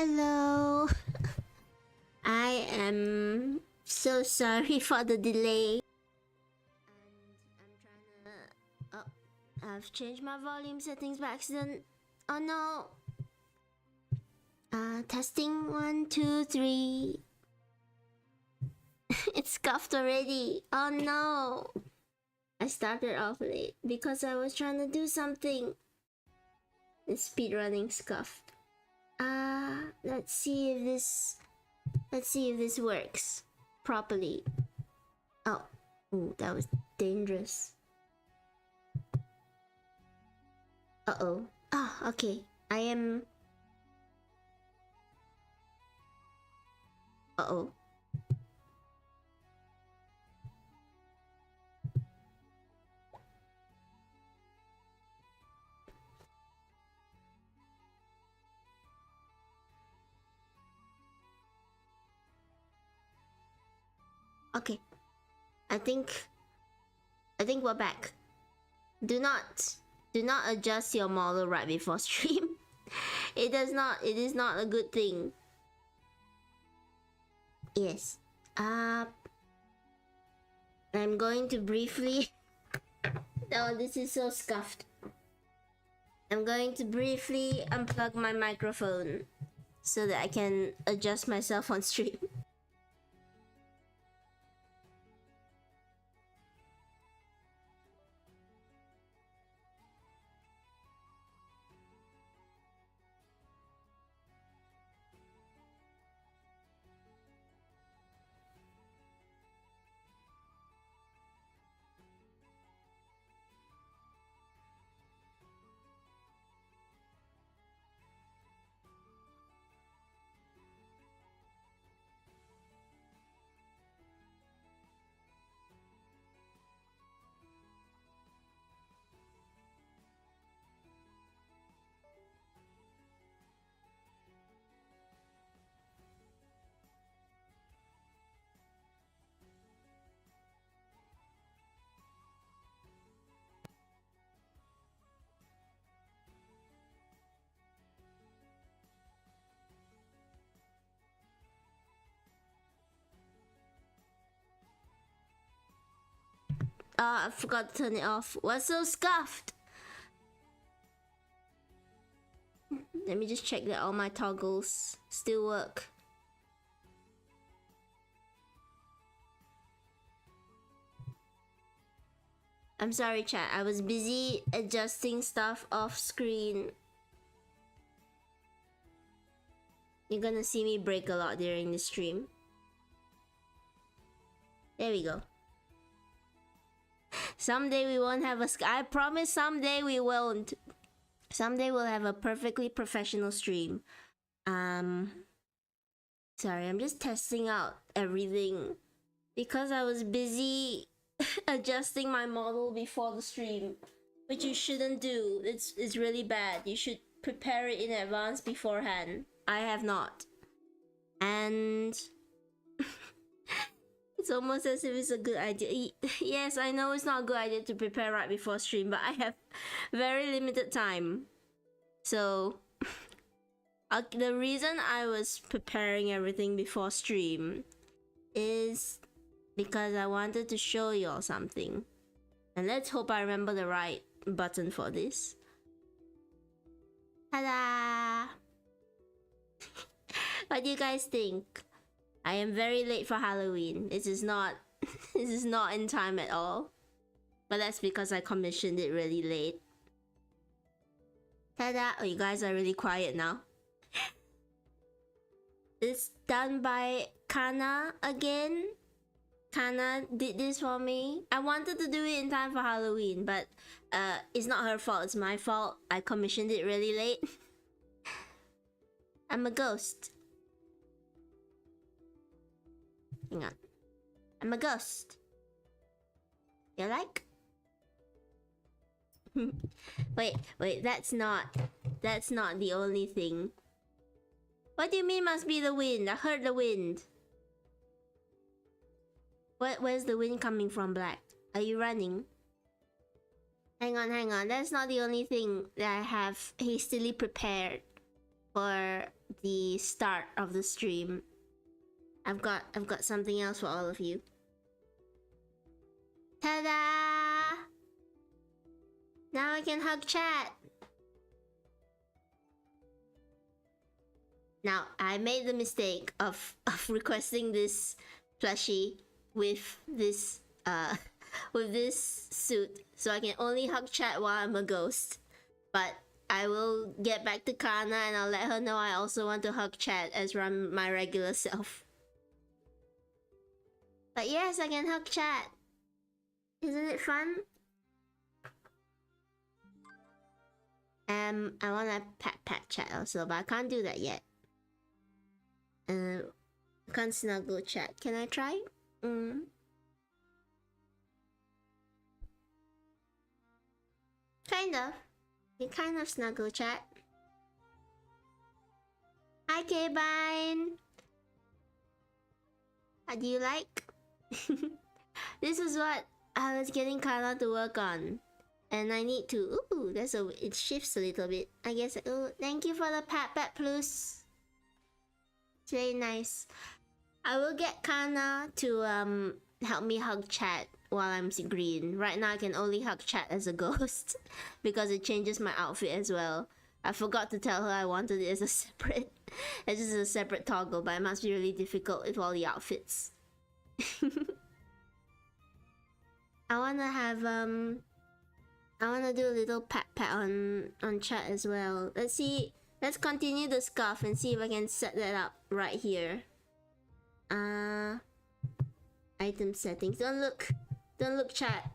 Hello. I am so sorry for the delay. And I'm trying to. Oh, I've changed my volume settings by accident. Oh no. Testing 1, 2, 3. It's scuffed already. Oh no. I started off late because I was trying to do something. It's speedrunning scuffed. Let's see if this works properly. Oh, ooh, that was dangerous. Uh-oh. Ah, okay. I am... Uh-oh. Okay. I think we're back. Do not adjust your model right before stream. It is not a good thing. Yes. I'm going to briefly... Oh, this is so scuffed. I'm going to briefly unplug my microphone so that I can adjust myself on stream. I forgot to turn it off. What's so scuffed? Let me just check that all my toggles still work. I'm sorry, chat. I was busy adjusting stuff off screen. You're gonna see me break a lot during the stream. There we go. Someday we won't have a... I promise someday we won't. Someday we'll have a perfectly professional stream. Sorry, I'm just testing out everything. Because I was busy adjusting my model before the stream. Which you shouldn't do. It's really bad. You should prepare it in advance beforehand. I have not. And... It's almost as if it's a good idea. Yes, I know it's not a good idea to prepare right before stream, but I have very limited time. So, the reason I was preparing everything before stream is because I wanted to show y'all something. And let's hope I remember the right button for this. Ta-da! What do you guys think? I am very late for Halloween. This is not in time at all. But that's because I commissioned it really late. Ta-da! Oh, you guys are really quiet now. It's done by Kana again. Kana did this for me. I wanted to do it in time for Halloween, but it's not her fault, it's my fault. I commissioned it really late. I'm a ghost. Hang on. I'm a ghost. You like? wait, that's not the only thing. What do you mean must be the wind? I heard the wind. Where's the wind coming from, Black? Are you running? Hang on. That's not the only thing that I have hastily prepared. for the start of the stream. I've got something else for all of you. Ta-da! Now I can hug chat. Now I made the mistake of requesting this plushie with this with this suit, so I can only hug chat while I'm a ghost. But I will get back to Kana and I'll let her know I also want to hug chat as my regular self. But yes, I can hug chat. Isn't it fun? I wanna pat chat also, but I can't do that yet. I can't snuggle chat. Can I try? Kind of. You kind of snuggle chat. Hi K-Bine! How do you like? This is what I was getting Kyla to work on. And I need to... Ooh, it shifts a little bit. I guess... Oh, thank you for the pat plus. It's very nice. I will get Kana to help me hug chat while I'm green. Right now I can only hug chat as a ghost because it changes my outfit as well. I forgot to tell her I wanted it as a separate... It's just a separate toggle, but it must be really difficult with all the outfits. I wanna have I wanna do a little pat on chat as well. Let's see. Let's continue the scarf and see if I can set that up right here. Item settings. Don't look chat.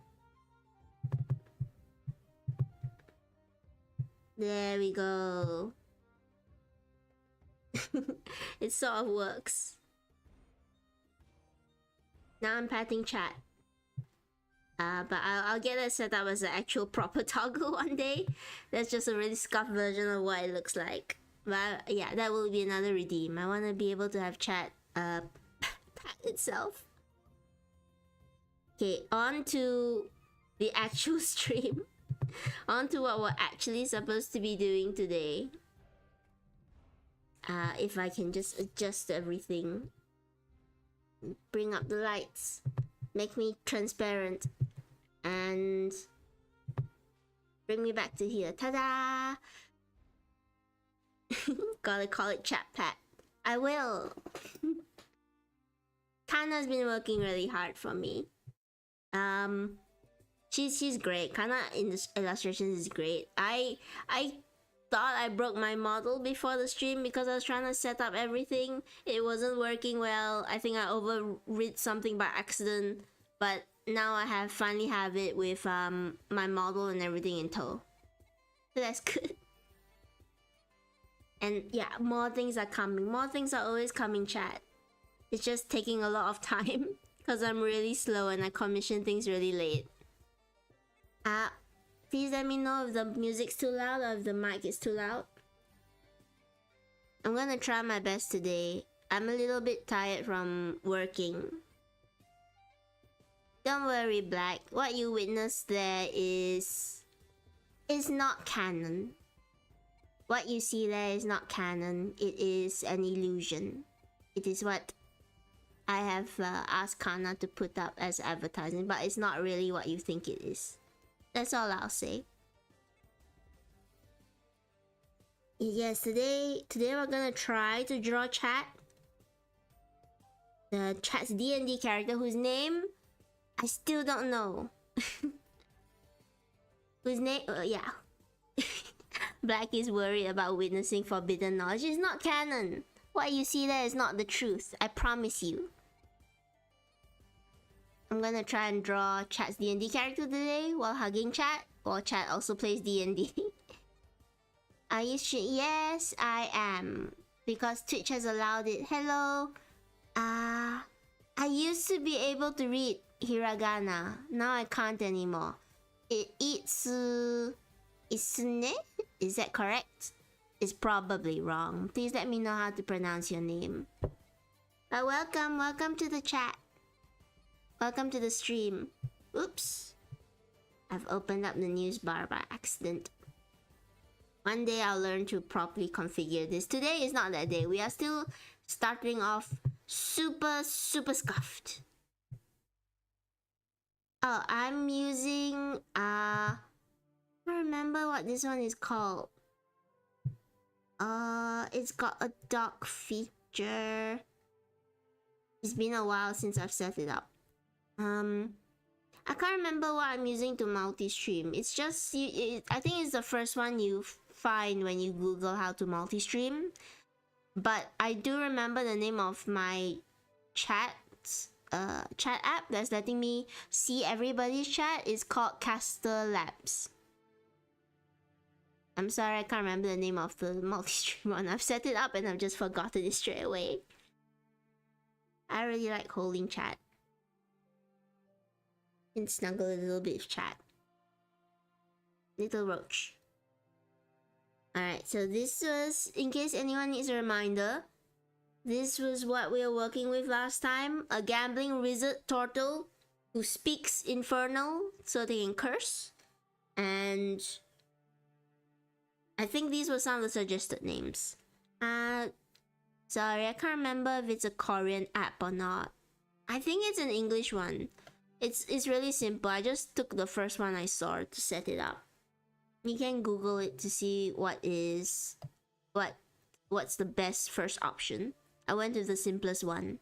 There we go. It sort of works. Now I'm patting chat. But I'll get it set up as an actual proper toggle one day. That's just a really scuffed version of what it looks like. But yeah, that will be another redeem. I want to be able to have chat pat itself. Okay, on to the actual stream. On to what we're actually supposed to be doing today. If I can just adjust everything. Bring up the lights. Make me transparent. And bring me back to here. Ta-da! Gotta call it chat pat. I will. Kana's been working really hard for me. She's great. Kana in the illustrations is great. I thought I broke my model before the stream because I was trying to set up everything. It wasn't working well. I think I overread something by accident, but now I finally have it with my model and everything in tow. So that's good. And yeah, more things are coming. More things are always coming, chat. It's just taking a lot of time because I'm really slow and I commission things really late. Please let me know if the music's too loud or if the mic is too loud. I'm gonna try my best today. I'm a little bit tired from working. Don't worry, Black. What you witnessed there is not canon. What you see there is not canon. It is an illusion. It is what I have asked Kana to put up as advertising, but it's not really what you think it is. That's all I'll say. Yes, today we're gonna try to draw chat. The chat's DND character whose name I still don't know. Whose name? Yeah. Black is worried about witnessing forbidden knowledge. It's not canon. What you see there is not the truth. I promise you. I'm gonna try and draw chat's D&D character today while hugging chat. While chat also plays D&D. Are you sure? Yes, I am. Because Twitch has allowed it. Hello. I used to be able to read hiragana. Now I can't anymore. Isune? Is that correct? It's probably wrong. Please let me know how to pronounce your name. But welcome to the chat. Welcome to the stream. Oops. I've opened up the news bar by accident. One day I'll learn to properly configure this. Today is not that day. We are still starting off super scuffed. Oh, I'm using I don't remember what this one is called. It's got a dock feature. It's been a while since I've set it up. I can't remember what I'm using to multi-stream. It's just I think it's the first one you find when you Google how to multi-stream. But I do remember the name of my chat app that's letting me see everybody's chat. It's called Caster Labs. I'm sorry, I can't remember the name of the multi-stream one. I've set it up and I've just forgotten it straight away. I really like holding chat. And snuggle a little bit of chat. Little roach. Alright, so this was, in case anyone needs a reminder, this was what we were working with last time. A gambling wizard turtle who speaks infernal so they can curse. And I think these were some of the suggested names. Sorry, I can't remember if it's a Korean app or not. I think it's an English one. It's really simple. I just took the first one I saw to set it up. You can Google it to see what's the best first option. I went with the simplest one.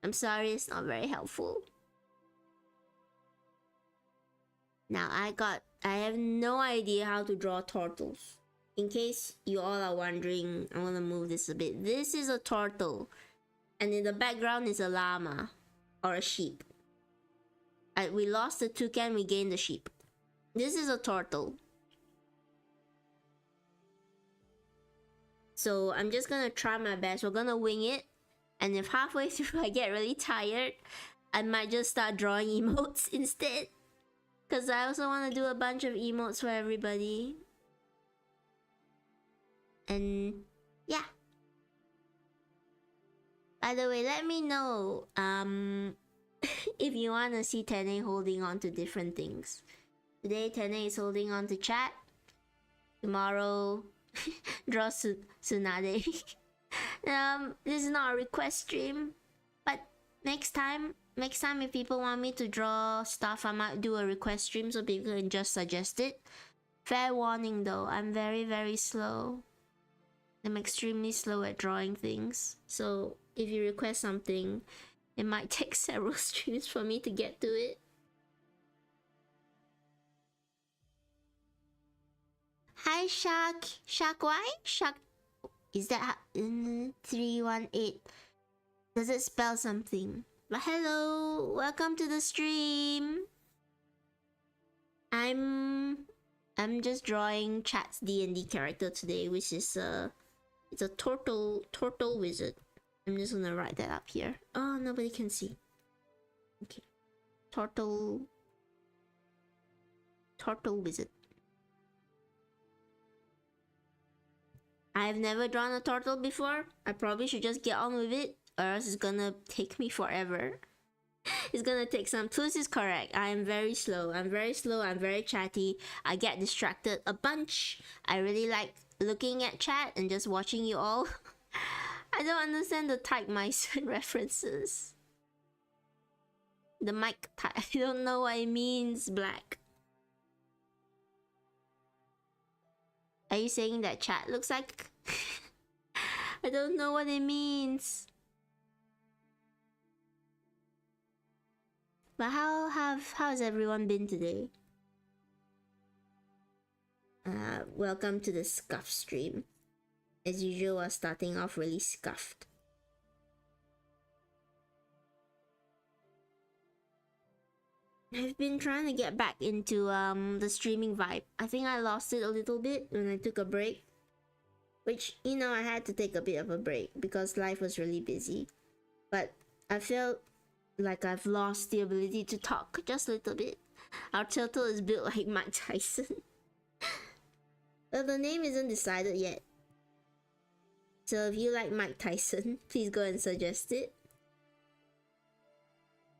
I'm sorry, it's not very helpful. Now I have no idea how to draw turtles. In case you all are wondering, I want to move this a bit. This is a turtle, and in the background is a llama or a sheep. We lost the toucan, we gained the sheep. This is a turtle. So I'm just gonna try my best. We're gonna wing it, and if halfway through I get really tired, I might just start drawing emotes instead. Because I also want to do a bunch of emotes for everybody. And yeah. By the way, let me know if you want to see Tene holding on to different things. Today Tene is holding on to chat. Tomorrow draw Tsunade. This is not a request stream, but next time if people want me to draw stuff, I might do a request stream so people can just suggest it. Fair warning though, I'm very slow. I'm extremely slow at drawing things, so if you request something, it might take several streams for me to get to it. Hi Shaq. Shaq, why? Shaq, is that 318? Does it spell something? But hello, welcome to the stream. I'm just drawing Chat's D&D character today, which is it's a turtle wizard. I'm just gonna write that up here. Oh, nobody can see. Okay, turtle wizard. I've never drawn a turtle before. I probably should just get on with it, or else it's gonna take me forever. It's gonna take some. Plus is correct. I am very slow. I'm very slow. I'm very chatty. I get distracted a bunch. I really like looking at chat and just watching you all. I don't understand the type mice references. The mic type. I don't know what it means, Black. Are you saying that chat looks like... I don't know what it means. But how's everyone been today? Welcome to the scuff stream. As usual, we're starting off really scuffed. I've been trying to get back into the streaming vibe. I think I lost it a little bit when I took a break. Which, you know, I had to take a bit of a break because life was really busy. But I felt like I've lost the ability to talk just a little bit. Our turtle is built like Mike Tyson. Well, the name isn't decided yet. So if you like Mike Tyson, please go and suggest it.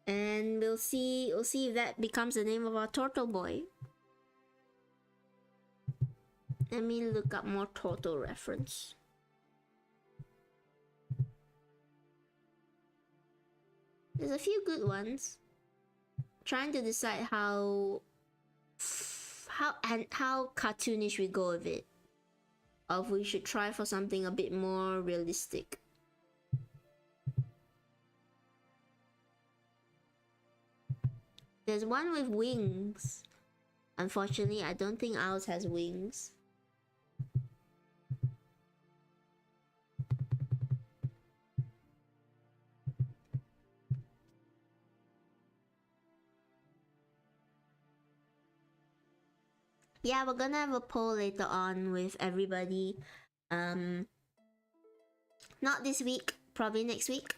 And we'll see if that becomes the name of our turtle boy. Let me look up more turtle reference. There's a few good ones. Trying to decide how cartoonish we go with it, or if we should try for something a bit more realistic. There's one with wings. Unfortunately, I don't think ours has wings. Yeah, we're gonna have a poll later on with everybody. Not this week, probably next week.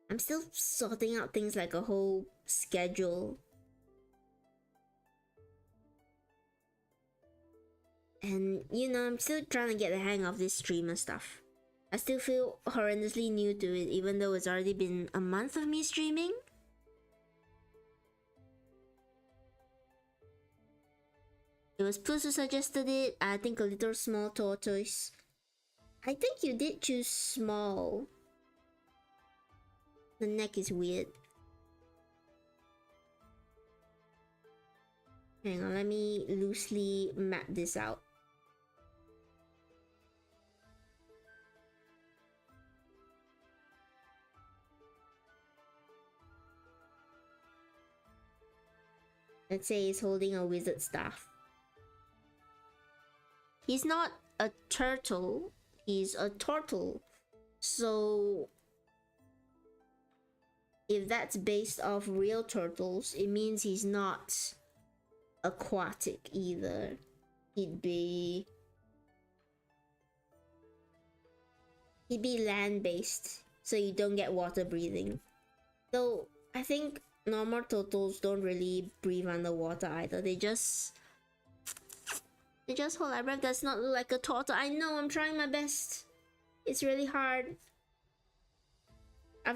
I'm still sorting out things like a whole schedule. And you know, I'm still trying to get the hang of this streamer stuff. I still feel horrendously new to it, even though it's already been a month of me streaming. It was Plus who suggested it. I think a little small tortoise. I think you did choose small. The neck is weird. Hang on, let me loosely map this out. Let's say he's holding a wizard staff. He's not a turtle, he's a turtle. So if that's based off real turtles, it means he's not aquatic either. He'd be land-based, so you don't get water breathing. Though I think normal turtles don't really breathe underwater either. They just hold their breath. Does not look like a turtle. I know, I'm trying my best. It's really hard. I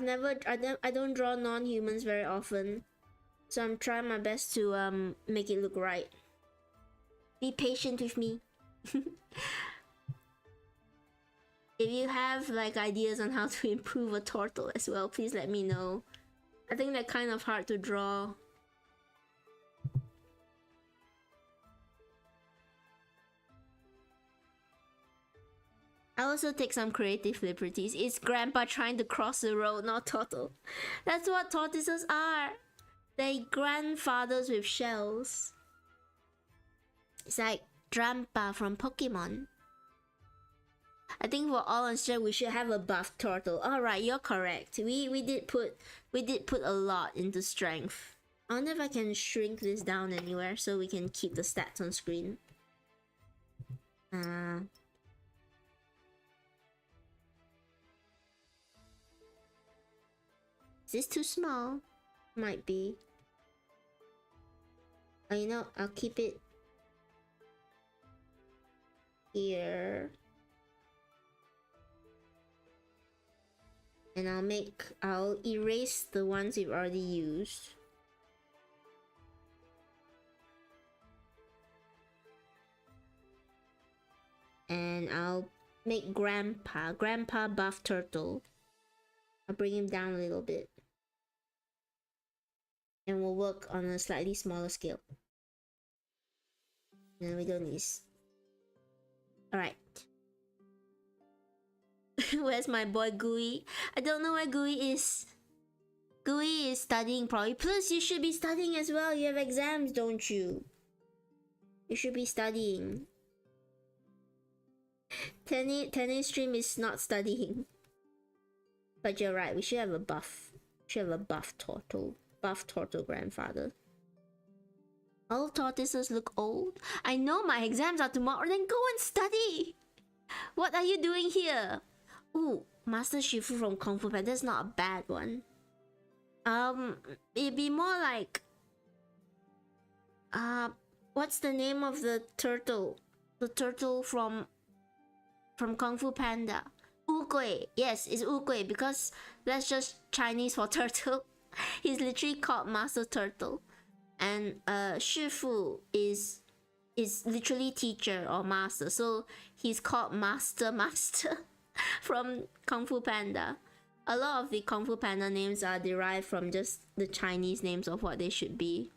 don't draw non-humans very often, so I'm trying my best to make it look right. Be patient with me. If you have like ideas on how to improve a turtle as well, please let me know. I think they're kind of hard to draw. I also take some creative liberties. It's Grandpa trying to cross the road, not turtle. That's what tortoises are. They're grandfathers with shells. It's like Grandpa from Pokemon. I think for all on stream we should have a buff turtle. Alright, you're correct. We did put a lot into strength. I wonder if I can shrink this down anywhere so we can keep the stats on screen. Is this too small? Might be. Oh, you know, I'll keep it here. And I'll erase the ones we've already used. And I'll make Grandpa buff turtle. I'll bring him down a little bit. And we'll work on a slightly smaller scale. No, we don't need this. Alright. Where's my boy Gooey? I don't know where Gooey is. Gooey is studying probably. Plus, you should be studying as well. You have exams, don't you? You should be studying. Tennis stream is not studying. But you're right, we should have a buff. We should have a buff turtle. Buff turtle grandfather. All tortoises look old. I know my exams are tomorrow, then go and study! What are you doing here? Ooh, Master Shifu from Kung Fu Panda. That's not a bad one. It'd be more like... what's the name of the turtle? The turtle from Kung Fu Panda. Ugui. Yes, it's Ugui because that's just Chinese for turtle. He's literally called Master Turtle. And Shifu is is literally teacher or master, so he's called Master from Kung Fu Panda. A lot of the Kung Fu Panda names are derived from just the Chinese names of what they should be.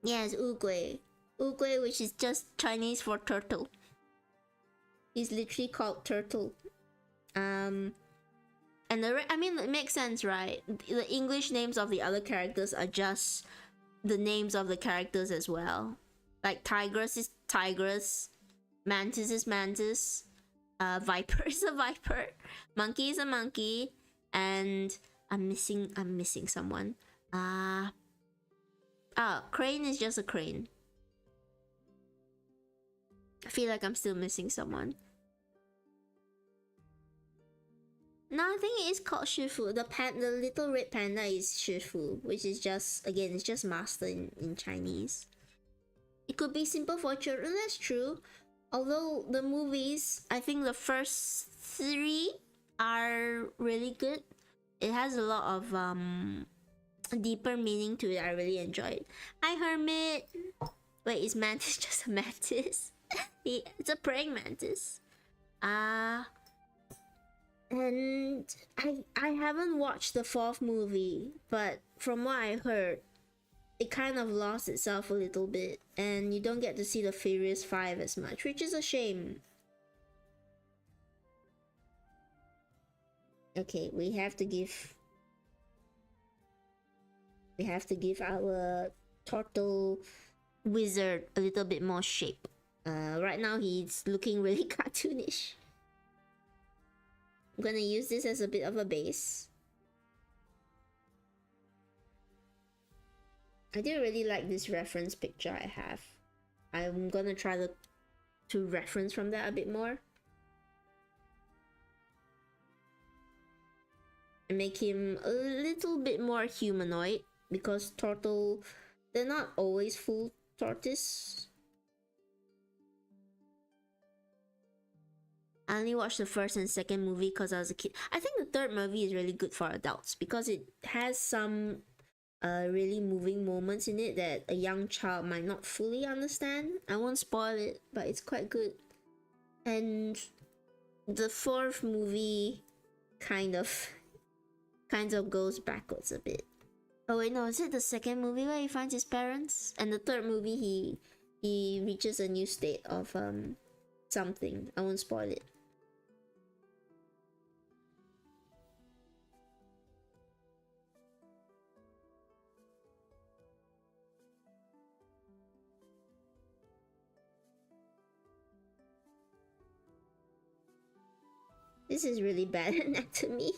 Yes, Wu Gui, which is just Chinese for turtle. He's literally called Turtle. And I mean, it makes sense, right? The English names of the other characters are just the names of the characters as well. Like Tigress is Tigress, Mantis is Mantis, Viper is a Viper, Monkey is a Monkey, and I'm missing someone. Crane is just a crane. I feel like I'm still missing someone. No, I think it is called Shifu. The little red panda is Shifu, which is just, again, it's just master in Chinese. It could be simple for children, that's true. Although the movies, I think the first 3 are really good. It has a lot of deeper meaning to it. I really enjoyed. Hi Hermit! Wait, is Mantis just a mantis? It's a praying mantis. And I haven't watched the 4th movie, but from what I heard, it kind of lost itself a little bit, and you don't get to see the Furious 5 as much, which is a shame. Okay, we have to give our turtle wizard a little bit more shape. Right now he's looking really cartoonish. I'm gonna use this as a bit of a base. I do really like this reference picture I have. I'm gonna try to reference from that a bit more. And make him a little bit more humanoid, because turtle, they're not always full tortoise. I only watched the 1st and 2nd movie because I was a kid. I think the 3rd movie is really good for adults because it has some really moving moments in it that a young child might not fully understand. I won't spoil it, but it's quite good. And the 4th movie kind of goes backwards a bit. Oh wait, no, is it the 2nd movie where he finds his parents? And the 3rd movie he reaches a new state of something. I won't spoil it. This is really bad anatomy.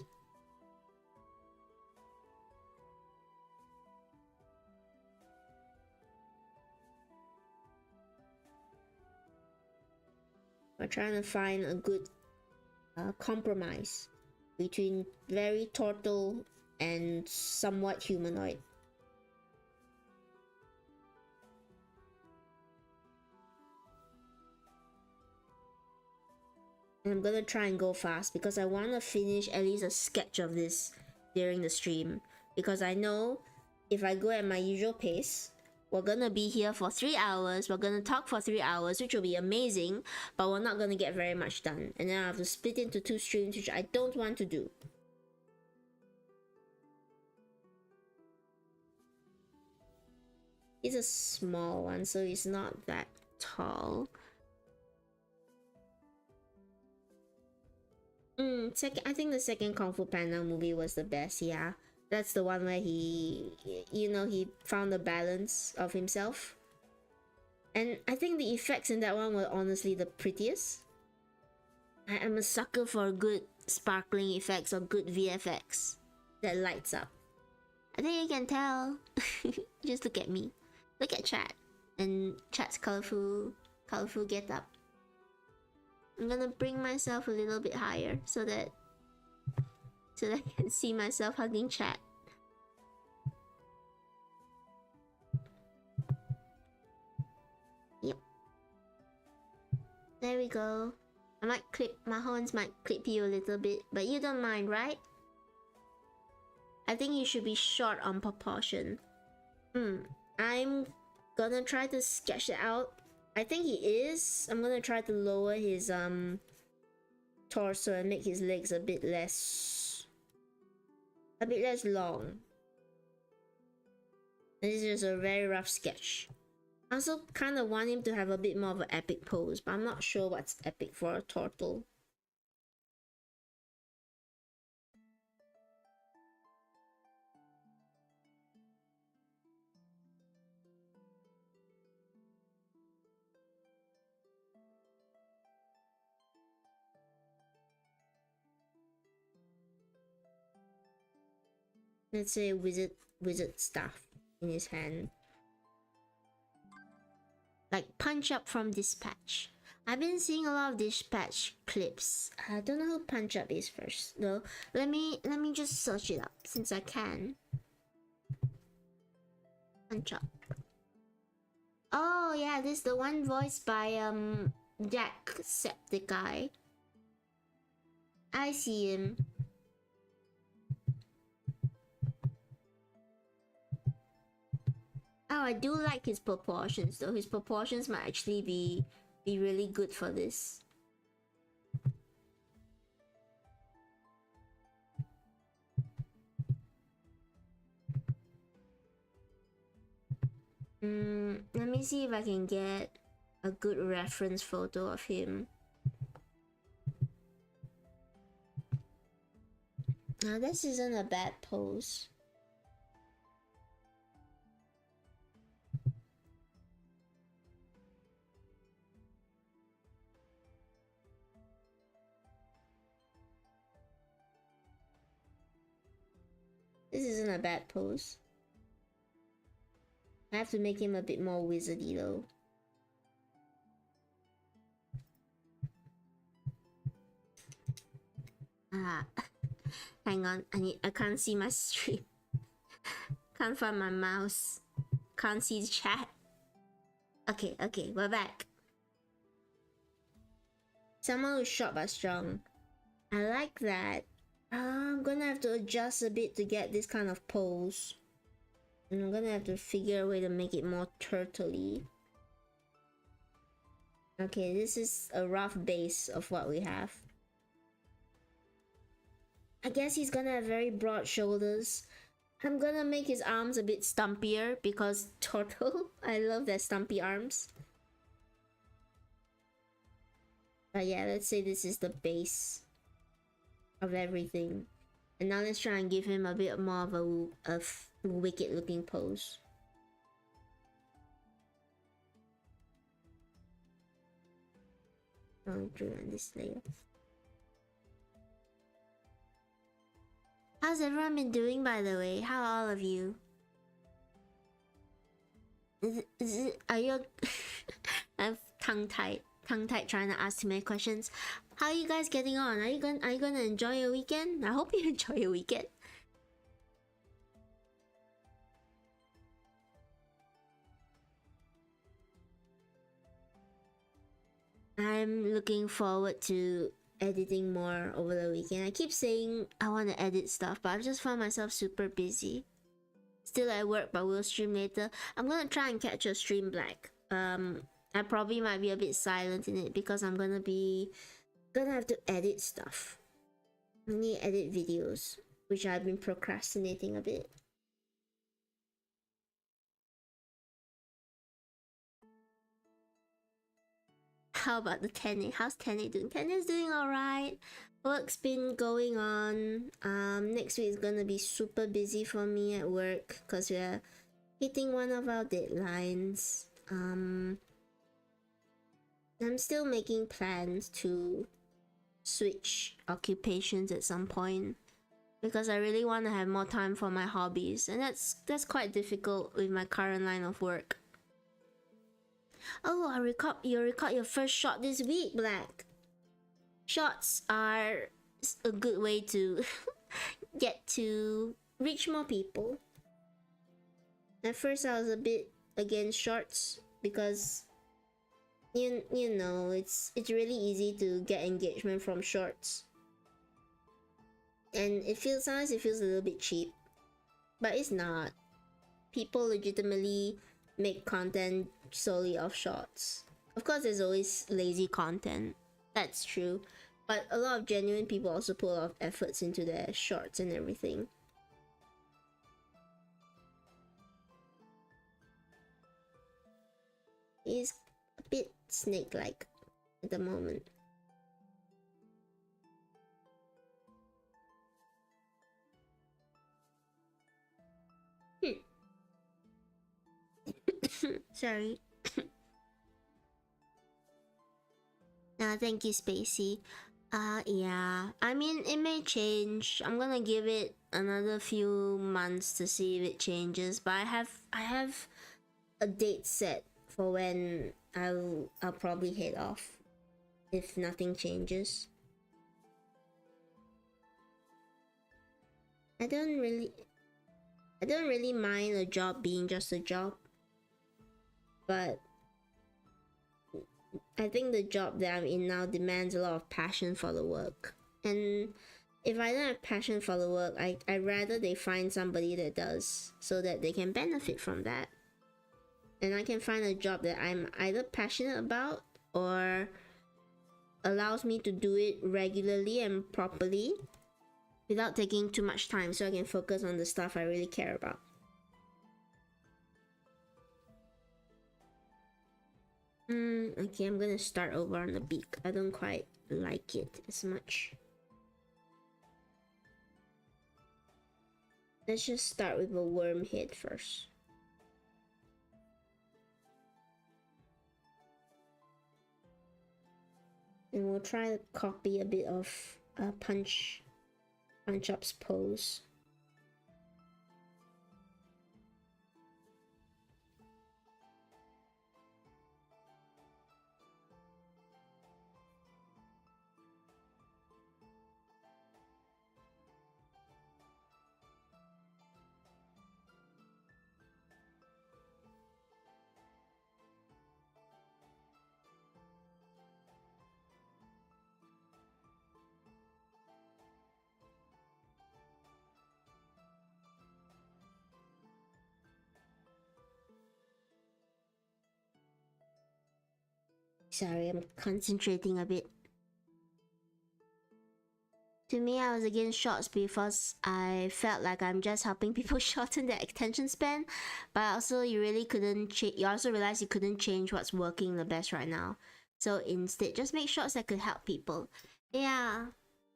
We're trying to find a good compromise between very turtle and somewhat humanoid. And I'm gonna try and go fast because I want to finish at least a sketch of this during the stream, because I know if I go at my usual pace, we're gonna be here for 3 hours, we're gonna talk for 3 hours, which will be amazing, but we're not gonna get very much done, and then I have to split into 2 streams, which I don't want to do. He's a small one, so he's not that tall. I think the 2nd Kung Fu Panda movie was the best, yeah. That's the one where he found the balance of himself. And I think the effects in that one were honestly the prettiest. I am a sucker for good sparkling effects or good VFX that lights up. I think you can tell. Just look at me. Look at chat. And chat's colorful get up. I'm gonna bring myself a little bit higher so that I can see myself hugging chat. Yep. There we go. My horns might clip you a little bit, but you don't mind, right? I think you should be short on proportion. I'm gonna try to sketch it out. I think he is. I'm gonna try to lower his torso and make his legs a bit less long. This is just a very rough sketch. I also kind of want him to have a bit more of an epic pose, but I'm not sure what's epic for a turtle. Let's say wizard staff in his hand. Like Punch Up from Dispatch. I've been seeing a lot of Dispatch clips. I don't know who Punch Up is first though. Let me just search it up since I can. Punch Up. Oh yeah, this is the one voiced by Jacksepticeye. I see him. Oh, I do like his proportions though. His proportions might actually be really good for this. Let me see if I can get a good reference photo of him. Now this isn't a bad pose. This isn't a bad pose. I have to make him a bit more wizardy though. Hang on, I can't see my stream. Can't find my mouse. Can't see the chat. Okay, we're back. Someone who's short but strong. I like that. I'm gonna have to adjust a bit to get this kind of pose. And I'm gonna have to figure a way to make it more turtle-y. Okay, this is a rough base of what we have. I guess he's gonna have very broad shoulders. I'm gonna make his arms a bit stumpier because turtle. I love their stumpy arms. But yeah, let's say this is the base of everything. And now let's try and give him a bit more of a wicked looking pose. I'll draw on this layer. How's everyone been doing, by the way? How are all of you? Are you I'm tongue-tied trying to ask too many questions. How are you guys getting on? Are you gonna enjoy your weekend? I hope you enjoy your weekend. I'm looking forward to editing more over the weekend. I keep saying I want to edit stuff, but I've just found myself super busy. Still at work, but we'll stream later. I'm gonna try and catch a stream black. I probably might be a bit silent in it because I'm gonna have to edit stuff. I need to edit videos, which I've been procrastinating a bit. How about the Tene? How's Tene doing? Tene's doing alright. Work's been going on. Next week is gonna be super busy for me at work because we're hitting one of our deadlines. I'm still making plans to switch occupations at some point because I really want to have more time for my hobbies, and that's quite difficult with my current line of work. Oh, you record your first shot this week, Black. Shots are a good way to get to reach more people. At first I was a bit against shorts because you know it's really easy to get engagement from shorts. And sometimes it feels a little bit cheap. But it's not. People legitimately make content solely of shorts. Of course, there's always lazy content. That's true. But a lot of genuine people also put a lot of efforts into their shorts and everything. He's a bit snake-like at the moment. Sorry. Thank you, Spacey. Yeah. I mean, it may change. I'm gonna give it another few months to see if it changes. But I have a date set for when I'll probably head off if nothing changes. I don't really mind a job being just a job, but I think the job that I'm in now demands a lot of passion for the work. And if I don't have passion for the work, I'd rather they find somebody that does, so that they can benefit from that. And I can find a job that I'm either passionate about or allows me to do it regularly and properly without taking too much time, so I can focus on the stuff I really care about. Okay, I'm gonna start over on the beak. I don't quite like it as much. Let's just start with a worm head first. And we'll try to copy a bit of Punch Up's pose. Sorry, I'm concentrating a bit. To me, I was against shorts because I felt like I'm just helping people shorten their attention span. But also, you also realize you couldn't change what's working the best right now. So instead, just make shorts that could help people. Yeah,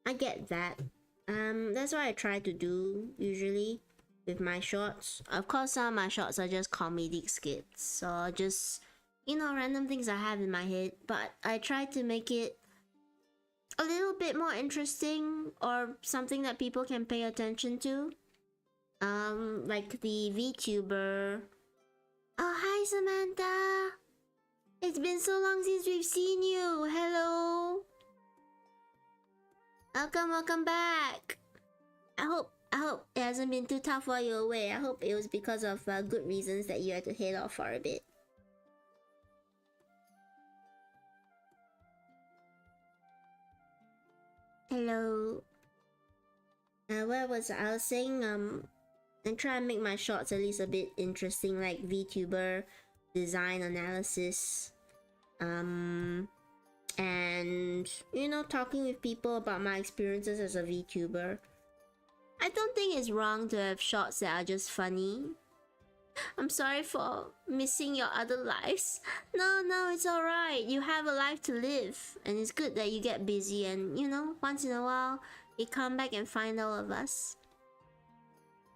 I get that. That's what I try to do usually with my shorts. Of course, some of my shorts are just comedic skits, or just, random things I have in my head. But I try to make it a little bit more interesting, or something that people can pay attention to. Like the Vtuber. Oh, hi Samantha! It's been so long since we've seen you! Hello! Welcome back! I hope it hasn't been too tough while you're away. I hope it was because of good reasons that you had to head off for a bit. Hello. Where was I was saying, and try and make my shorts at least a bit interesting, like VTuber, design analysis, and talking with people about my experiences as a VTuber. I don't think it's wrong to have shorts that are just funny. I'm sorry for missing your other lives. No, it's alright. You have a life to live, and it's good that you get busy and, once in a while, you come back and find all of us.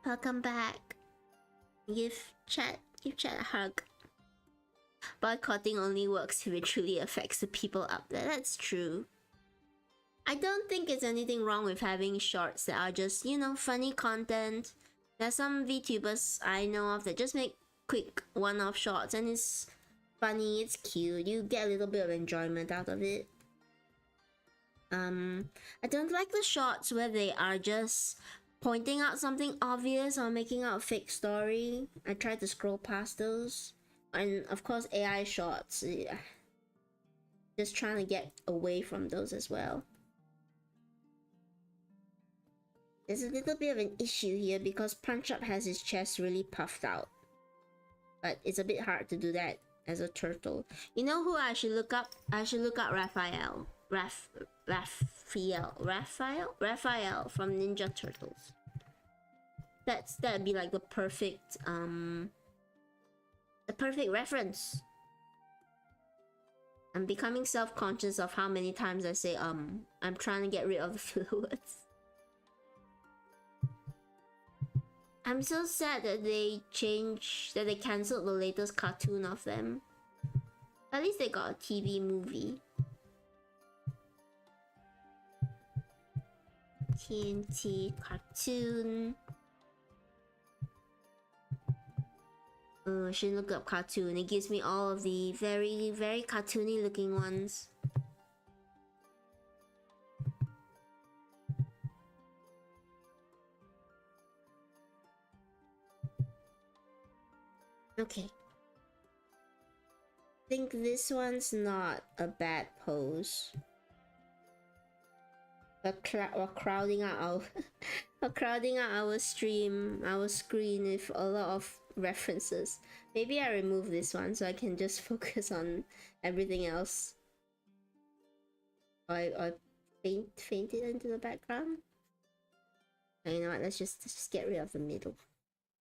Welcome back. Give chat a hug. Boycotting only works if it truly affects the people up there. That's true. I don't think it's anything wrong with having shorts that are just, funny content. There's some VTubers I know of that just make quick one-off shorts, and it's funny, it's cute, you get a little bit of enjoyment out of it. I don't like the shorts where they are just pointing out something obvious or making out a fake story. I try to scroll past those. And of course AI shorts, yeah. Just trying to get away from those as well. There's a little bit of an issue here because Punch Up has his chest really puffed out. but it's a bit hard to do that as a turtle. You know who I should look up? I should look up Raphael. Raphael from Ninja Turtles. That'd be like the perfect reference. I'm becoming self-conscious of how many times I say I'm trying to get rid of the filler words. I'm so sad that they cancelled the latest cartoon of them. At least they got a TV movie. TNT cartoon. I should look up cartoon. It gives me all of the very, very cartoony looking ones. Okay. I think this one's not a bad pose. We're crowding out our we're crowding out our stream, our screen with a lot of references. Maybe I remove this one so I can just focus on everything else. I faint it into the background. You know what? Let's just get rid of the middle.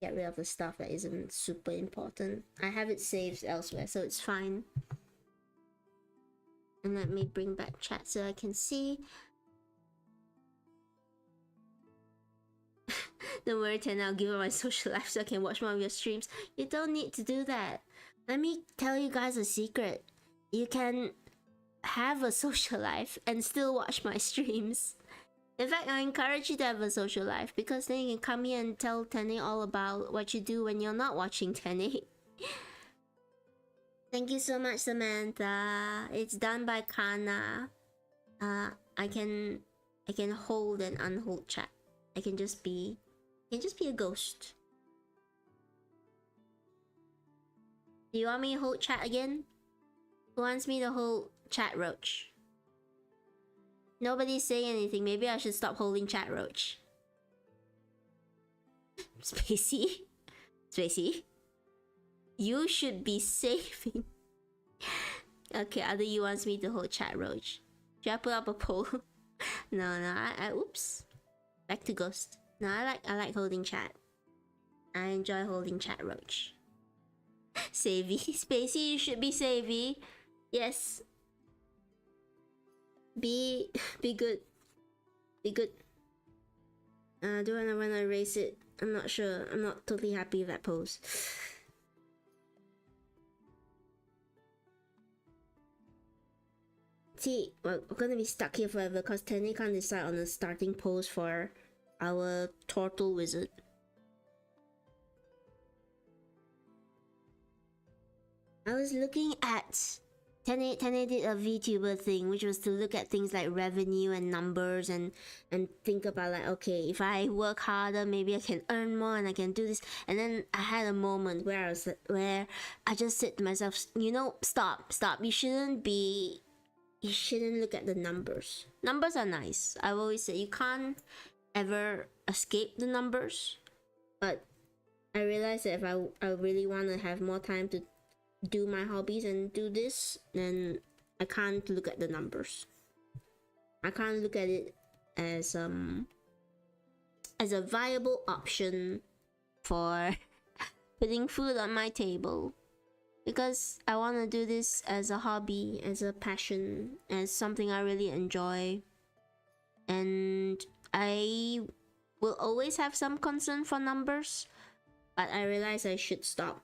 Get rid of the stuff that isn't super important. I have it saved elsewhere, so it's fine. And let me bring back chat so I can see. Don't worry, Ten, I'll give up my social life so I can watch more of your streams. You don't need to do that. Let me tell you guys a secret. You can have a social life and still watch my streams. In fact, I encourage you to have a social life because then you can come here and tell Tene all about what you do when you're not watching Tene. Thank you so much, Samantha. It's done by Kana. I can hold and unhold chat. I can just be a ghost. Do you want me to hold chat again? Who wants me to hold chat, Roach? Nobody's saying anything. Maybe I should stop holding chat, Roach. Spacey? Spacey? You should be saving. Okay, other you wants me to hold chat, Roach. Should I put up a poll? No, I oops. Back to ghost. No, I like holding chat. I enjoy holding chat, Roach. Savvy. Spacey, you should be savvy. Yes. Be good. Be good. Do I want to erase it? I'm not sure. I'm not totally happy with that pose. See, we're gonna be stuck here forever because Tenny can't decide on a starting pose for our turtle wizard. I was looking at Tene did a Vtuber thing, which was to look at things like revenue and numbers and think about like, okay, if I work harder, maybe I can earn more and I can do this. And then I had a moment where I just said to myself, you know, stop. You shouldn't look at the numbers. Numbers are nice. I've always said you can't ever escape the numbers. But I realized that if I really want to have more time to do my hobbies and do this, then I can't look at the numbers. I can't look at it as a viable option for putting food on my table, because I want to do this as a hobby, as a passion, as something I really enjoy, and I will always have some concern for numbers, but I realize I should stop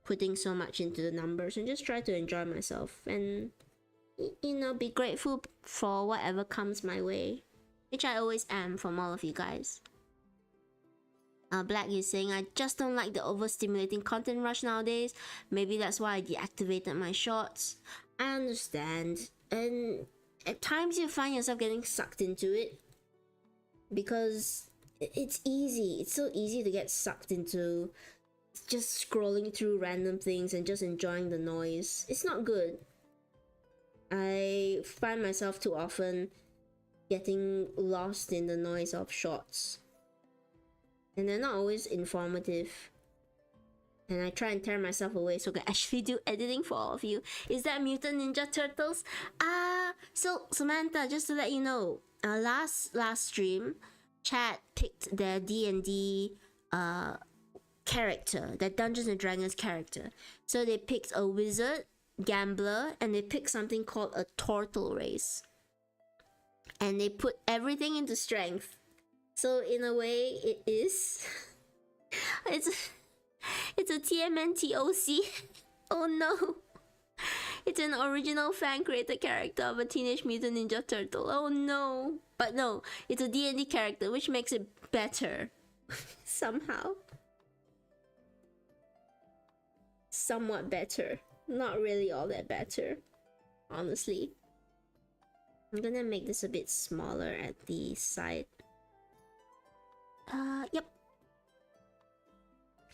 putting so much into the numbers and just try to enjoy myself and, you know, be grateful for whatever comes my way, which I always am from all of you guys. Black is saying, I just don't like the overstimulating content rush nowadays. Maybe that's why I deactivated my shorts. I understand, and at times you find yourself getting sucked into it because it's easy. It's so easy to get sucked into just scrolling through random things and just enjoying the noise. It's not good. I find myself too often getting lost in the noise of shorts, and they're not always informative, and I try and tear myself away so I can actually do editing for all of you. Is that Mutant Ninja Turtles? So Samantha, just to let you know, last stream, chat picked their D&D character, that Dungeons and Dragons character. So they picked a wizard, gambler, and they picked something called a turtle race. And they put everything into strength. So in a way, it is. It's a TMNT OC. Oh no. It's an original fan created character of a Teenage Mutant Ninja Turtle. Oh no. But no, it's a D&D character, which makes it better. Somehow. Somewhat better. Not really all that better, honestly. I'm gonna make this a bit smaller at the side. Yep.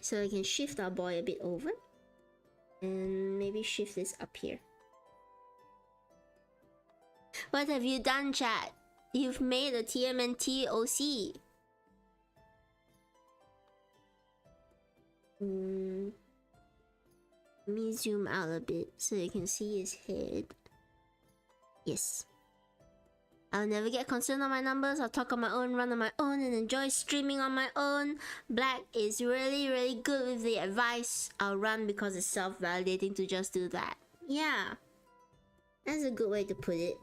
So I can shift our boy a bit over. And maybe shift this up here. What have you done, chat? You've made a TMNT OC. Let me zoom out a bit so you can see his head. Yes. I'll never get concerned on my numbers. I'll talk on my own, run on my own, and enjoy streaming on my own. Black is really, really good with the advice. I'll run because it's self-validating to just do that. Yeah. That's a good way to put it.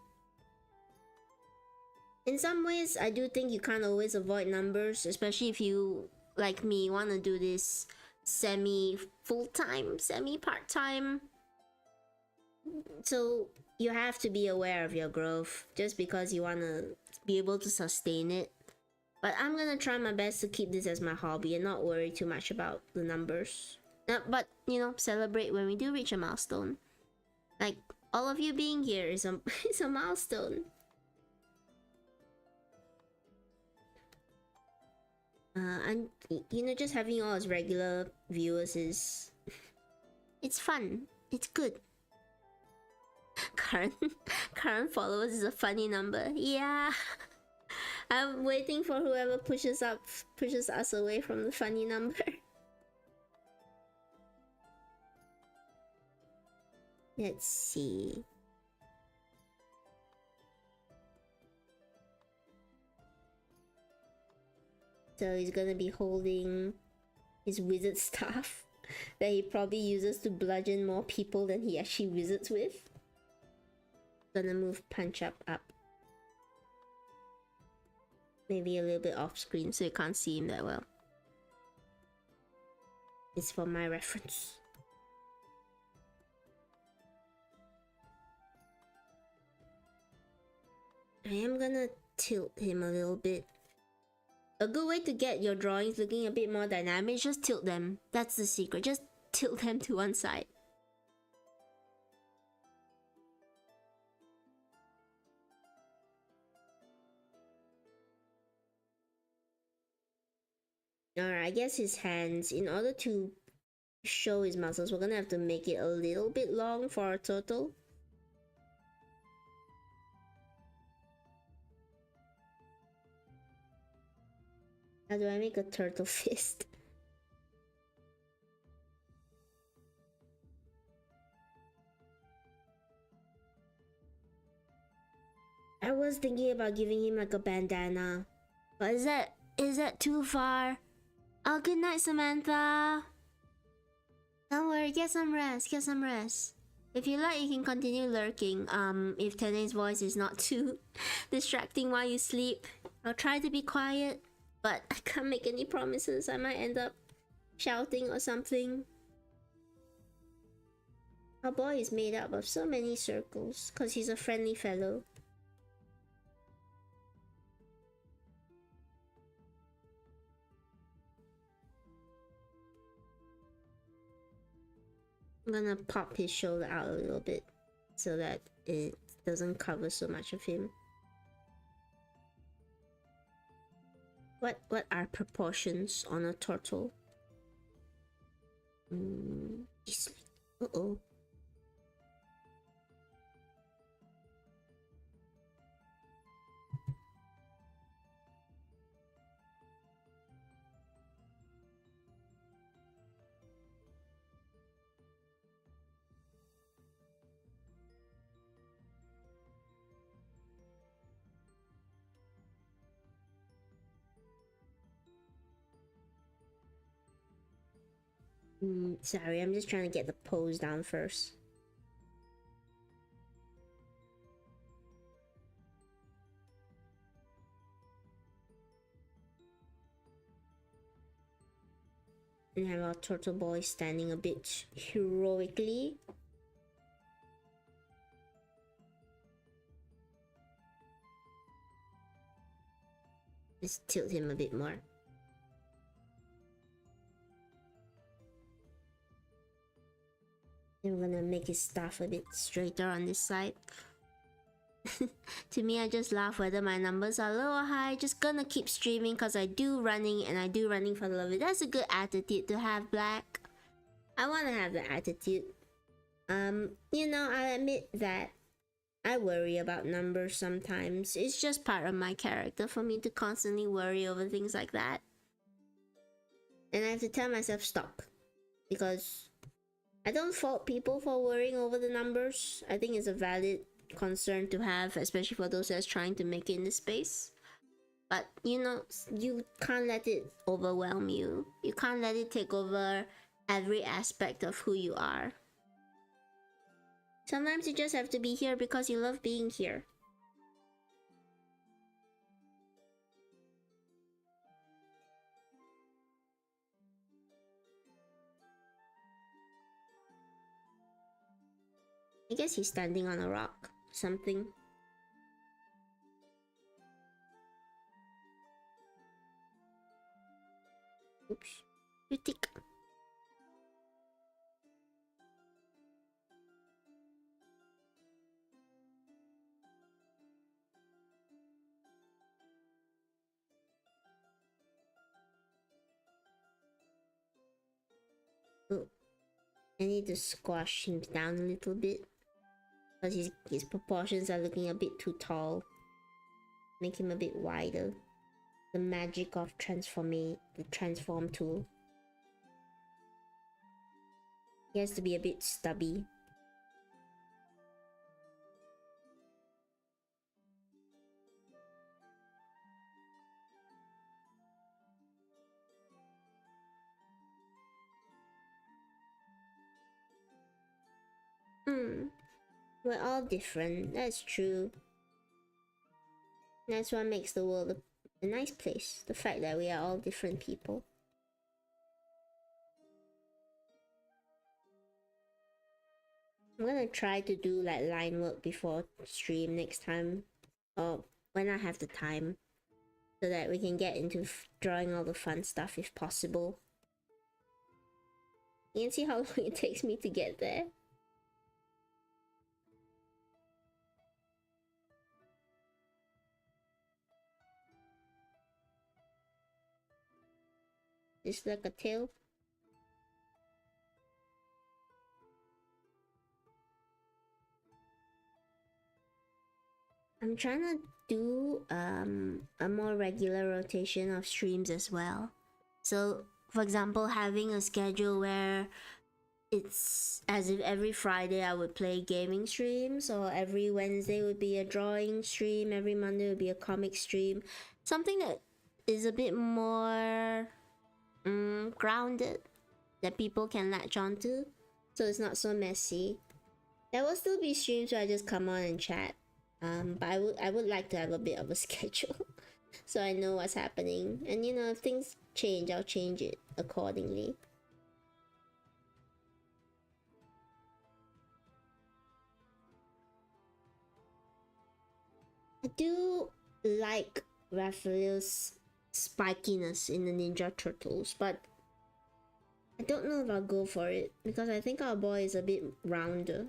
In some ways, I do think you can't always avoid numbers, especially if you, like me, want to do this semi-full-time, semi-part-time. So you have to be aware of your growth just because you want to be able to sustain it. But I'm gonna try my best to keep this as my hobby and not worry too much about the numbers. But, you know, celebrate when we do reach a milestone. Like, all of you being here is a, is a milestone. And, you know, just having all as regular viewers is... it's fun. It's good. Current followers is a funny number. Yeah. I'm waiting for whoever pushes us away from the funny number. Let's see. So he's gonna be holding his wizard staff that he probably uses to bludgeon more people than he actually wizards with. Gonna move Punch up. Maybe a little bit off screen so you can't see him that well. It's for my reference. I am gonna tilt him a little bit. A good way to get your drawings looking a bit more dynamic is just tilt them. That's the secret. Just tilt them to one side. Alright, I guess his hands, in order to show his muscles, we're gonna have to make it a little bit long for our turtle. How do I make a turtle fist? I was thinking about giving him like a bandana. But is that too far? Oh, good night, Samantha. Don't worry, get some rest. If you like, you can continue lurking. If Tene's voice is not too distracting while you sleep. I'll try to be quiet, but I can't make any promises. I might end up shouting or something. Our boy is made up of so many circles, cause he's a friendly fellow. I'm gonna pop his shoulder out a little bit so that it doesn't cover so much of him. What are proportions on a turtle? Uh-oh. Sorry, I'm just trying to get the pose down first. And have our turtle boy standing a bit heroically. Just tilt him a bit more. I'm gonna make his staff a bit straighter on this side. To me, I just laugh whether my numbers are low or high. Just gonna keep streaming because I do running and I do running for the love of it. That's a good attitude to have, Black. I want to have the attitude. You know, I admit that I worry about numbers sometimes. It's just part of my character for me to constantly worry over things like that. And I have to tell myself stop. Because I don't fault people for worrying over the numbers. I think it's a valid concern to have, especially for those that's trying to make it in this space. But you know, you can't let it overwhelm you. You can't let it take over every aspect of who you are. Sometimes you just have to be here because you love being here. I guess he's standing on a rock. Something. Oops. You tick. Oh. I need to squash him down a little bit. Because his proportions are looking a bit too tall. Make him a bit wider. The magic of the transform tool. He has to be a bit stubby. We're all different, that's true. That's what makes the world a nice place. The fact that we are all different people. I'm gonna try to do like line work before stream next time. Or when I have the time. So that we can get into drawing all the fun stuff if possible. You can see how long it takes me to get there. Just like a tail. I'm trying to do a more regular rotation of streams as well. So, for example, having a schedule where it's as if every Friday I would play gaming streams, or every Wednesday would be a drawing stream, every Monday would be a comic stream. Something that is a bit more grounded, that people can latch onto, so it's not so messy. There will still be streams where I just come on and chat, but I would like to have a bit of a schedule so I know what's happening, and you know, if things change, I'll change it accordingly. I do like Raphael's spikiness in the Ninja Turtles, but I don't know if I'll go for it because I think our boy is a bit rounder.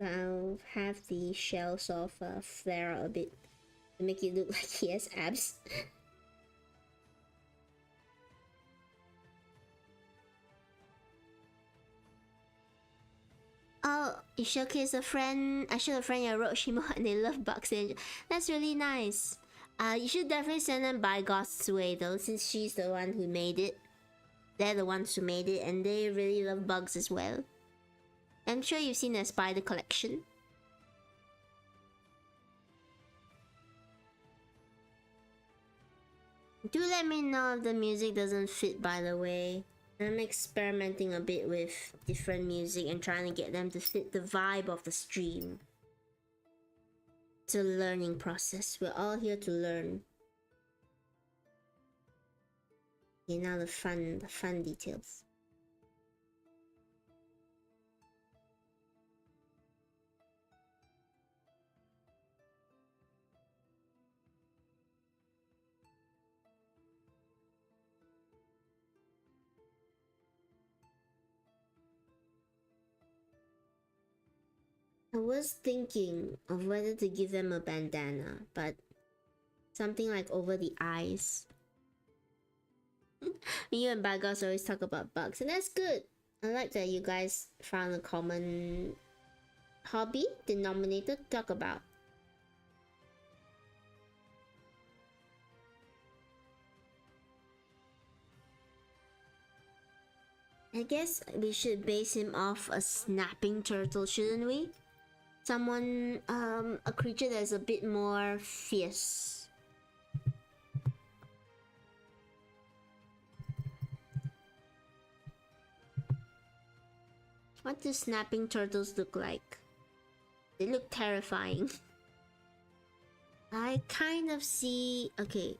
I'll have the shell sort of flare out a bit to make it look like he has abs. Oh, you showcase a friend. I showed a friend your Orochimo and they love Bugs Angel. That's really nice. You should definitely send them by Ghost's way though, since she's the one who made it. They're the ones who made it, and they really love Bugs as well. I'm sure you've seen their spider collection. Do let me know if the music doesn't fit, by the way. I'm experimenting a bit with different music and trying to get them to fit the vibe of the stream. It's a learning process. We're all here to learn. Okay, now the fun details. I was thinking of whether to give them a bandana, but something like over the eyes. Me and Bagos always talk about bugs, and that's good. I like that you guys found a common hobby denominator to talk about. I guess we should base him off a snapping turtle, shouldn't we? Someone, a creature that's a bit more fierce. What do snapping turtles look like? They look terrifying. I kind of see... Okay.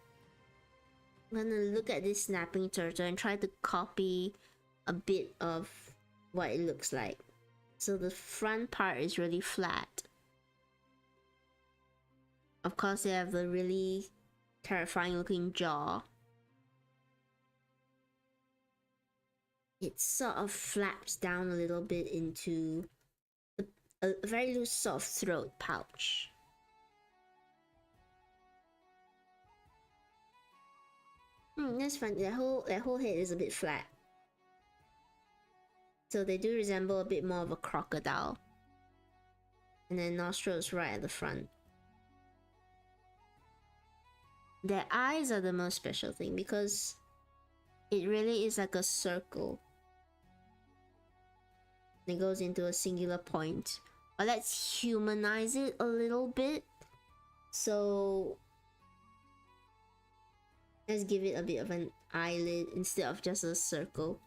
I'm gonna look at this snapping turtle and try to copy a bit of what it looks like. So the front part is really flat. Of course, they have the really terrifying looking jaw. It sort of flaps down a little bit into a very loose sort of throat pouch. That's fun. That whole head is a bit flat. So they do resemble a bit more of a crocodile. And then nostrils right at the front. Their eyes are the most special thing because it really is like a circle. It goes into a singular point. But let's humanize it a little bit. So let's give it a bit of an eyelid instead of just a circle.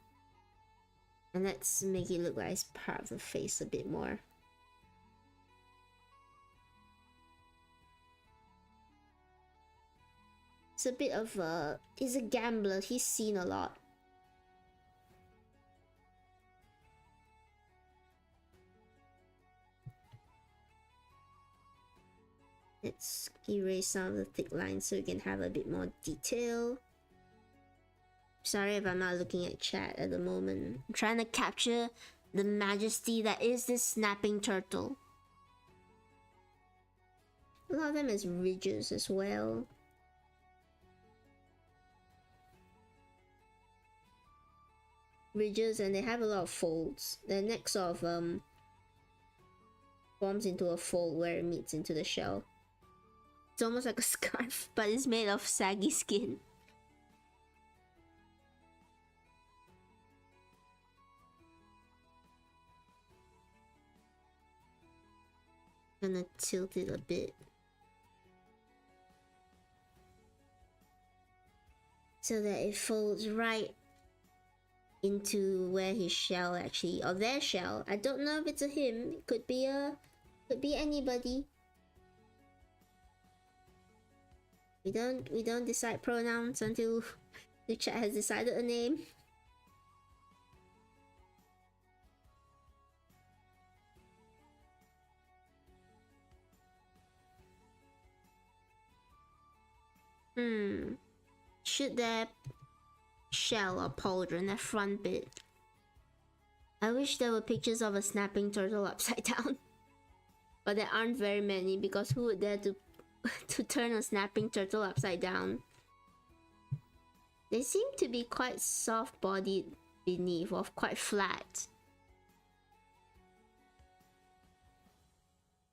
And let's make it look like it's part of the face a bit more. It's a bit of a... He's a gambler. He's seen a lot. Let's erase some of the thick lines so we can have a bit more detail. Sorry if I'm not looking at chat at the moment. I'm trying to capture the majesty that is this snapping turtle. A lot of them has ridges as well. Ridges, and they have a lot of folds. Their neck sort of forms into a fold where it meets into the shell. It's almost like a scarf, but it's made of saggy skin. Gonna tilt it a bit. So that it folds right into where his shell actually, or their shell. I don't know if it's a him. It could be anybody. We don't decide pronouns until the chat has decided a name. Should their shell or pauldron, that front bit. I wish there were pictures of a snapping turtle upside down. But there aren't very many because who would dare to turn a snapping turtle upside down? They seem to be quite soft-bodied beneath, or quite flat.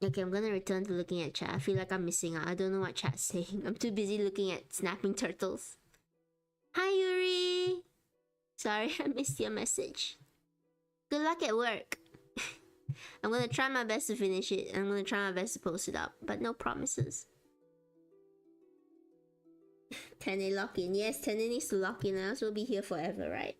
Okay, I'm gonna return to looking at chat. I feel like I'm missing out. I don't know what chat's saying. I'm too busy looking at snapping turtles. Hi Yuri! Sorry, I missed your message. Good luck at work. I'm gonna try my best to finish it. I'm gonna try my best to post it up, but no promises. Tene lock in. Yes, Tene needs to lock in, else we'll be here forever, right?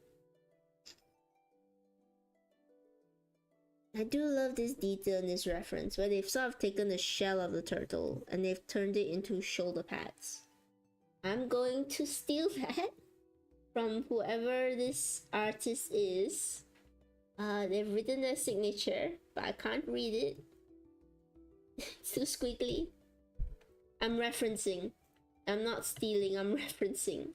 I do love this detail in this reference, where they've sort of taken the shell of the turtle and they've turned it into shoulder pads. I'm going to steal that from whoever this artist is. They've written their signature, but I can't read it. It's too squiggly. I'm referencing. I'm not stealing, I'm referencing.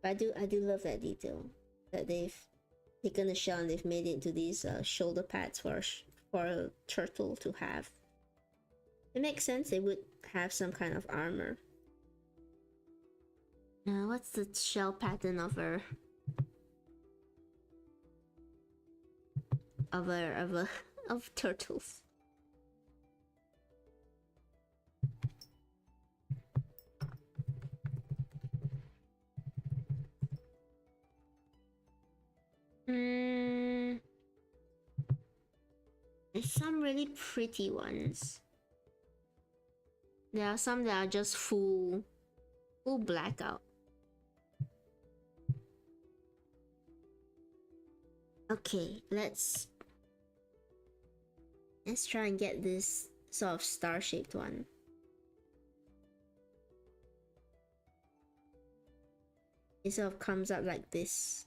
But I do love that detail, that they've taken the shell and they've made it into these shoulder pads for a turtle to have. It makes sense they would have some kind of armor. What's the shell pattern of turtles? There's some really pretty ones. There are some that are just full blackout. Okay, let's try and get this sort of star-shaped one. It sort of comes up like this.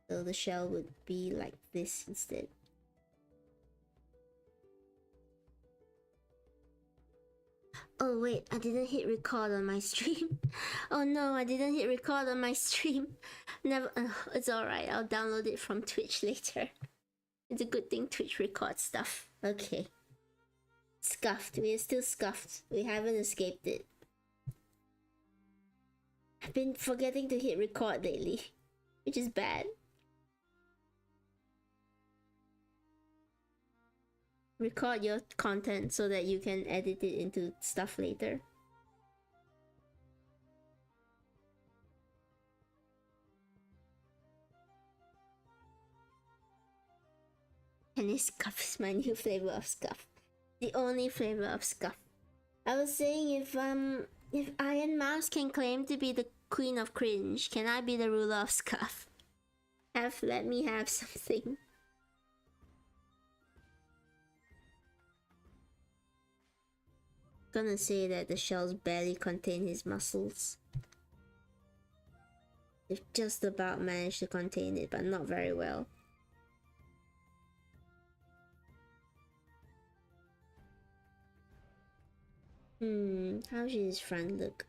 So the shell would be like this instead. Oh wait, I didn't hit record on my stream. Oh no, I didn't hit record on my stream. Never. It's alright, I'll download it from Twitch later. It's a good thing Twitch records stuff. Okay. Scuffed. We are still scuffed. We haven't escaped it. I've been forgetting to hit record lately, which is bad. Record your content so that you can edit it into stuff later. And this scuff is my new flavor of scuff. The only flavor of scuff. I was saying, if Iron Mouse can claim to be the queen of cringe, can I be the ruler of scuff? Let me have something. Gonna say that the shells barely contain his muscles. They've just about managed to contain it, but not very well. How should his front look?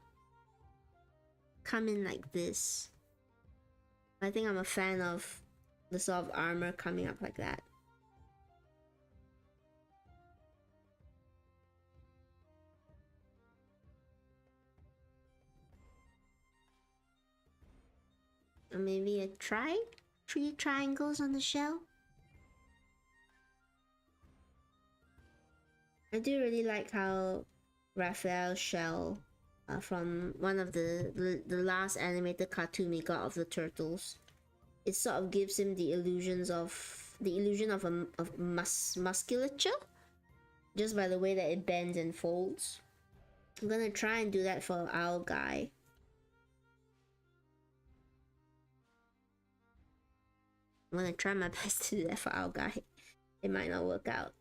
Come in like this. I think I'm a fan of the sort of armor coming up like that. Or maybe a three triangles on the shell. I do really like how Raphael's shell from one of the last animated cartoon we got of the turtles, it sort of gives him the illusion of musculature just by the way that it bends and folds. I'm gonna try and do that for our guy. I'm gonna try my best to do that for our guy. It might not work out.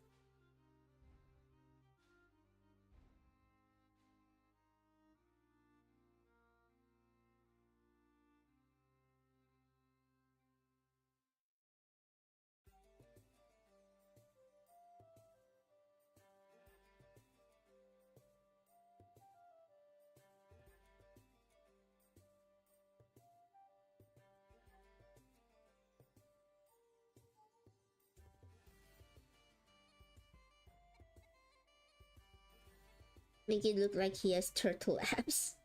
Make it look like he has turtle abs.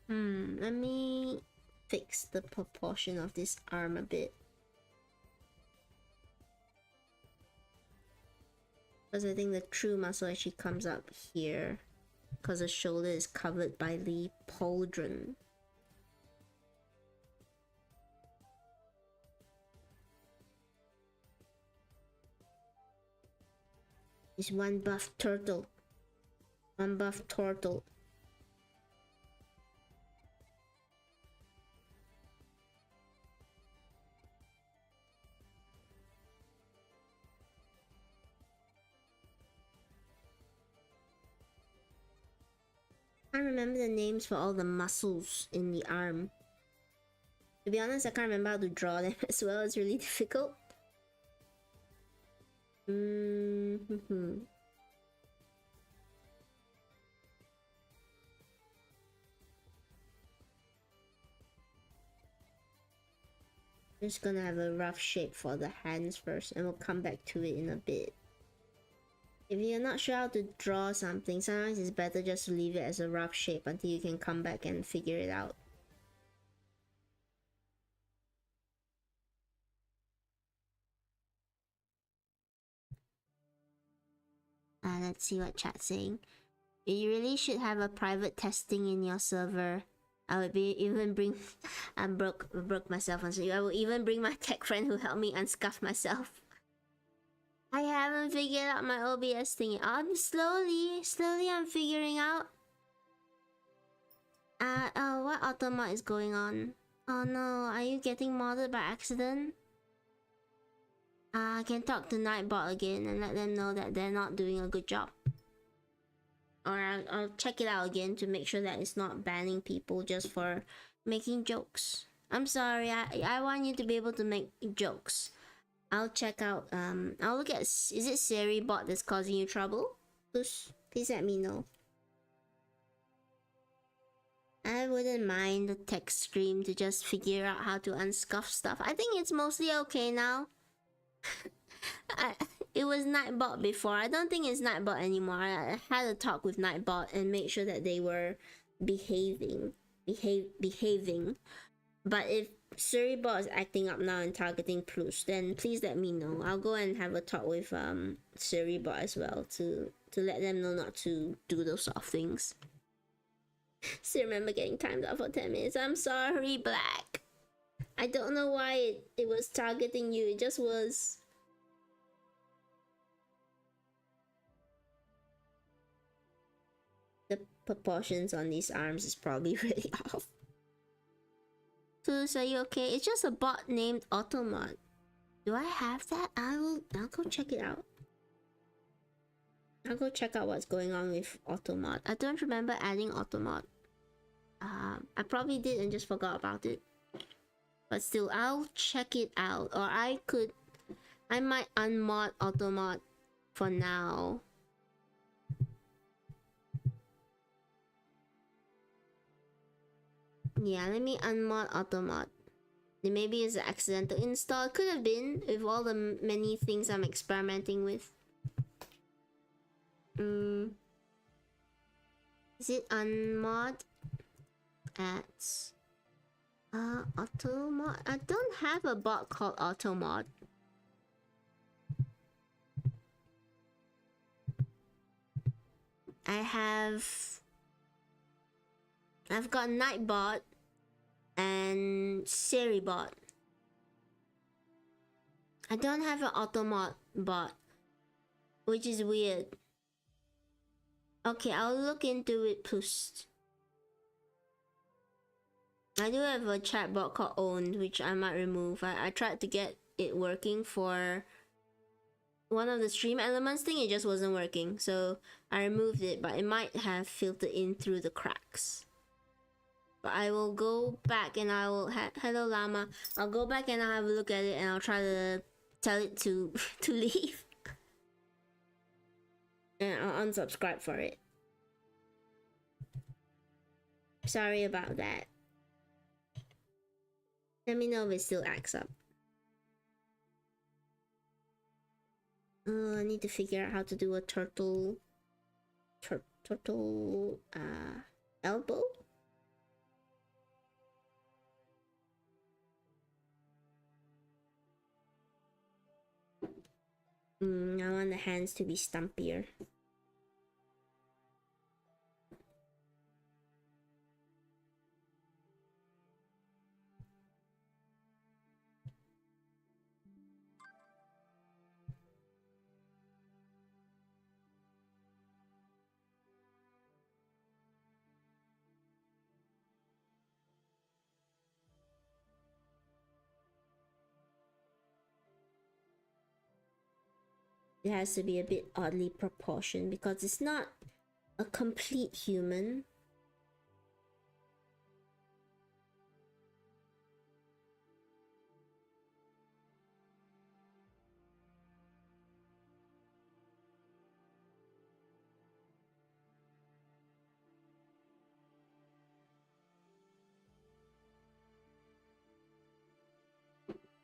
Let me fix the proportion of this arm a bit. Because I think the true muscle actually comes up here. Because the shoulder is covered by the pauldron. It's one buff turtle. One buff turtle. I can't remember the names for all the muscles in the arm. To be honest, I can't remember how to draw them as well. It's really difficult. Just gonna have a rough shape for the hands first, and we'll come back to it in a bit. If you're not sure how to draw something, sometimes it's better just to leave it as a rough shape until you can come back and figure it out. Let's see what chat's saying. You really should have a private testing in your server. I would even bring I broke myself on stream. I will even bring my tech friend who helped me unscuff myself. I haven't figured out my OBS thing. Slowly I'm figuring out. What automod is going on? Oh no, are you getting modded by accident? I can talk to Nightbot again and let them know that they're not doing a good job. Or I'll check it out again to make sure that it's not banning people just for making jokes. I'm sorry, I want you to be able to make jokes. I'll check out, I'll look at, is it SiriBot that's causing you trouble? Please let me know. I wouldn't mind the text stream to just figure out how to unscuff stuff. I think it's mostly okay now. It was Nightbot before. I don't think it's Nightbot anymore. I had a talk with Nightbot and make sure that they were behaving. But if SiriBot is acting up now and targeting Plus, then please let me know. I'll go and have a talk with SiriBot as well to let them know not to do those sort of things. Still remember getting timed out for 10 minutes. I'm sorry, Black. I don't know why it was targeting you. It just was. The proportions on these arms is probably really off. Plus, are you okay? It's just a bot named Automod. Do I have that? I'll go check it out. I'll go check out what's going on with Automod. I don't remember adding Automod. I probably did and just forgot about it. But still, I'll check it out. Or I might unmod Automod for now. Yeah, let me unmod Automod. Maybe it's an accidental install. It could have been with all the many things I'm experimenting with. Is it unmod? Ads. Automod. I don't have a bot called Automod. I've got Nightbot and SiriBot. I don't have an Automod bot, which is weird. Okay, I'll look into it post. I do have a chatbot called Owned, which I might remove. I tried to get it working for one of the stream elements thing, it just wasn't working. So I removed it, but it might have filtered in through the cracks. But I will go back and I will hello Llama. I'll go back and I'll have a look at it and I'll try to tell it to leave. And I'll unsubscribe for it. Sorry about that. Let me know if it still acts up. I need to figure out how to do a turtle elbow. I want the hands to be stumpier. It has to be a bit oddly proportioned because it's not a complete human.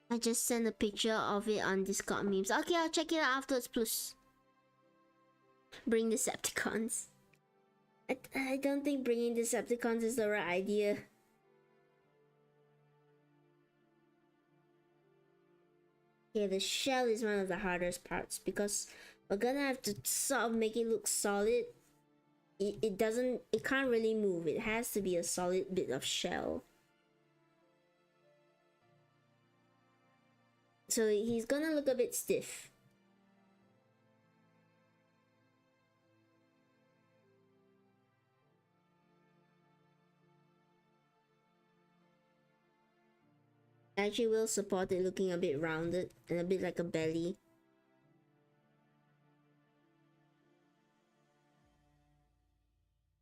I just sent a picture of it on Discord memes. Okay, I'll check it out afterwards, plus. Bring Decepticons. I don't think bringing Decepticons is the right idea. Yeah, the shell is one of the hardest parts because we're gonna have to sort of make it look solid. It can't really move. It has to be a solid bit of shell. So he's gonna look a bit stiff. I actually will support it looking a bit rounded and a bit like a belly.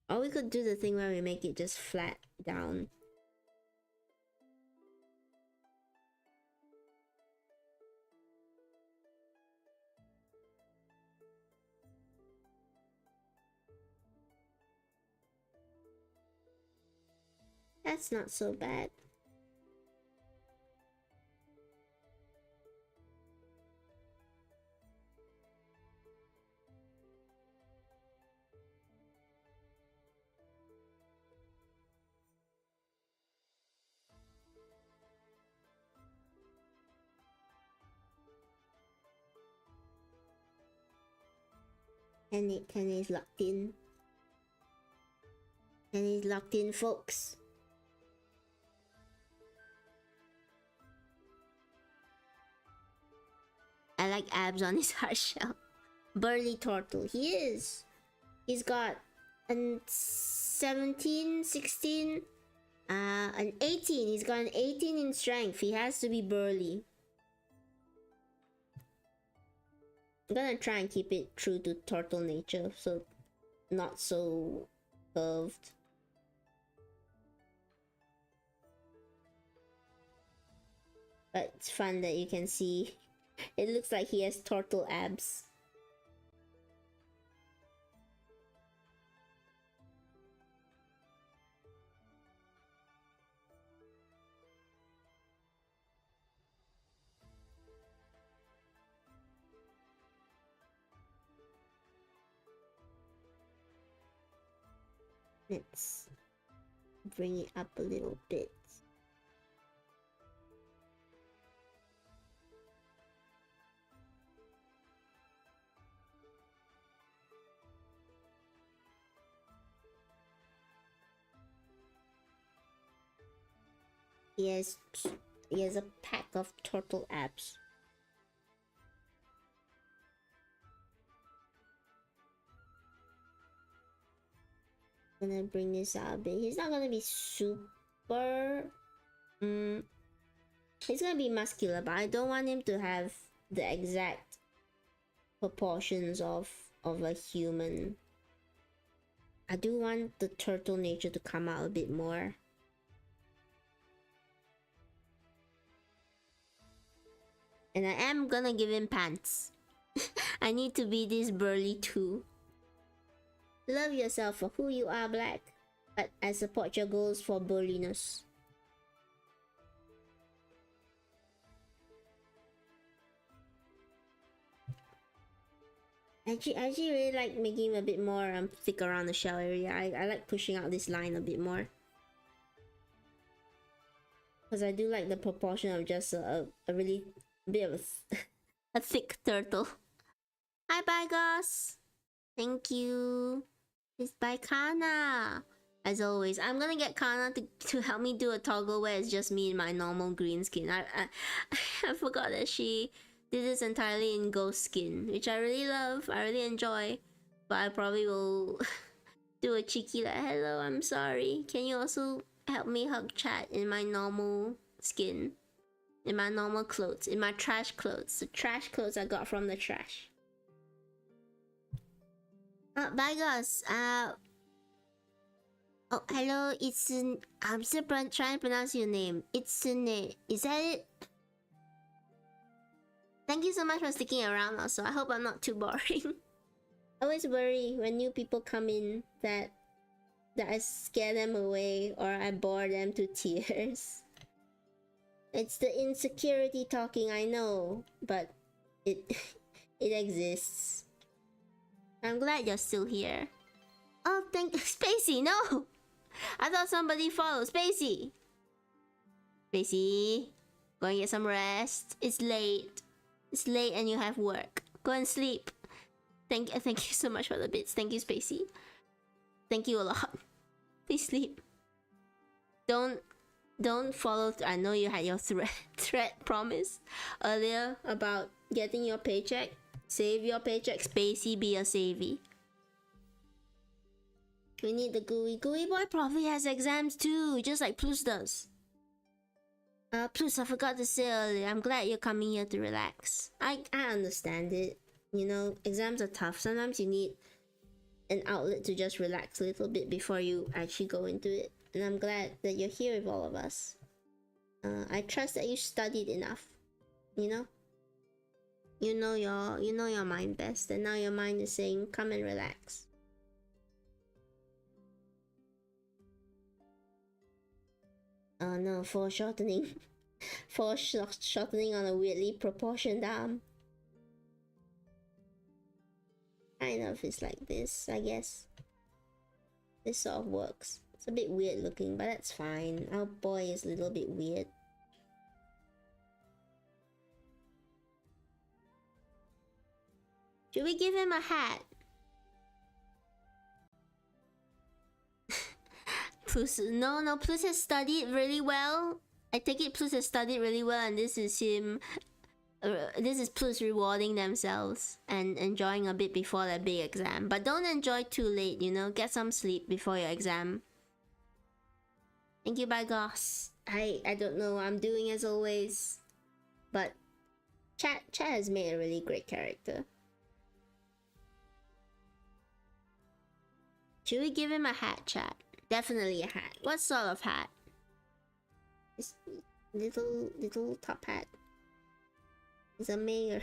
Or we could do the thing where we make it just flat down. That's not so bad. And it's locked in. And he's locked in, folks. I like abs on his hard shell. Burly turtle. He is. He's got an 17, 16, an 18. He's got an 18 in strength. He has to be burly. I'm gonna try and keep it true to turtle nature, so not so curved. But it's fun that you can see. It looks like he has turtle abs. Let's bring it up a little bit. He has a pack of turtle abs. Gonna bring this out a bit. He's not gonna be super. He's gonna be muscular, but I don't want him to have the exact proportions of a human. I do want the turtle nature to come out a bit more. And I am gonna give him pants. I need to be this burly too. Love yourself for who you are, Black, but I support your goals for burliness. I actually really like making him a bit more thick around the shell area. I like pushing out this line a bit more. Because I do like the proportion of just a really bit of a thick turtle. Hi, Bagos. Thank you. It's by Kana. As always, I'm gonna get Kana to help me do a toggle where it's just me in my normal green skin. I forgot that she did this entirely in ghost skin, which I really love. I really enjoy. But I probably will do a cheeky like, hello, I'm sorry. Can you also help me hug chat in my normal skin? In my normal clothes, in my trash clothes. The trash clothes I got from the trash. Bagos, oh, hello, I'm still trying to pronounce your name. Itsune. Is that it? Thank you so much for sticking around also. I hope I'm not too boring. I always worry when new people come in that I scare them away or I bore them to tears. It's the insecurity talking, I know, but it exists. I'm glad you're still here. Oh, thank Spacey, no! I thought somebody followed. Spacey! Spacey, go and get some rest. It's late. It's late and you have work. Go and sleep. Thank you so much for the bits. Thank you, Spacey. Thank you a lot. Please sleep. Don't follow. I know you had your threat promise earlier about getting your paycheck. Save your paycheck, Spacey, be a savvy. We need the gooey. Gooey boy probably has exams too, just like Plus does. Plus, I forgot to say earlier, I'm glad you're coming here to relax. I understand it. You know, exams are tough. Sometimes you need an outlet to just relax a little bit before you actually go into it. And I'm glad that you're here with all of us. I trust that you studied enough. You know? You know your mind best, and now your mind is saying, come and relax. Oh no, foreshortening. Foreshortening on a weirdly proportioned arm. Kind of is like this, I guess. This sort of works. It's a bit weird looking, but that's fine. Our boy is a little bit weird. Should we give him a hat? Plus, no, Plus has studied really well. I take it Plus has studied really well, and this is him. This is Plus rewarding themselves and enjoying a bit before their big exam. But don't enjoy too late, you know. Get some sleep before your exam. Thank you, Bagos. I don't know what I'm doing as always, but Chat has made a really great character. Should we give him a hat, Chat? Definitely a hat. What sort of hat? This little top hat. He's a mayor.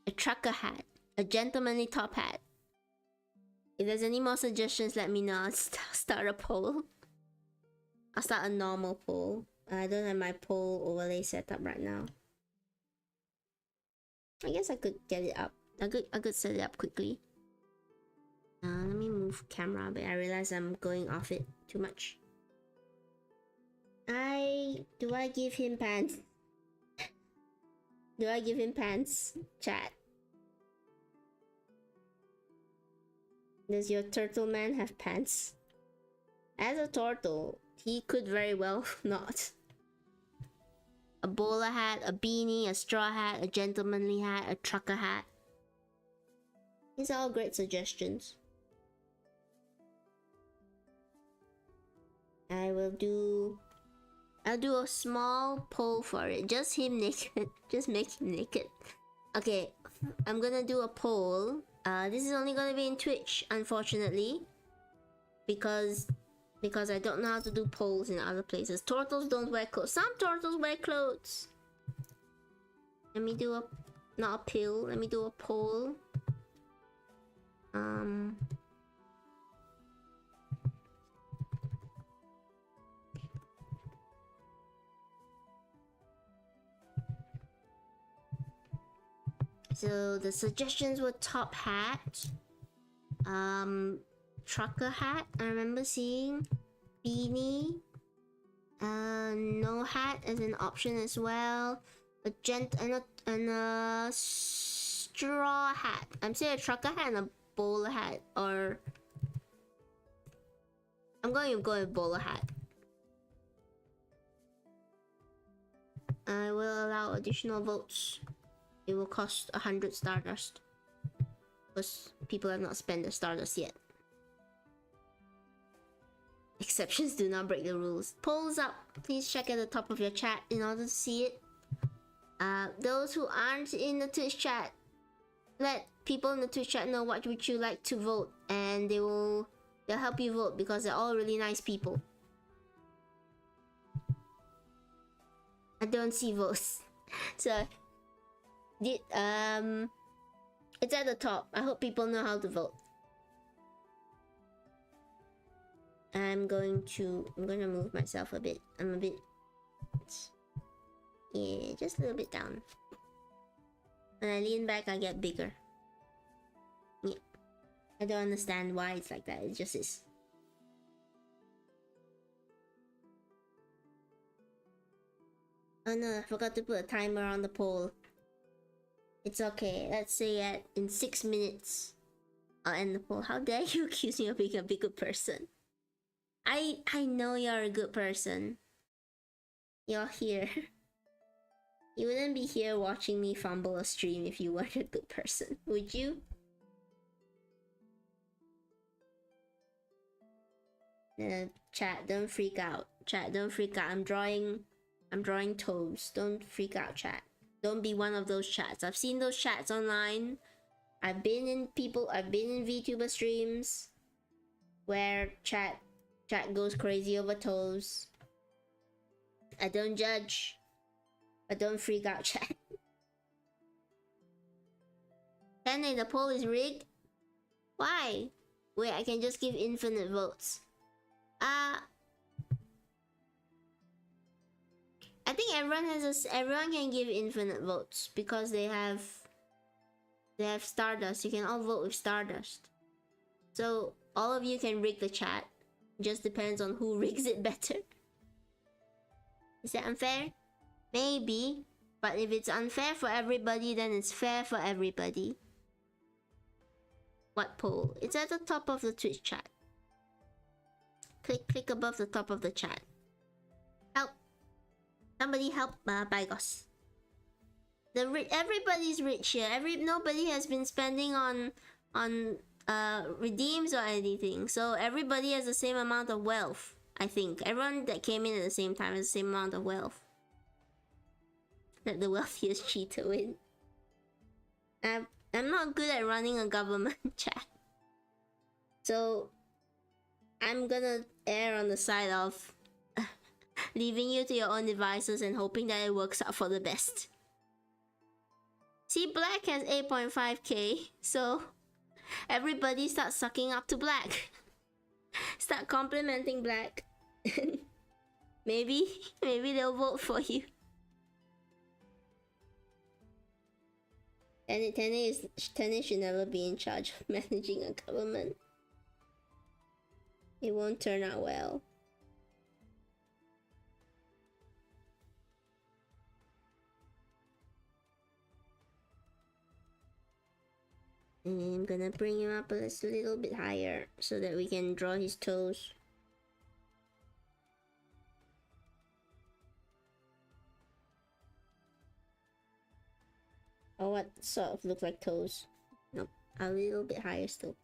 A trucker hat. A gentlemanly top hat. If there's any more suggestions, let me know. I'll start a poll. I'll start a normal poll. I don't have my poll overlay set up right now. I guess I could get it up. I could set it up quickly. Let me move camera, but I realize I'm going off it too much. Do I give him pants? Do I give him pants? Chat. Does your turtle man have pants? As a turtle, he could very well not. A bowler hat, a beanie, a straw hat, a gentlemanly hat, a trucker hat. These are all great suggestions. I'll do a small poll for it. Just him naked. Just make him naked. Okay, I'm gonna do a poll. This is only gonna be in Twitch, unfortunately, because I don't know how to do polls in other places. Turtles don't wear clothes. Some turtles wear clothes. Let me do not a pill. Let me do a poll. So the suggestions were top hat, trucker hat, I remember seeing, beanie, no hat as an option as well, and a straw hat. I'm saying a trucker hat and a bowler hat, or I'm going to go with bowler hat. I will allow additional votes. It will cost 100 Stardust, because people have not spent the Stardust yet. Exceptions do not break the rules. Polls up. Please check at the top of your chat in order to see it. Those who aren't in the Twitch chat, let people in the Twitch chat know what would you like to vote, and they'll help you vote because they're all really nice people. I don't see votes. So it's at the top. I hope people know how to vote. I'm gonna move myself a bit. I'm a bit, yeah, just a little bit down. When I lean back, I get bigger. Yeah, I don't understand why it's like that. It just is. Oh no, I forgot to put a timer on the poll. It's okay. Let's say in 6 minutes, I'll end the poll. How dare you accuse me of being a good person? I know you're a good person. You're here. You wouldn't be here watching me fumble a stream if you weren't a good person, would you? Chat, don't freak out. Chat, don't freak out. I'm drawing toes. Don't freak out, chat. Don't be one of those chats. I've seen those chats online. I've been in VTuber streams where chat goes crazy over toes. I don't judge, but don't freak out, chat. Penny, the poll is rigged? Why? Wait, I can just give infinite votes. I think everyone can give infinite votes because they have Stardust. You can all vote with Stardust. So all of you can rig the chat. Just depends on who rigs it better. Is that unfair? Maybe. But if it's unfair for everybody, then it's fair for everybody. What poll? It's at the top of the Twitch chat. Click above the top of the chat. Help. Somebody help Bygos. Everybody's rich here. Nobody has been spending on redeems or anything, so everybody has the same amount of wealth. I think everyone that came in at the same time has the same amount of wealth. Let the wealthiest cheater win. I'm not good at running a government chat, so I'm gonna err on the side of leaving you to your own devices and hoping that it works out for the best. See, Black has 8.5k, so everybody start sucking up to Black. Start complimenting Black. maybe they'll vote for you. And Tenny should never be in charge of managing a government. It won't turn out well. And I'm gonna bring him up a little bit higher so that we can draw his toes. Or what sort of look like toes? Nope, a little bit higher still.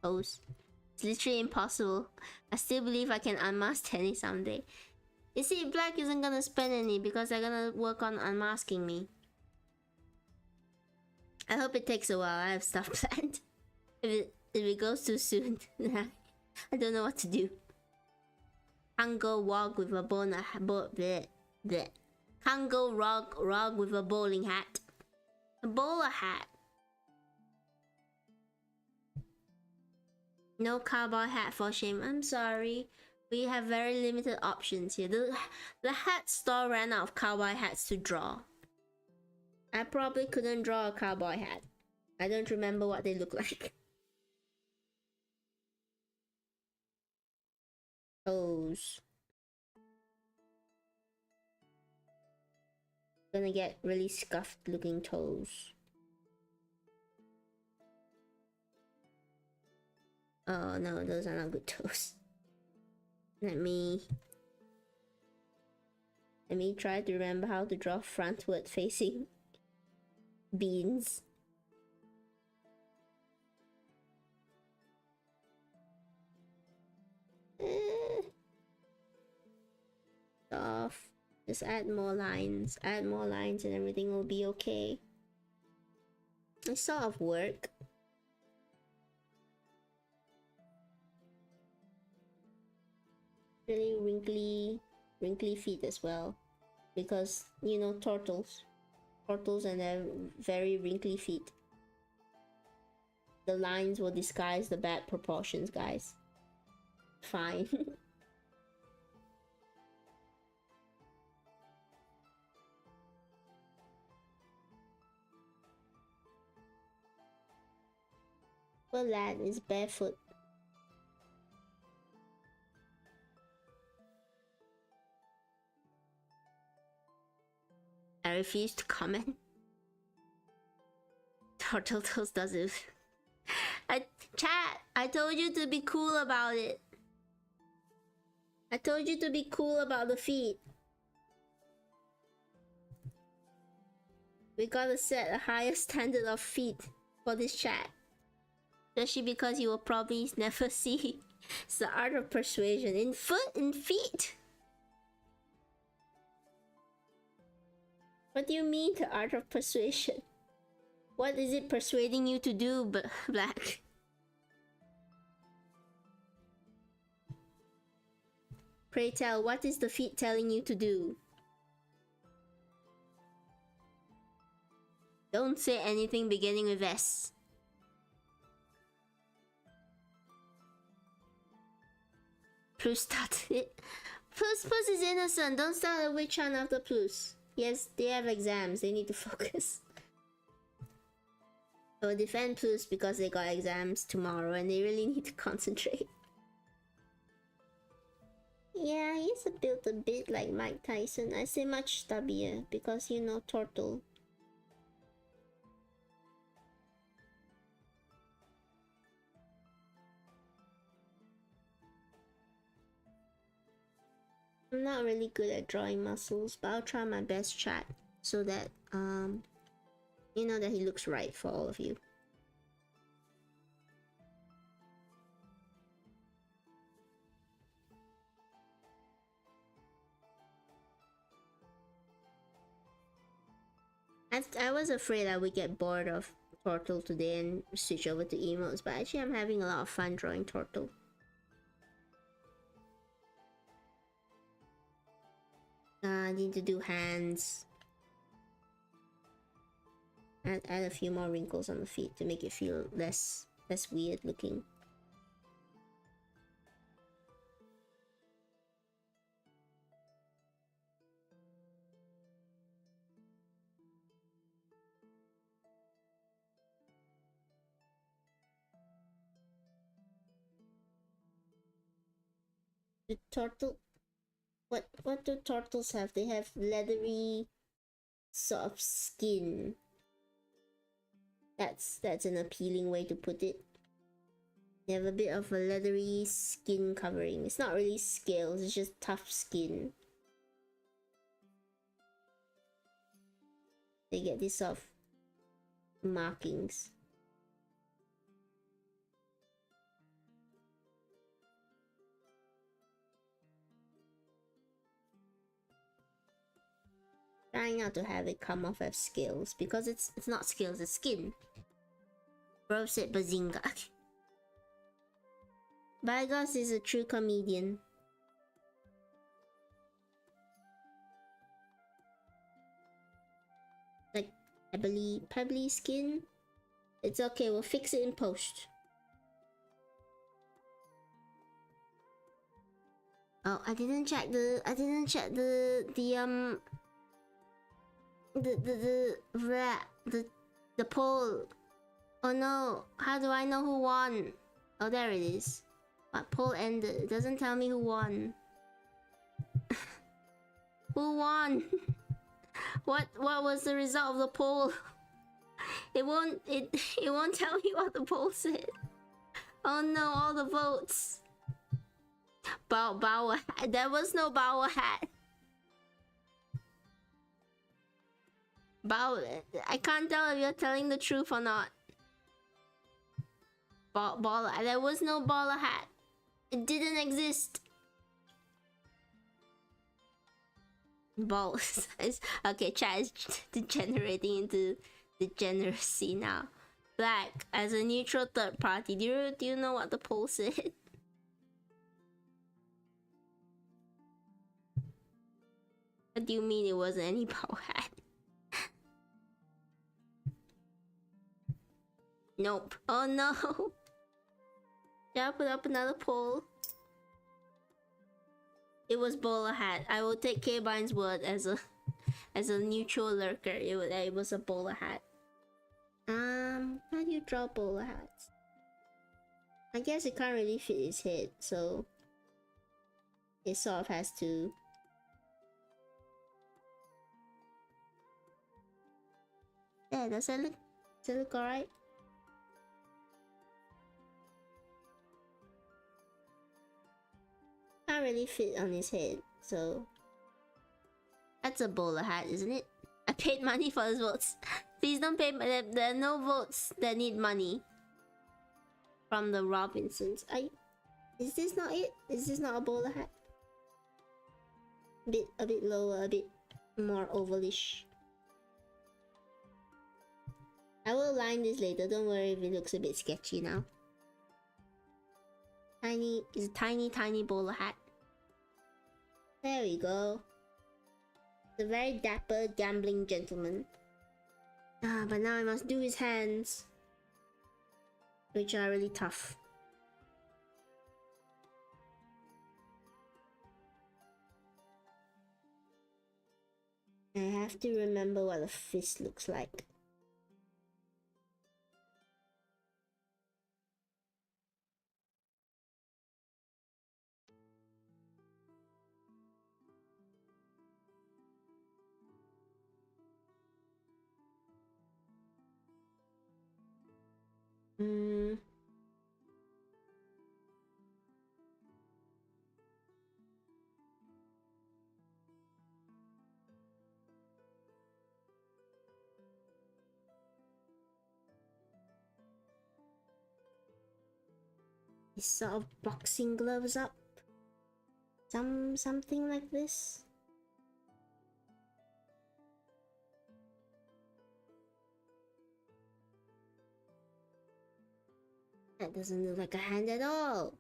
Toes. It's literally impossible. I still believe I can unmask Tenny someday. You see, Black isn't gonna spend any because they're gonna work on unmasking me. I hope it takes a while. I have stuff planned. If it goes too soon, I don't know what to do. Can't go walk with a Can't go rog with a bowling hat. A bowler hat. No cowboy hat for shame. I'm sorry. We have very limited options here. The hat store ran out of cowboy hats to draw. I probably couldn't draw a cowboy hat. I don't remember what they look like. Toes. Gonna get really scuffed looking toes. Oh no, those are not good toes. Let me try to remember how to draw frontward facing beans. Off. Just add more lines. Add more lines and everything will be okay. It sort of work. Really wrinkly feet as well. Because, you know, turtles. Turtles and their very wrinkly feet. The lines will disguise the bad proportions, guys. Fine. Well, lad is barefoot. I refuse to comment. Turtle Toes does it. Chat, I told you to be cool about it. I told you to be cool about the feet. We gotta set a higher standard of feet for this chat. Especially because you will probably never see it's the art of persuasion in feet. What do you mean the art of persuasion? What is it persuading you to do, Black? Pray tell, what is the feet telling you to do? Don't say anything beginning with S. Plus started it. Plus is innocent. Don't start a witch hunt after Plus. Yes, they have exams. They need to focus. I will defend Plus because they got exams tomorrow and they really need to concentrate. Yeah, he's built a bit like Mike Tyson. I say much stubbier because, you know, turtle. I'm not really good at drawing muscles, but I'll try my best, chat, so that you know that he looks right for all of you. I was afraid I would get bored of Turtle today and switch over to emotes, but actually I'm having a lot of fun drawing Turtle. I need to do hands. Add a few more wrinkles on the feet to make it feel less weird looking. The turtle. What do turtles have? They have leathery sort of skin. That's an appealing way to put it. They have a bit of a leathery skin covering. It's not really scales, it's just tough skin. They get these sort of markings. Trying not to have it come off as scales because it's not scales, it's skin. Bro said bazinga. Bagos is a true comedian. Like pebbly skin. It's okay, we'll fix it in post. Oh, I didn't check the poll. Oh no, how do I know who won? Oh, there it is. But poll ended. It doesn't tell me who won. Who won? What was the result of the poll? It won't tell me what the poll said. Oh no, all the votes. Bower hat. There was no Bower hat. I can't tell if you're telling the truth or not. Baller. There was no baller hat. It didn't exist. Balls. Okay, chat is degenerating into degeneracy now. Black as a neutral third party. Do you know what the poll said? What do you mean it wasn't any ball hat? Nope. Oh no. Yeah, I'll put up another poll. It was bowler hat. I will take K-Bine's word as a neutral lurker. It was a bowler hat. How do you draw bowler hats? I guess it can't really fit his head, so it sort of has to. Yeah, does it look alright? Can't really fit on his head, so that's a bowler hat, isn't it? I paid money for his votes. Please don't pay. There are no votes that need money from the Robinsons. Is this not it? Is this not a bowler hat? A bit lower, a bit more ovalish. I will line this later. Don't worry if it looks a bit sketchy now. It's a tiny bowler hat. There we go. It's a very dapper gambling gentleman. But now I must do his hands, which are really tough. I have to remember what a fist looks like. These sort of boxing gloves up. Something like this. That doesn't look like a hand at all.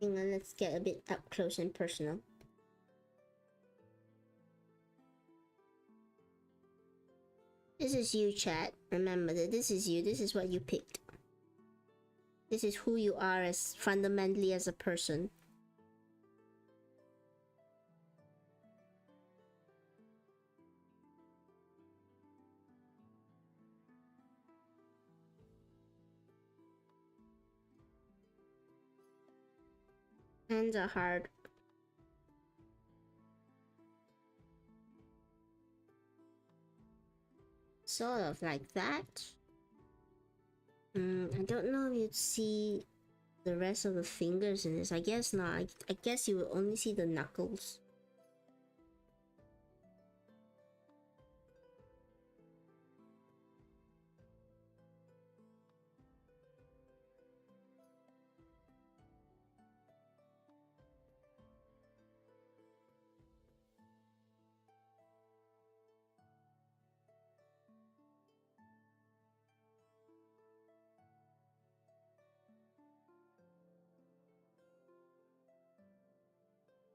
Hang on, let's get a bit up close and personal. This is you, chat. Remember that this is you. This is what you picked. This is who you are as fundamentally as a person. Hands are hard. Sort of like that. I don't know if you'd see the rest of the fingers in this. I guess not. I guess you will only see the knuckles.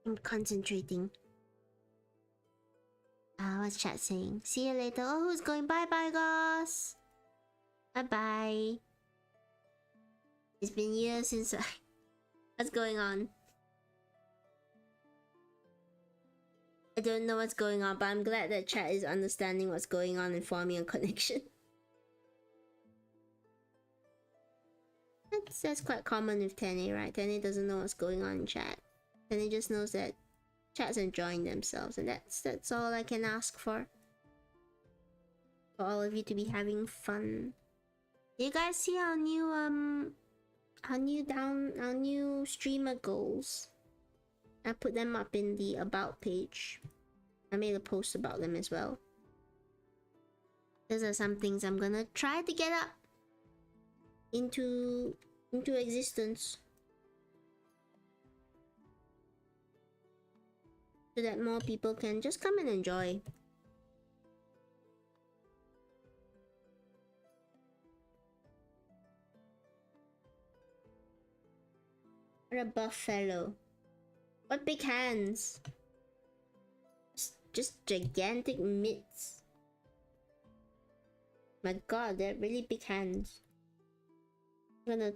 I'm concentrating. What's chat saying? See you later. Oh, who's going? Bye bye, guys. Bye bye. It's been years since I. What's going on? I don't know what's going on, but I'm glad that chat is understanding what's going on and forming a connection. That's quite common with Tenny, right? Tenny doesn't know what's going on in chat. Tenny just knows that chat's enjoying themselves, and that's all I can ask for. For all of you to be having fun. Do you guys see our new streamer goals? I put them up in the about page. I made a post about them as well. Those are some things I'm gonna try to get up into existence, so that more people can just come and enjoy. What a buff fellow. What big hands. Just gigantic mitts. My god, they're really big hands. I'm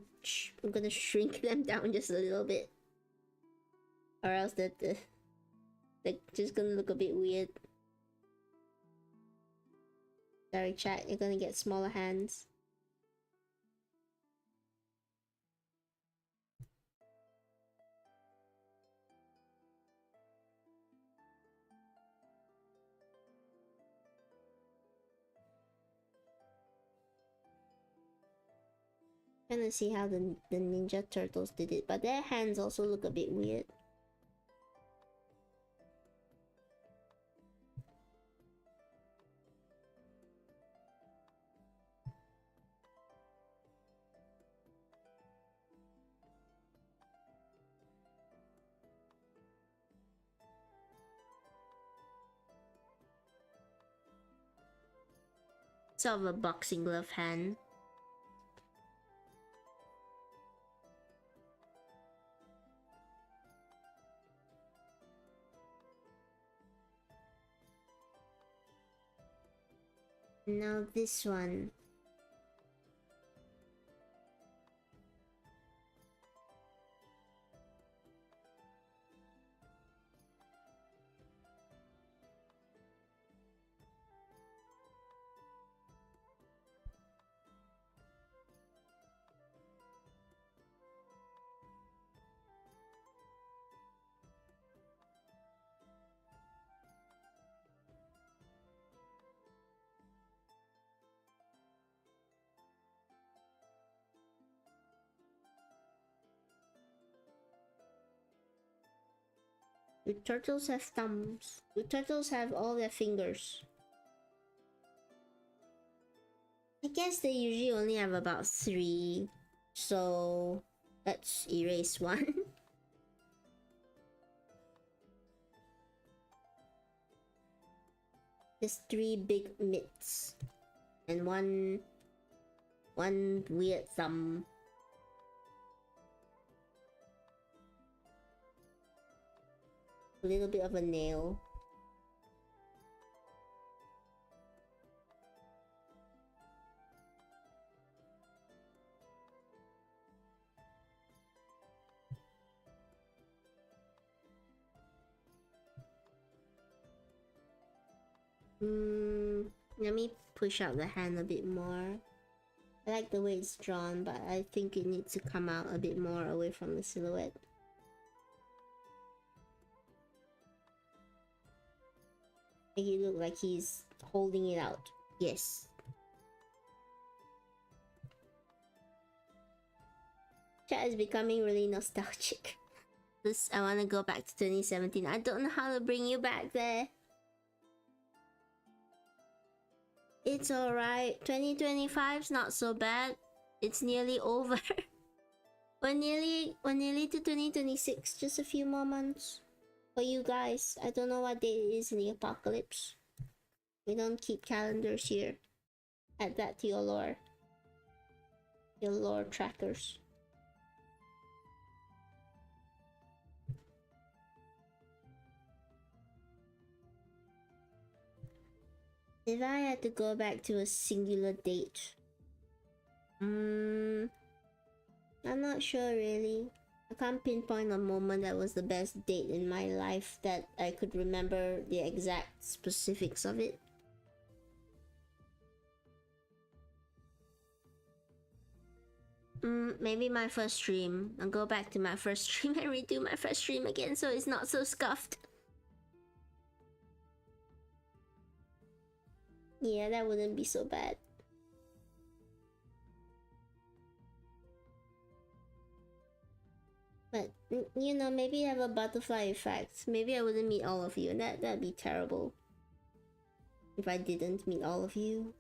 gonna shrink them down just a little bit, or else they're just gonna look a bit weird. Sorry chat, you're gonna get smaller hands. Trying to see how the Ninja Turtles did it, but their hands also look a bit weird. Sort of a boxing glove hand. Now this one. Do turtles have thumbs? Do turtles have all their fingers? I guess they usually only have about 3, so let's erase one. There's 3 big mitts and one weird thumb. A little bit of a nail. Let me push out the hand a bit more. I like the way it's drawn, but I think it needs to come out a bit more away from the silhouette. Make it look like he's holding it out. Yes. Chat is becoming really nostalgic. I want to go back to 2017. I don't know how to bring you back there. It's alright. 2025's not so bad. It's nearly over. We're nearly to 2026. Just a few more months. For you guys, I don't know what date it is in the apocalypse. We don't keep calendars here. Add that to your lore. Your lore trackers. If I had to go back to a singular date, I'm not sure really. I can't pinpoint a moment that was the best date in my life that I could remember the exact specifics of it. Maybe my first stream. I'll go back to my first stream and redo my first stream again so it's not so scuffed. Yeah, that wouldn't be so bad. But, you know, maybe have a butterfly effect. Maybe I wouldn't meet all of you, and that'd be terrible. If I didn't meet all of you.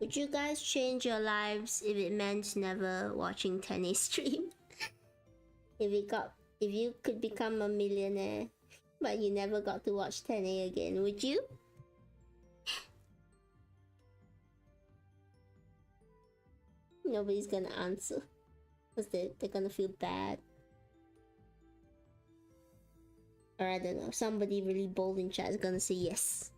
Would you guys change your lives if it meant never watching Tenny stream? if you could become a millionaire, but you never got to watch Tenny again, would you? Nobody's gonna answer. Because they're gonna feel bad. Or I don't know, somebody really bold in chat is gonna say yes.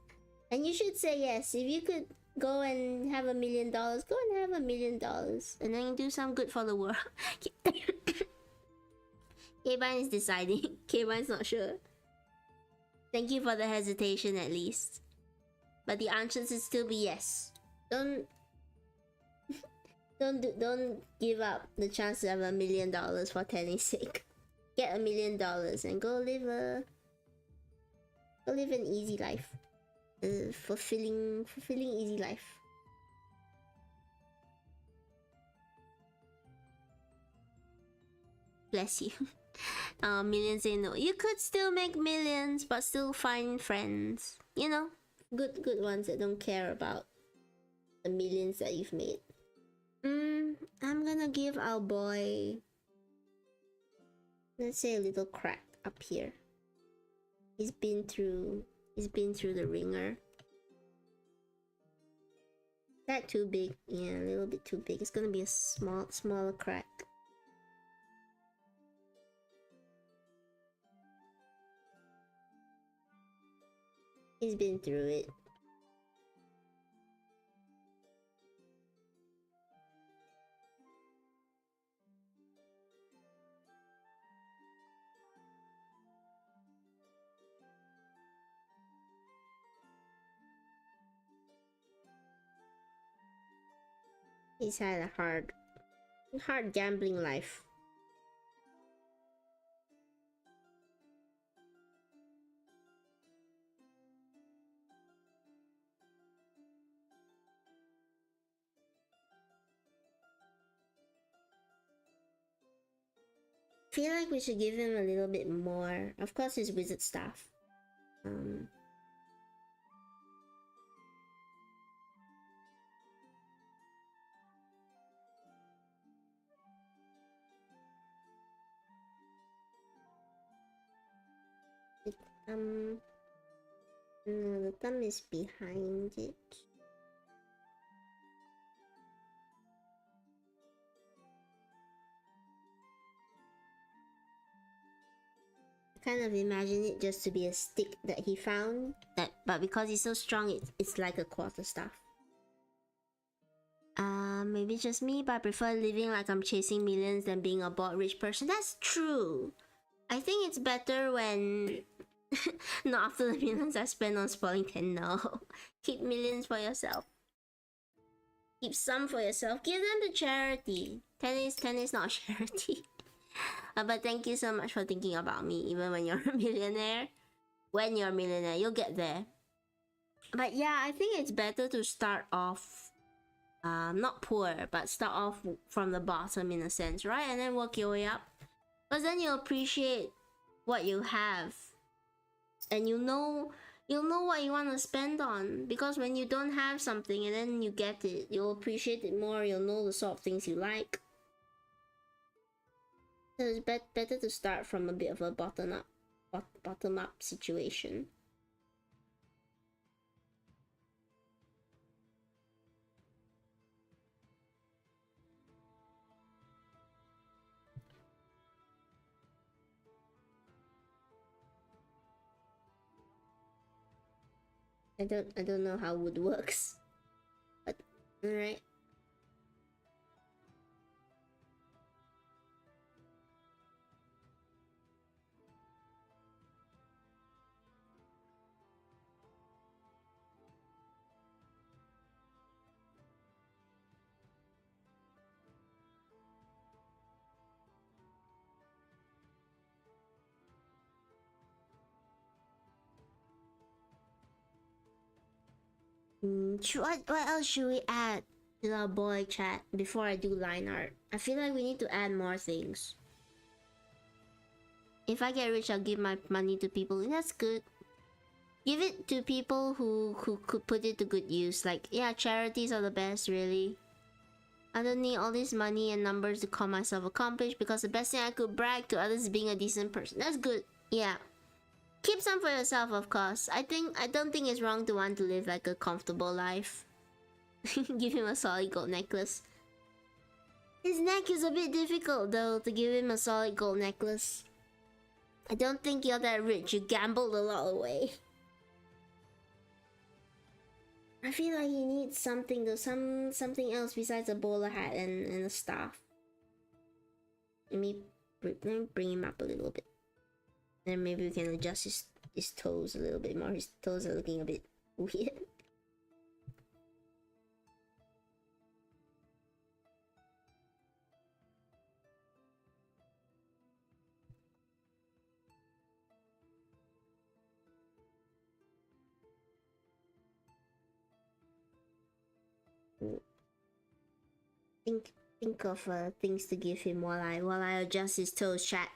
And you should say yes. If you could go and have $1 million, go and have $1 million. And then do some good for the world. K-Bine is deciding. K-Bine's not sure. Thank you for the hesitation at least. But the answer should still be yes. Don't give up the chance to have $1 million for Tenny's sake. Get $1 million and go live an easy life. Fulfilling easy life. Bless you. Millions say no. You could still make millions, but still find friends. You know, good ones that don't care about the millions that you've made. I'm gonna give our boy, let's say, a little crack up here. He's been through the ringer. That too big? Yeah, a little bit too big. It's gonna be a smaller crack. He's been through it. He's had a hard gambling life. I feel like we should give him a little bit more. Of course, his wizard staff. No, the thumb is behind it. I kind of imagine it just to be a stick that he found. But because he's so strong, it's like a quarterstaff. Maybe just me, but I prefer living like I'm chasing millions than being a bored rich person. That's true. I think it's better when not after the millions I spend on spoiling 10. No. Keep millions for yourself. Keep some for yourself. Give them to charity. 10 is not charity. But thank you so much for thinking about me, even when you're a millionaire. When you're a millionaire, you'll get there. But yeah, I think it's better to start off not poor, but start off from the bottom in a sense, right? And then work your way up. Because then you'll appreciate what you have. And you'll know what you want to spend on. Because when you don't have something and then you get it, you'll appreciate it more. You'll know the sort of things you like. So it's better to start from a bit of a bottom up situation. I don't know how wood works. But alright. What else should we add to our boy chat before I do line art? I feel like we need to add more things. If I get rich, I'll give my money to people. That's good. Give it to people who could put it to good use. Like, yeah, charities are the best, really. I don't need all this money and numbers to call myself accomplished, because the best thing I could brag to others is being a decent person. That's good. Yeah. Keep some for yourself, of course. I don't think it's wrong to want to live like a comfortable life. Give him a solid gold necklace. His neck is a bit difficult though, to give him a solid gold necklace. I don't think you're that rich. You gambled a lot away. I feel like he needs something though, something else besides a bowler hat and a staff. Let me bring him up a little bit. Then maybe we can adjust his toes a little bit more. His toes are looking a bit weird. Think of things to give him while I adjust his toes, chat.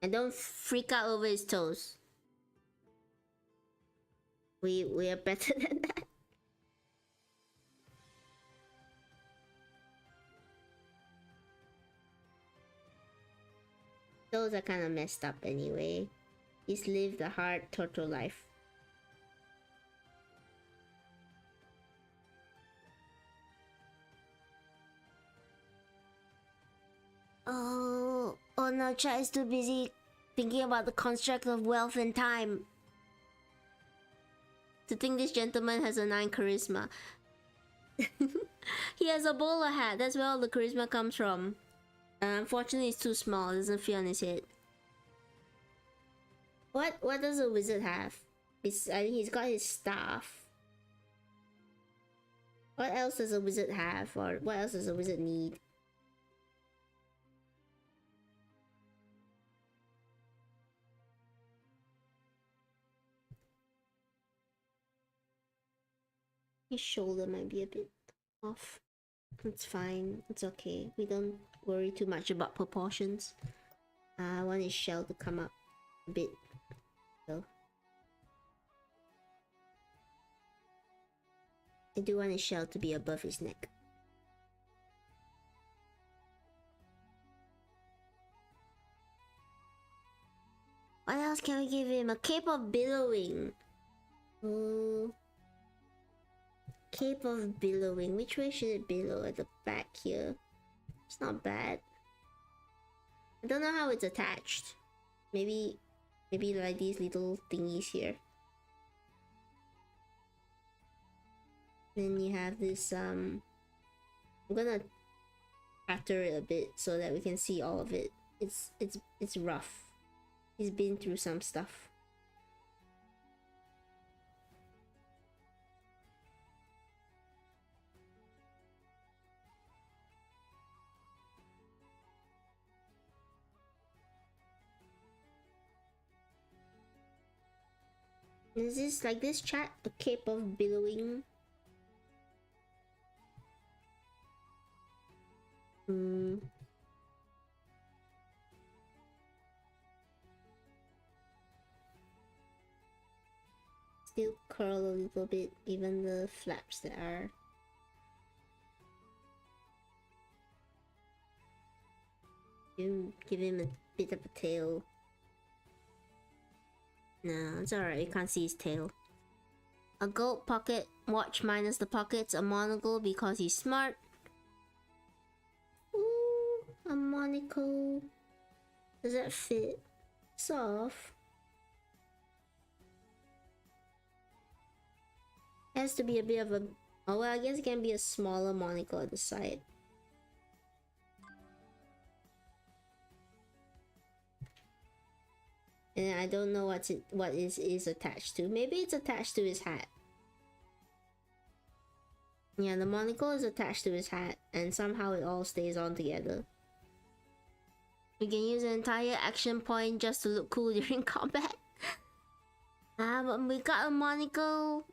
And don't freak out over his toes. We are better than that. Toes are kind of messed up anyway. He's lived a hard turtle life. Oh no, chat is too busy thinking about the construct of wealth and time to think this gentleman has a 9 charisma. He has a bowler hat. That's where all the charisma comes from. Unfortunately, it's too small. It doesn't fit on his head. What does a wizard have? I think he's got his staff. What else does a wizard have? Or what else does a wizard need? His shoulder might be a bit off. It's fine. It's okay. We don't worry too much about proportions. I want his shell to come up a bit. So I do want his shell to be above his neck. What else can we give him? A cape of billowing. Oh. Cape of billowing. Which way should it billow? At the back here. It's not bad. I don't know how it's attached. Maybe like these little thingies here. Then you have this I'm gonna patter it a bit so that we can see all of it. It's rough. He's been through some stuff. Is this like this, chat? A cape of billowing? Still curl a little bit, even the flaps that are. Give him a bit of a tail. No, it's alright, you can't see his tail. A gold pocket watch minus the pockets, a monocle because he's smart. Ooh, a monocle. Does that fit? Soft. It has to be a bit of a... Oh well, I guess it can be a smaller monocle at the side. And I don't know what is attached to. Maybe it's attached to his hat. Yeah, the monocle is attached to his hat, and somehow it all stays on together. You can use an entire action point just to look cool during combat. But we got a monocle,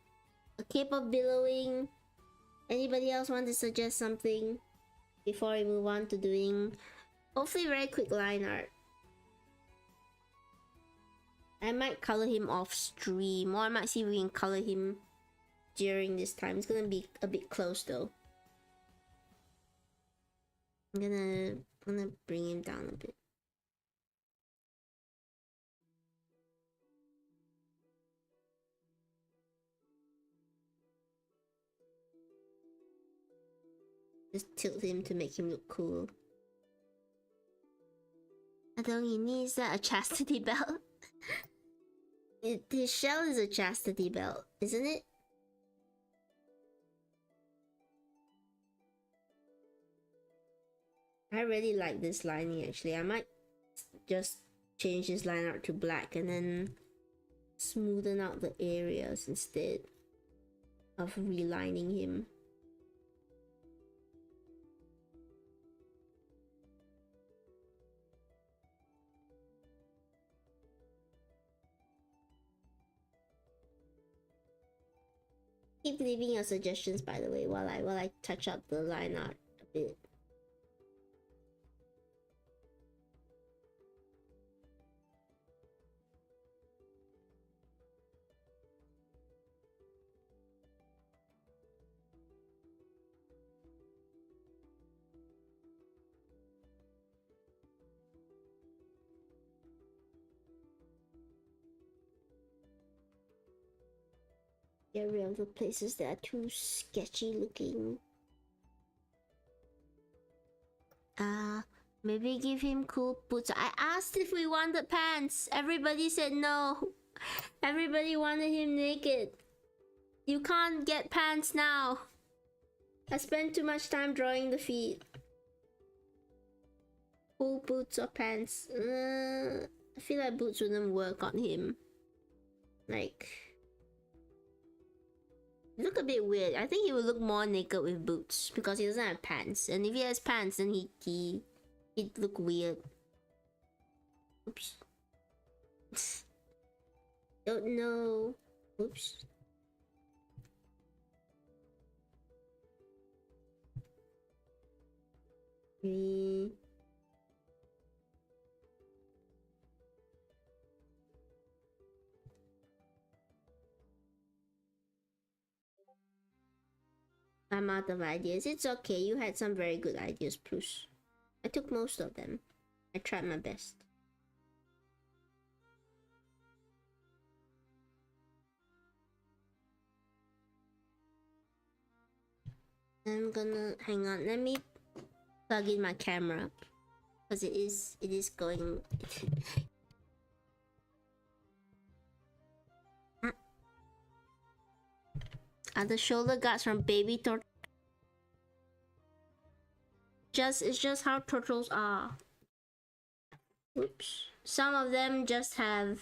a cape of billowing. Anybody else want to suggest something before we move on to doing hopefully very quick line art? I might color him off stream, or I might see if we can color him during this time. It's gonna be a bit close though. I'm gonna bring him down a bit. Just tilt him to make him look cool. I don't. He needs a chastity belt. His shell is a chastity belt, isn't it? I really like this lining actually. I might just change this line art to black and then smoothen out the areas instead of relining him. Keep leaving your suggestions, by the way, while I touch up the line art a bit. Get rid of the places that are too sketchy looking. Maybe give him cool boots. I asked if we wanted pants. Everybody said no. Everybody wanted him naked. You can't get pants now. I spent too much time drawing the feet. Cool boots or pants? I feel like boots wouldn't work on him. Like... look a bit weird. I think he would look more naked with boots because he doesn't have pants. And if he has pants, then he'd look weird. Oops. Don't know. Oops. I'm out of ideas. It's okay. You had some very good ideas, Bruce. I took most of them. I tried my best. I'm gonna hang on. Let me plug in my camera because it is going. Are the shoulder guards from baby turtle? It's just how turtles are. Oops. Some of them just have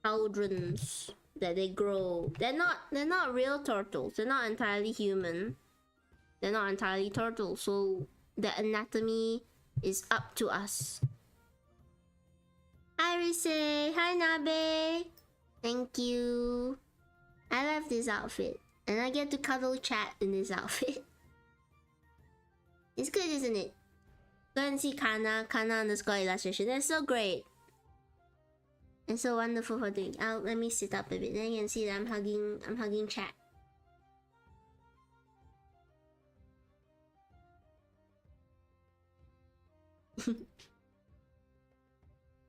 cauldrons that they grow. They're not real turtles. They're not entirely human. They're not entirely turtles. So the anatomy is up to us. Hi Rise. Hi Nabe. Thank you. I love this outfit. And I get to cuddle chat in this outfit. It's good, isn't it? Go and see Kana _ illustration. That's so great. It's so wonderful for doing. Let me sit up a bit. Then you can see that I'm hugging chat.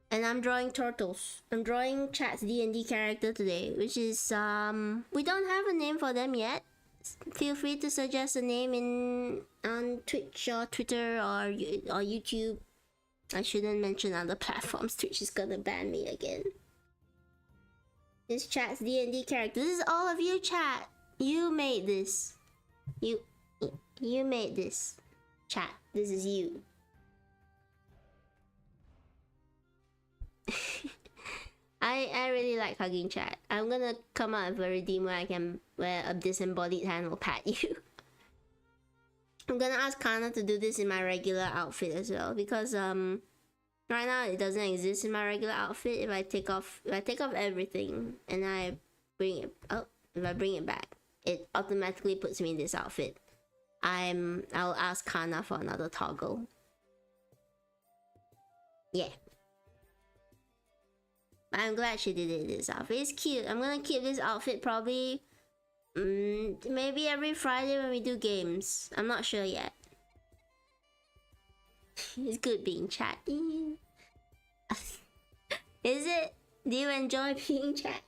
And I'm drawing turtles. I'm drawing chat's D&D character today, which is we don't have a name for them yet. Feel free to suggest a name on Twitch or Twitter or YouTube. I shouldn't mention other platforms. Twitch is gonna ban me again. This chat's D&D character. This is all of you, chat. You made this. You made this. Chat, this is you. I really like hugging chat. I'm gonna come out with a redeem where I can wear a disembodied hand will pat you. I'm gonna ask Kana to do this in my regular outfit as well, because right now it doesn't exist in my regular outfit. If I take off everything and I bring it if I bring it back, it automatically puts me in this outfit. I'll ask Kana for another toggle. Yeah. But I'm glad she did it this outfit. It's cute. I'm gonna keep this outfit probably maybe every Friday when we do games. I'm not sure yet. It's good being chatty. Is it? Do you enjoy being chat?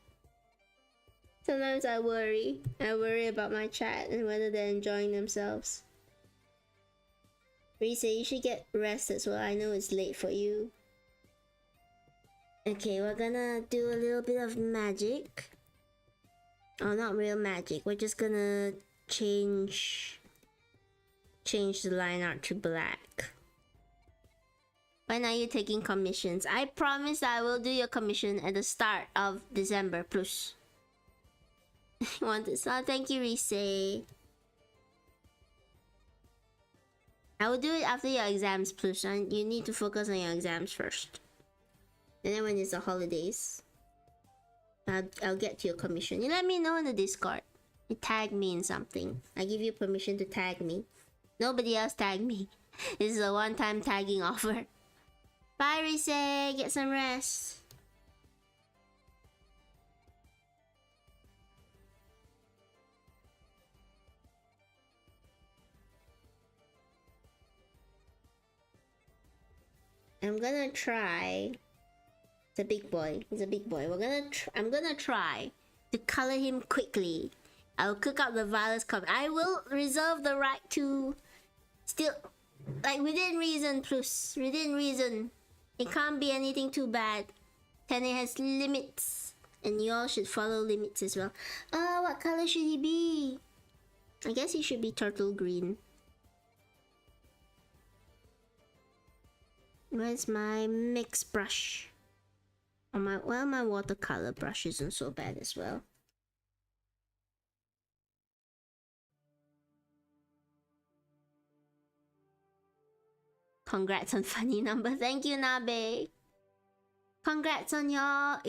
Sometimes I worry. I worry about my chat and whether they're enjoying themselves. Reese, you should get rest as well. I know it's late for you. Okay, we're gonna do a little bit of magic. Oh, not real magic. We're just gonna change the line art to black. When are you taking commissions? I promise I will do your commission at the start of December plus. Want this? Oh, thank you, Reese. I will do it after your exams plus. You need to focus on your exams first. And then when it's the holidays, I'll get to your commission. You let me know in the Discord. You tag me in something. I give you permission to tag me. Nobody else tag me. This is a one-time tagging offer. Bye, Reese. Get some rest. I'm gonna try. It's a big boy. He's a big boy. I'm gonna try to color him quickly. I'll cook up the violet color. I will reserve the right to still, like, within reason plus. Within reason. It can't be anything too bad. And it has limits. And you all should follow limits as well. Oh, what color should he be? I guess he should be turtle green. Where's my mix brush? Oh, my watercolor brush isn't so bad as well. Congrats on funny number. Thank you, Nabe. Congrats on your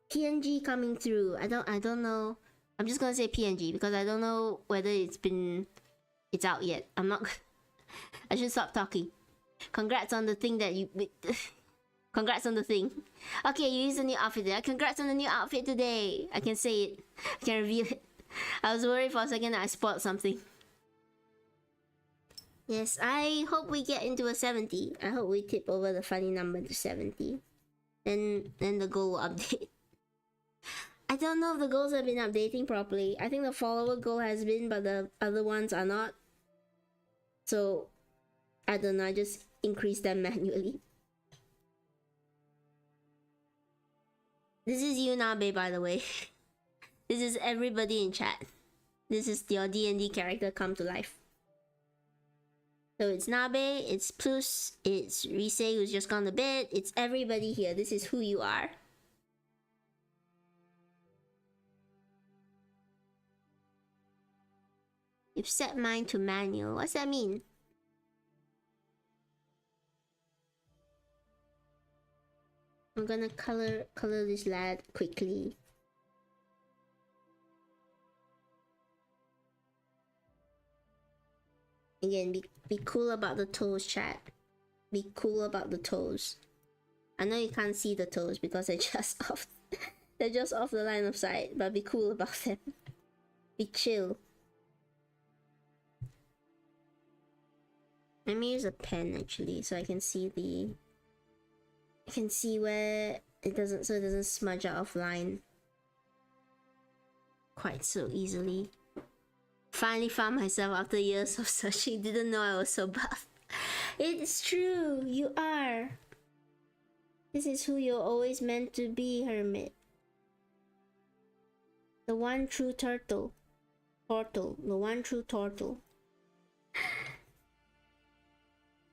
PNG coming through. I don't know. I'm just gonna say PNG because I don't know whether it's out yet. I'm not. I should stop talking. Congrats on the thing that you. Congrats on the thing. Okay, you used a new outfit today. Congrats on the new outfit today. I can say it. I can reveal it. I was worried for a second that I spoiled something. Yes, I hope we get into a 70. I hope we tip over the funny number to 70. Then the goal will update. I don't know if the goals have been updating properly. I think the follower goal has been, but the other ones are not. So, I don't know. I just increase them manually. This is you, Nabe, by the way. This is everybody in chat. This is your DND character come to life. So it's Nabe, it's Plus, it's Rise who's just gone to bed, it's everybody here. This is who you are. You've set mine to manual. What's that mean? I'm gonna color this lad quickly. Again, be cool about the toes, chat. Be cool about the toes. I know you can't see the toes because they're just off. They're just off the line of sight, but be cool about them. Be chill. Let me use a pen actually, so I can see where it doesn't smudge out of line quite so easily. Finally found myself after years of searching. Didn't know I was so buff. It's true, you are. This is who you're always meant to be, Hermit. The one true turtle. Turtle. The one true turtle.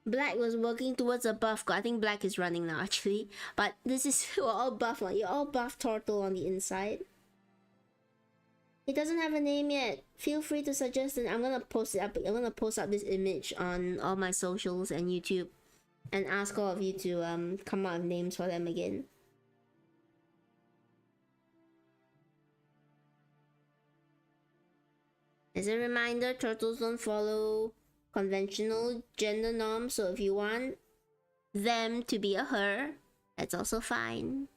Black was working towards a buff. I think Black is running now actually. But this is we're all buff. You're all buff turtle on the inside. It doesn't have a name yet. Feel free to suggest and I'm gonna post it up. I'm gonna post up this image on all my socials and YouTube and ask all of you to come up with names for them again. As a reminder, turtles don't follow conventional gender norms, so if you want them to be a her, that's also fine.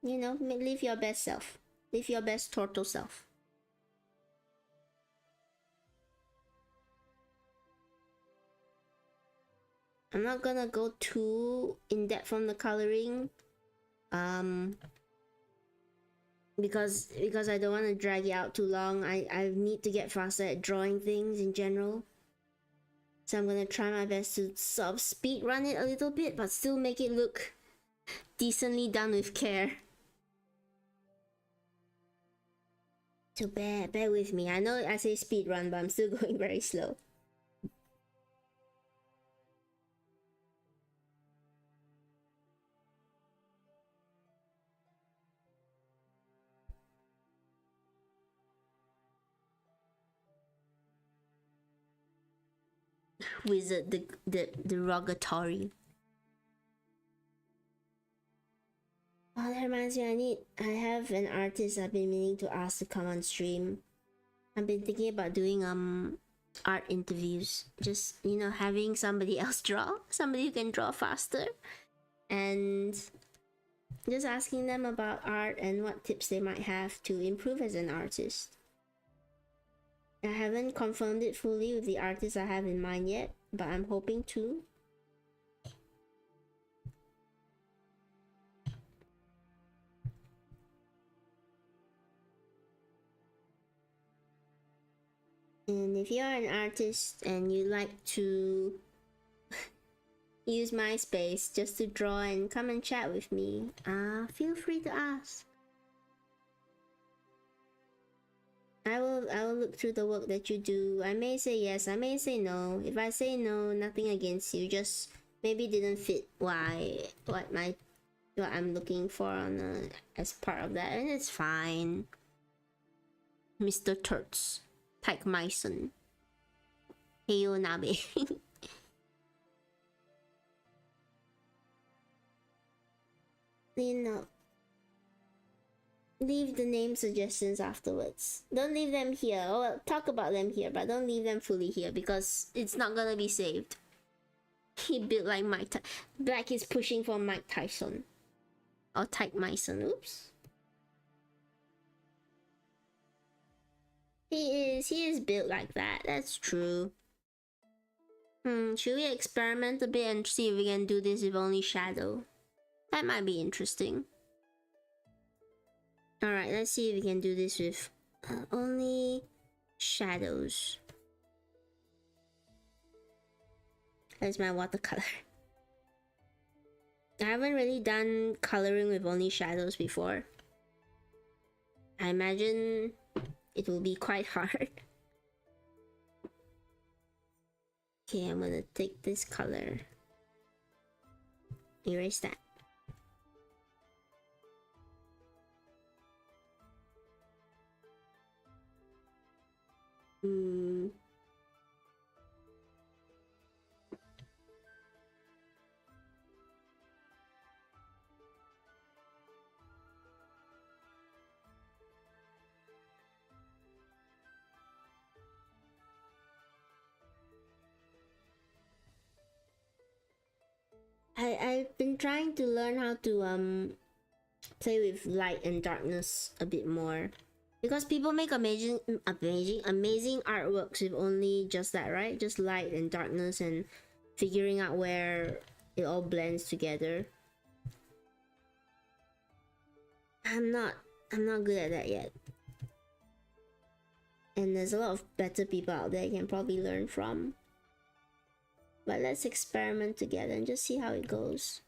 You know, live your best self. Live your best turtle self. I'm not gonna go too in-depth on the coloring. Because I don't want to drag it out too long. I need to get faster at drawing things in general. So I'm gonna try my best to sort of speed run it a little bit, but still make it look decently done with care. So bear with me. I know I say speed run, but I'm still going very slow. Wizard the derogatory. Oh, that reminds me, I have an artist I've been meaning to ask to come on stream. I've been thinking about doing art interviews. Just, you know, having somebody else draw, somebody who can draw faster, and just asking them about art and what tips they might have to improve as an artist. I haven't confirmed it fully with the artist I have in mind yet, but I'm hoping to. And if you're an artist and you like to use my space just to draw and come and chat with me, feel free to ask. I will look through the work that you do. I may say yes, I may say no. If I say no, nothing against you, just maybe didn't fit what I'm looking for on as part of that, and it's fine. Mr. Turts, Tyke Myson, Heyo Nabe. You know, leave the name suggestions afterwards. Don't leave them here. Oh, well, talk about them here, but don't leave them fully here because it's not gonna be saved. He built like Mike Tyson. Black is pushing for Mike Tyson. Or Tyke Myson. Oops. He is built like that. That's true. Should we experiment a bit and see if we can do this with only shadow? That might be interesting. Alright, let's see if we can do this with only shadows. That's my watercolor. I haven't really done coloring with only shadows before. I imagine it will be quite hard. Okay, I'm gonna take this color. Erase that. I've been trying to learn how to play with light and darkness a bit more, because people make amazing artworks with only just that, right? Just light and darkness and figuring out where it all blends together. I'm not good at that yet, and there's a lot of better people out there you can probably learn from. But let's experiment together and just see how it goes.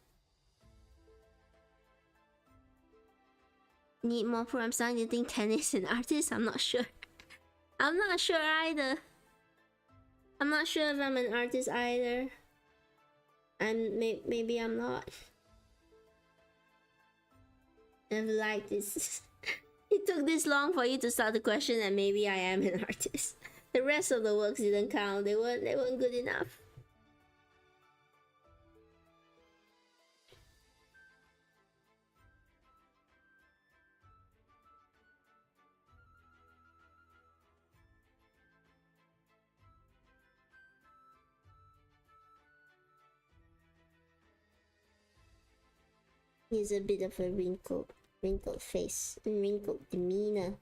need more proof. I'm starting to think tennis and artist. I'm not sure. I'm not sure either. I'm not sure if I'm an artist either. Maybe I'm not. I've liked this. It took this long for you to start the question, and maybe I am an artist. The rest of the works didn't count. They weren't good enough. He's a bit of a wrinkled face and wrinkled demeanor.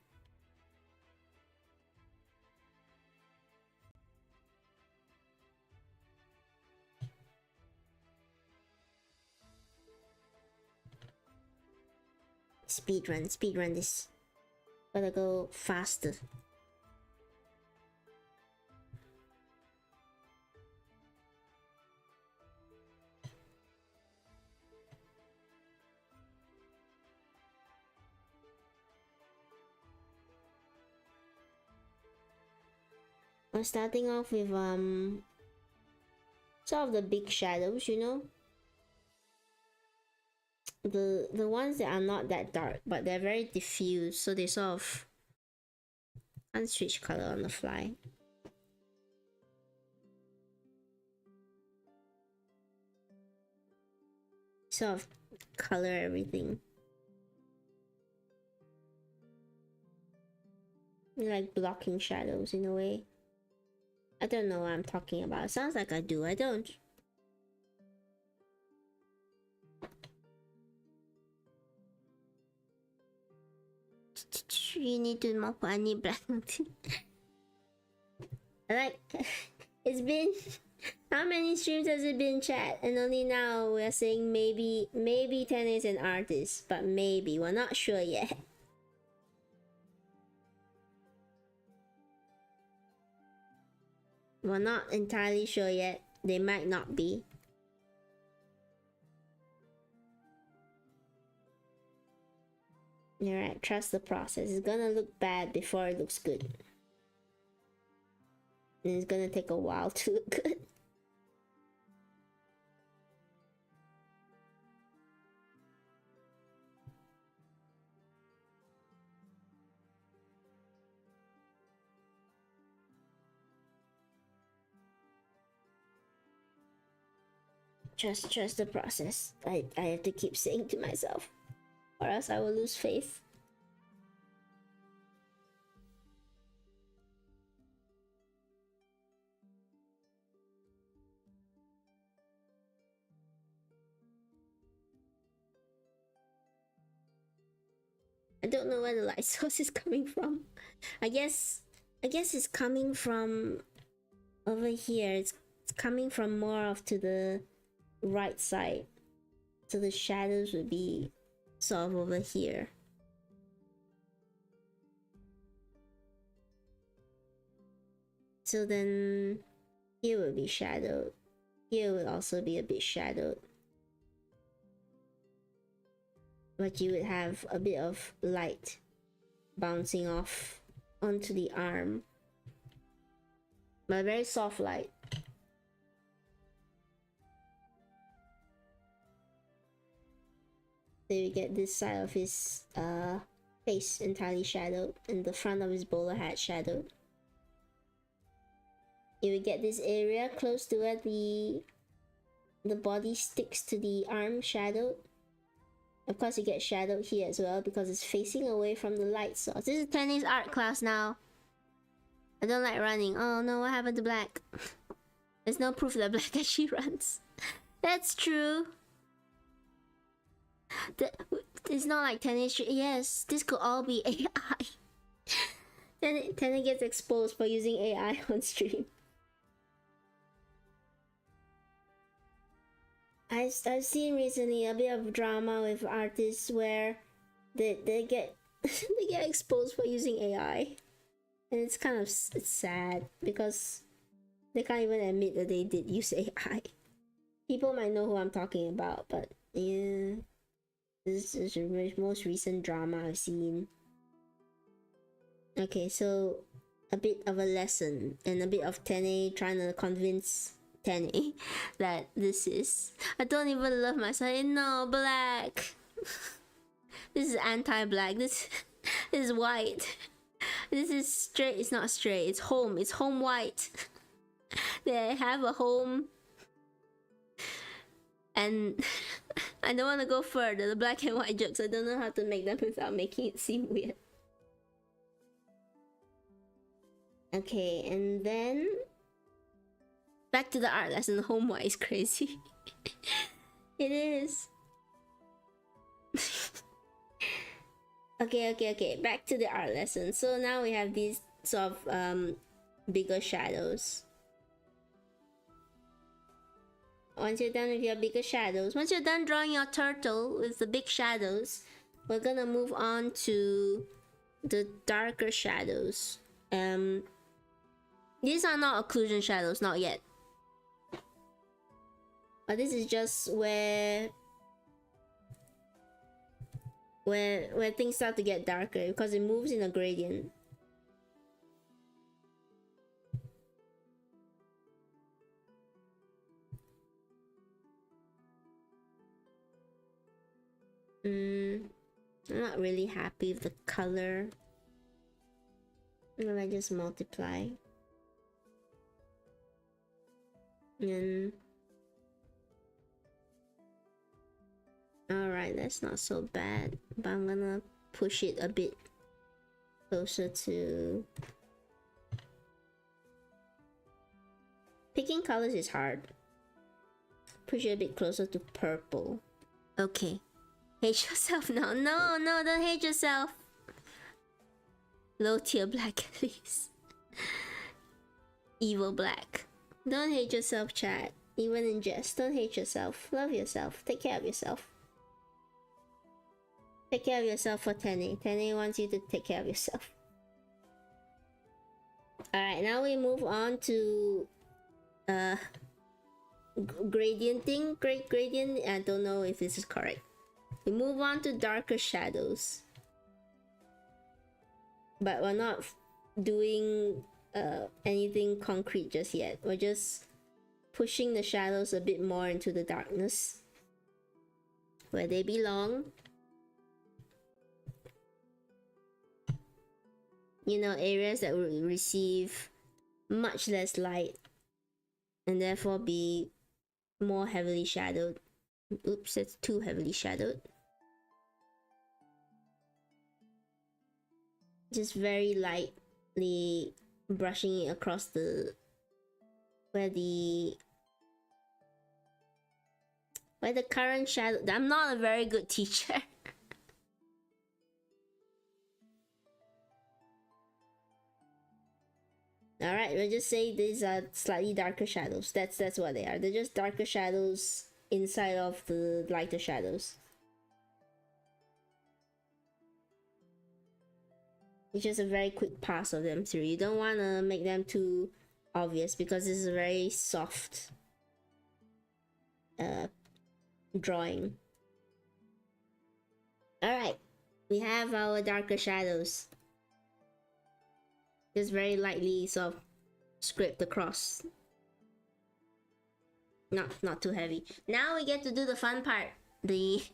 Speedrun this. Gotta go faster. I'm starting off with sort of the big shadows, you know? The ones that are not that dark, but they're very diffuse, so they sort of can't switch color on the fly. Sort of color everything. Like blocking shadows in a way. I don't know what I'm talking about. It sounds like I do. I don't. You need to mop. I need black. Like, it's been how many streams has it been, chat? And only now we're saying maybe 10 is an artist, but maybe we're not sure yet. We're not entirely sure yet. They might not be. Alright, trust the process. It's gonna look bad before it looks good. And it's gonna take a while to look good. Trust the process. I have to keep saying to myself, or else I will lose faith. I don't know where the light source is coming from. I guess it's coming from over here. It's coming from more off to the right side, so the shadows would be sort of over here. So then here will be shadowed. Here will also be a bit shadowed, but you would have a bit of light bouncing off onto the arm, but very soft light. So you get this side of his face entirely shadowed, and the front of his bowler hat shadowed. You will get this area close to where the body sticks to the arm shadowed. Of course, you get shadowed here as well because it's facing away from the light source. This is Penny's art class now. I don't like running. Oh no, what happened to black? There's no proof that black actually runs. That's true. It's not like tennis. Yes, this could all be AI. Tennis gets exposed for using AI on stream. I've seen recently a bit of drama with artists where they get they get exposed for using AI, and it's kind of it's sad because they can't even admit that they did use AI. People might know who I'm talking about, but yeah. This is the most recent drama I've seen. Okay, so a bit of a lesson and a bit of Tene trying to convince Tene that this is. I don't even love myself. No, black. This is anti-black. This is white. This is straight. It's not straight. It's home. It's home white. They have a home. And I don't want to go further. The black and white jokes, I don't know how to make them without making it seem weird. Okay, and then back to the art lesson. Home white is crazy. It is. Okay. Back to the art lesson. So now we have these sort of bigger shadows. Once you're done with your bigger shadows, once you're done drawing your turtle with the big shadows, we're gonna move on to the darker shadows. These are not occlusion shadows, not yet. But this is just where things start to get darker because it moves in a gradient. I'm not really happy with the color. I'm gonna just multiply. And alright, that's not so bad. But I'm gonna push it a bit closer to... Picking colors is hard. Push it a bit closer to purple. Okay. Hate yourself now. No, don't hate yourself. Low tier black at least. Evil black. Don't hate yourself, chat. Even in jest, don't hate yourself. Love yourself. Take care of yourself. Take care of yourself for Tene. Tene wants you to take care of yourself. Alright, now we move on to gradienting. Great gradient. I don't know if this is correct. We move on to darker shadows. But we're not doing anything concrete just yet. We're just pushing the shadows a bit more into the darkness where they belong. You know, areas that will receive much less light and therefore be more heavily shadowed. Oops, that's too heavily shadowed. Just very lightly brushing it across the where the current shadow. I'm not a very good teacher. Alright, we'll just say these are slightly darker shadows. That's what they are. They're just darker shadows inside of the lighter shadows. It's just a very quick pass of them through. You don't want to make them too obvious because this is a very soft drawing. Alright, we have our darker shadows. Just very lightly sort of scraped across. Not too heavy. Now we get to do the fun part. This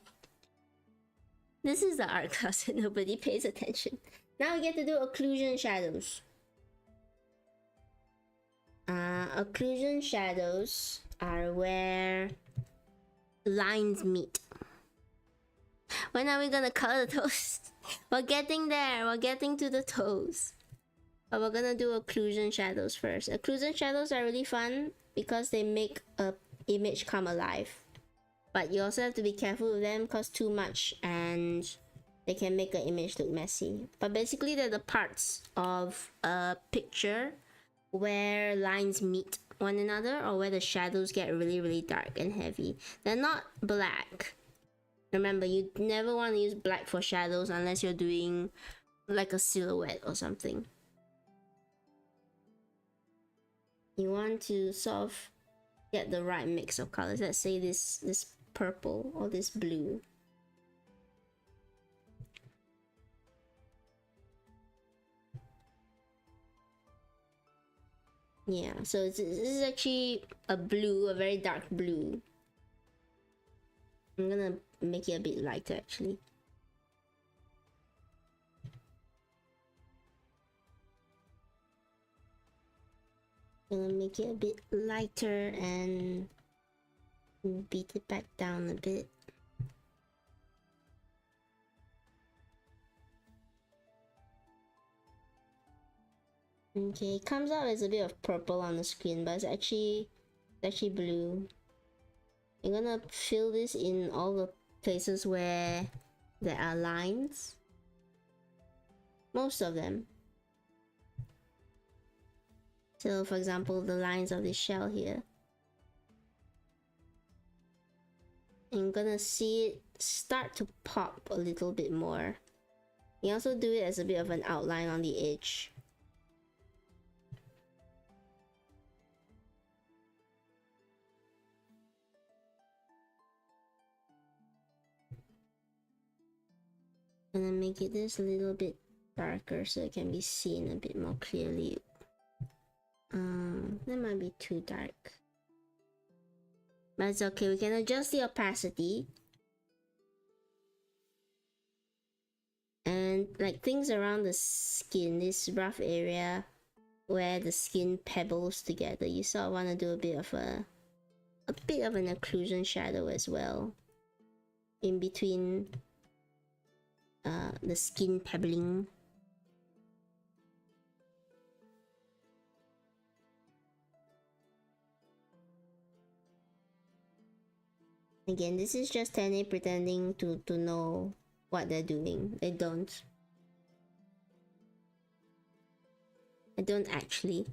is the art class and nobody pays attention. Now we get to do occlusion shadows. Occlusion shadows are where lines meet. When are we gonna color the toes? We're getting there. We're getting to the toes. But we're gonna do occlusion shadows first. Occlusion shadows are really fun because they make a image come alive. But you also have to be careful with them because too much and they can make an image look messy. But basically they're the parts of a picture where lines meet one another or where the shadows get really dark and heavy. They're not black. Remember, you never want to use black for shadows unless you're doing like a silhouette or something. You want to sort of get the right mix of colors. Let's say this purple or this blue. Yeah, so this is actually a blue, a very dark blue. I'm gonna make it a bit lighter actually. Gonna make it a bit lighter and beat it back down a bit. Okay, it comes out as a bit of purple on the screen, but it's actually blue. I'm gonna fill this in all the places where there are lines. Most of them. So for example, the lines of this shell here. I'm gonna see it start to pop a little bit more. You also do it as a bit of an outline on the edge. And then make it just a little bit darker so it can be seen a bit more clearly. That might be too dark. But it's okay, we can adjust the opacity. And like things around the skin, this rough area where the skin pebbles together, you sort of want to do a bit of an occlusion shadow as well. In between the skin pebbling. Again, this is just Tene pretending to know what they're doing. They don't. I don't actually.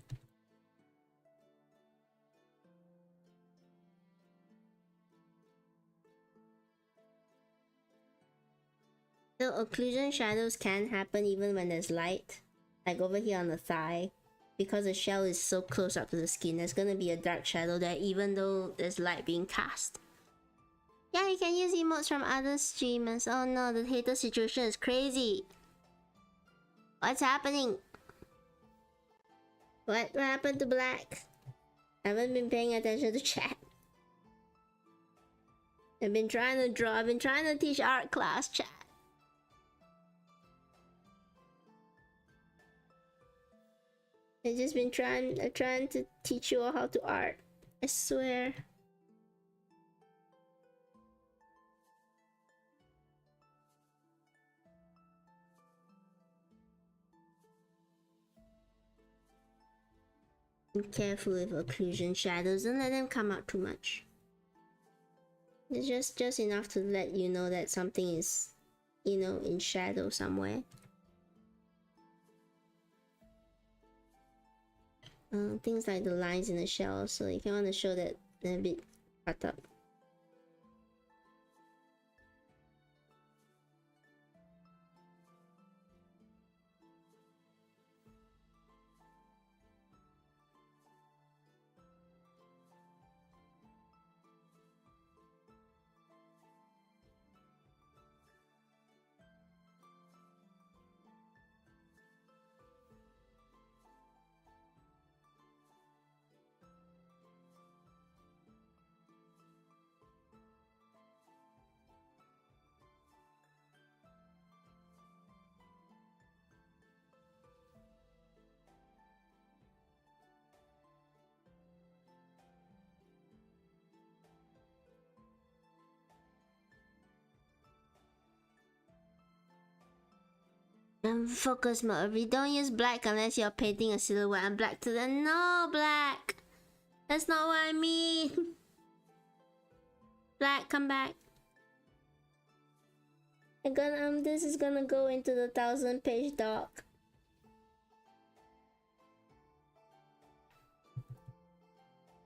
So occlusion shadows can happen even when there's light. Like over here on the thigh. Because the shell is so close up to the skin, there's gonna be a dark shadow there even though there's light being cast. Yeah, you can use emotes from other streamers. Oh no, the hater situation is crazy. What's happening? What happened to Black? I haven't been paying attention to chat. I've been trying to draw. I've been trying to teach art class, chat. I've just been trying to teach you all how to art. I swear. Be careful with occlusion shadows. Don't let them come out too much. It's just enough to let you know that something is, you know, in shadow somewhere. Things like the lines in the shell, so you can want to show that they're a bit cut up. Focus mode. We don't use black unless you're painting a silhouette and black to the no black. That's not what I mean. Black, come back. This is gonna go into the 1000-page doc.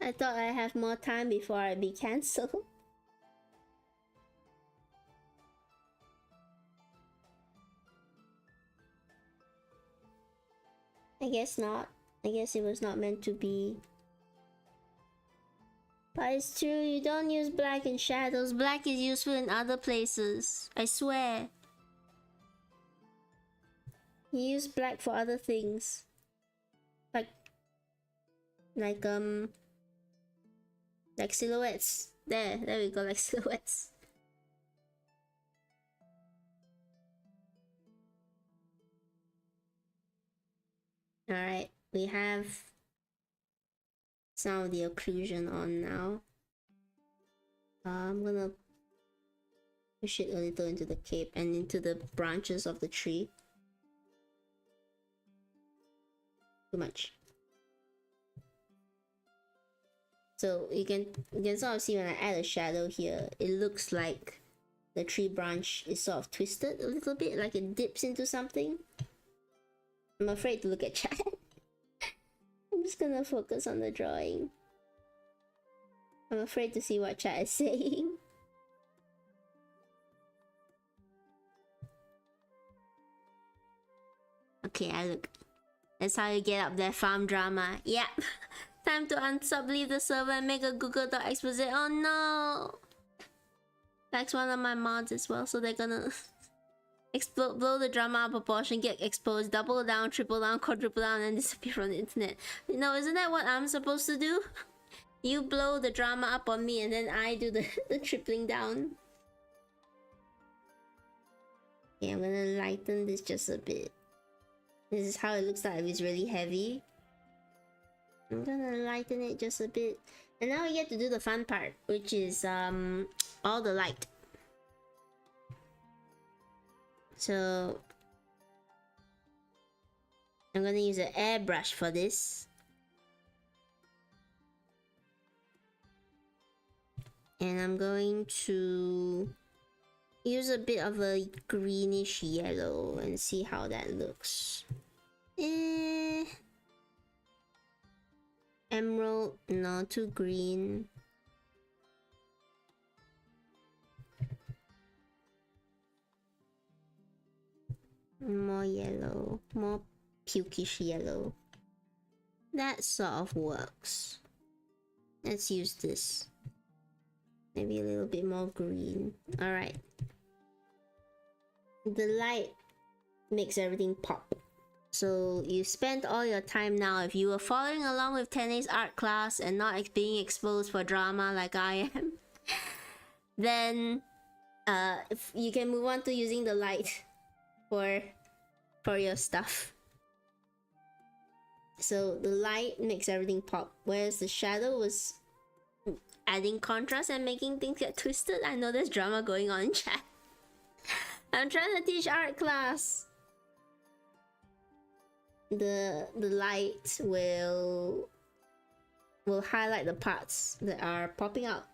I thought I have more time before I be cancelled. I guess not. I guess it was not meant to be. But it's true, you don't use black in shadows. Black is useful in other places. I swear. You use black for other things. Like like silhouettes. There we go, like silhouettes. All right, we have some of the occlusion on now. I'm gonna push it a little into the cape and into the branches of the tree. Too much. So you can sort of see when I add a shadow here, it looks like the tree branch is sort of twisted a little bit, like it dips into something. I'm afraid to look at chat. I'm just gonna focus on the drawing. I'm afraid to see what chat is saying. Okay, I look. That's how you get up there, farm drama. Yep. Time to unsub, leave the server and make a Google Doc expose. Oh no! That's one of my mods as well, so they're gonna explode, blow the drama out of proportion, get exposed, double down, triple down, quadruple down, and disappear from the internet. You know, isn't that what I'm supposed to do? You blow the drama up on me and then I do the tripling down. Okay, I'm gonna lighten this just a bit. This is how it looks like if it's really heavy. I'm gonna lighten it just a bit. And now we get to do the fun part, which is all the light. So I'm gonna use an airbrush for this. And I'm going to use a bit of a greenish yellow and see how that looks. Emerald, no, too green. More yellow, more pukish yellow. That sort of works. Let's use this. Maybe a little bit more green. Alright. The light makes everything pop. So you spent all your time now. If you were following along with 10A's art class and not being exposed for drama like I am, then if you can move on to using the light for your stuff. So the light makes everything pop, whereas the shadow was adding contrast and making things get twisted. I know there's drama going on in chat. I'm trying to teach art class. The light will highlight the parts that are popping out,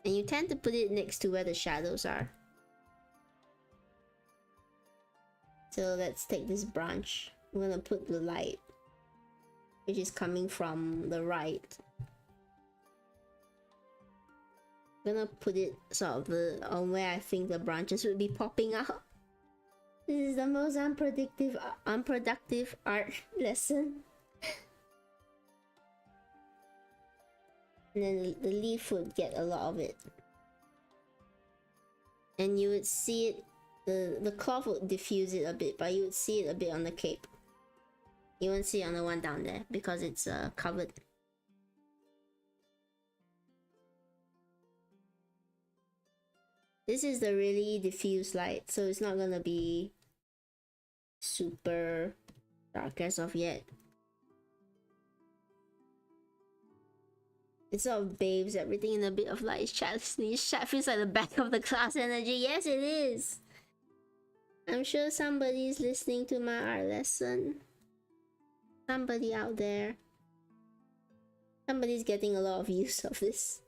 and you tend to put it next to where the shadows are. So let's take this branch. I'm gonna put the light, which is coming from the right. I'm gonna put it sort of on where I think the branches would be popping out. This is the most unproductive art lesson. And then the leaf would get a lot of it. And you would see it, the cloth would diffuse it a bit, but you would see it a bit on the cape. You won't see it on the one down there because it's covered. This is the really diffuse light, so it's not gonna be super dark as of yet. It sort of bathes everything in a bit of light. Chat feels like the back of the class energy. Yes, it is. I'm sure somebody's listening to my art lesson. Somebody out there. Somebody's getting a lot of use of this.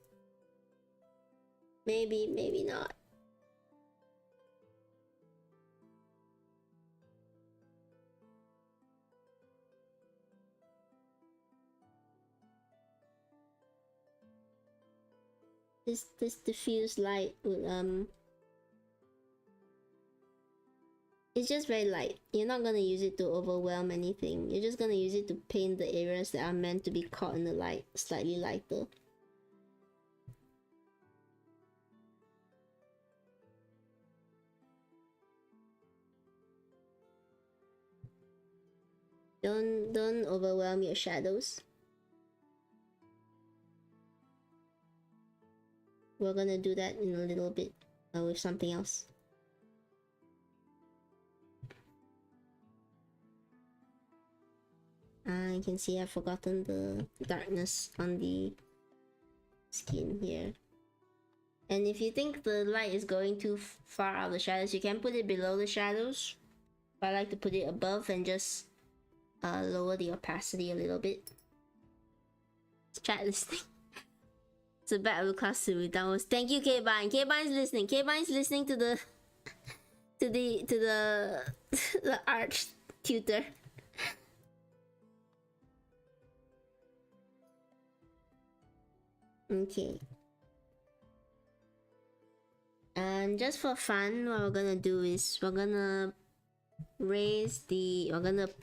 Maybe, maybe not. This diffuse light would it's just very light. You're not gonna use it to overwhelm anything. You're just gonna use it to paint the areas that are meant to be caught in the light slightly lighter. Don't overwhelm your shadows. we're gonna do that in a little bit with something else. You can see I've forgotten the darkness on the skin here. And if you think the light is going too far out of the shadows, you can put it below the shadows. But I like to put it above and just lower the opacity a little bit. Chat listening. It's a bad of class to downwards. Thank you, K-Bine. K-Bine's listening. K-Bine's listening to the the art tutor. Okay. And just for fun, what we're gonna do is we're gonna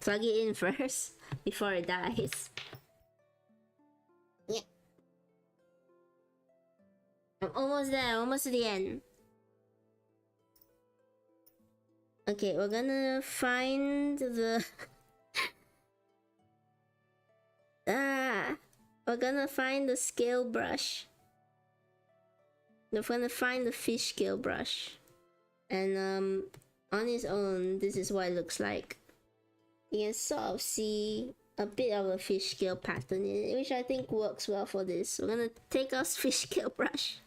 plug it in first before it dies. Yeah. I'm almost there, almost to the end. Okay, we're gonna find the we're gonna find the scale brush. We're gonna find the fish scale brush. And on its own, this is what it looks like. You can sort of see a bit of a fish scale pattern in it, which I think works well for this. We're gonna take our fish scale brush.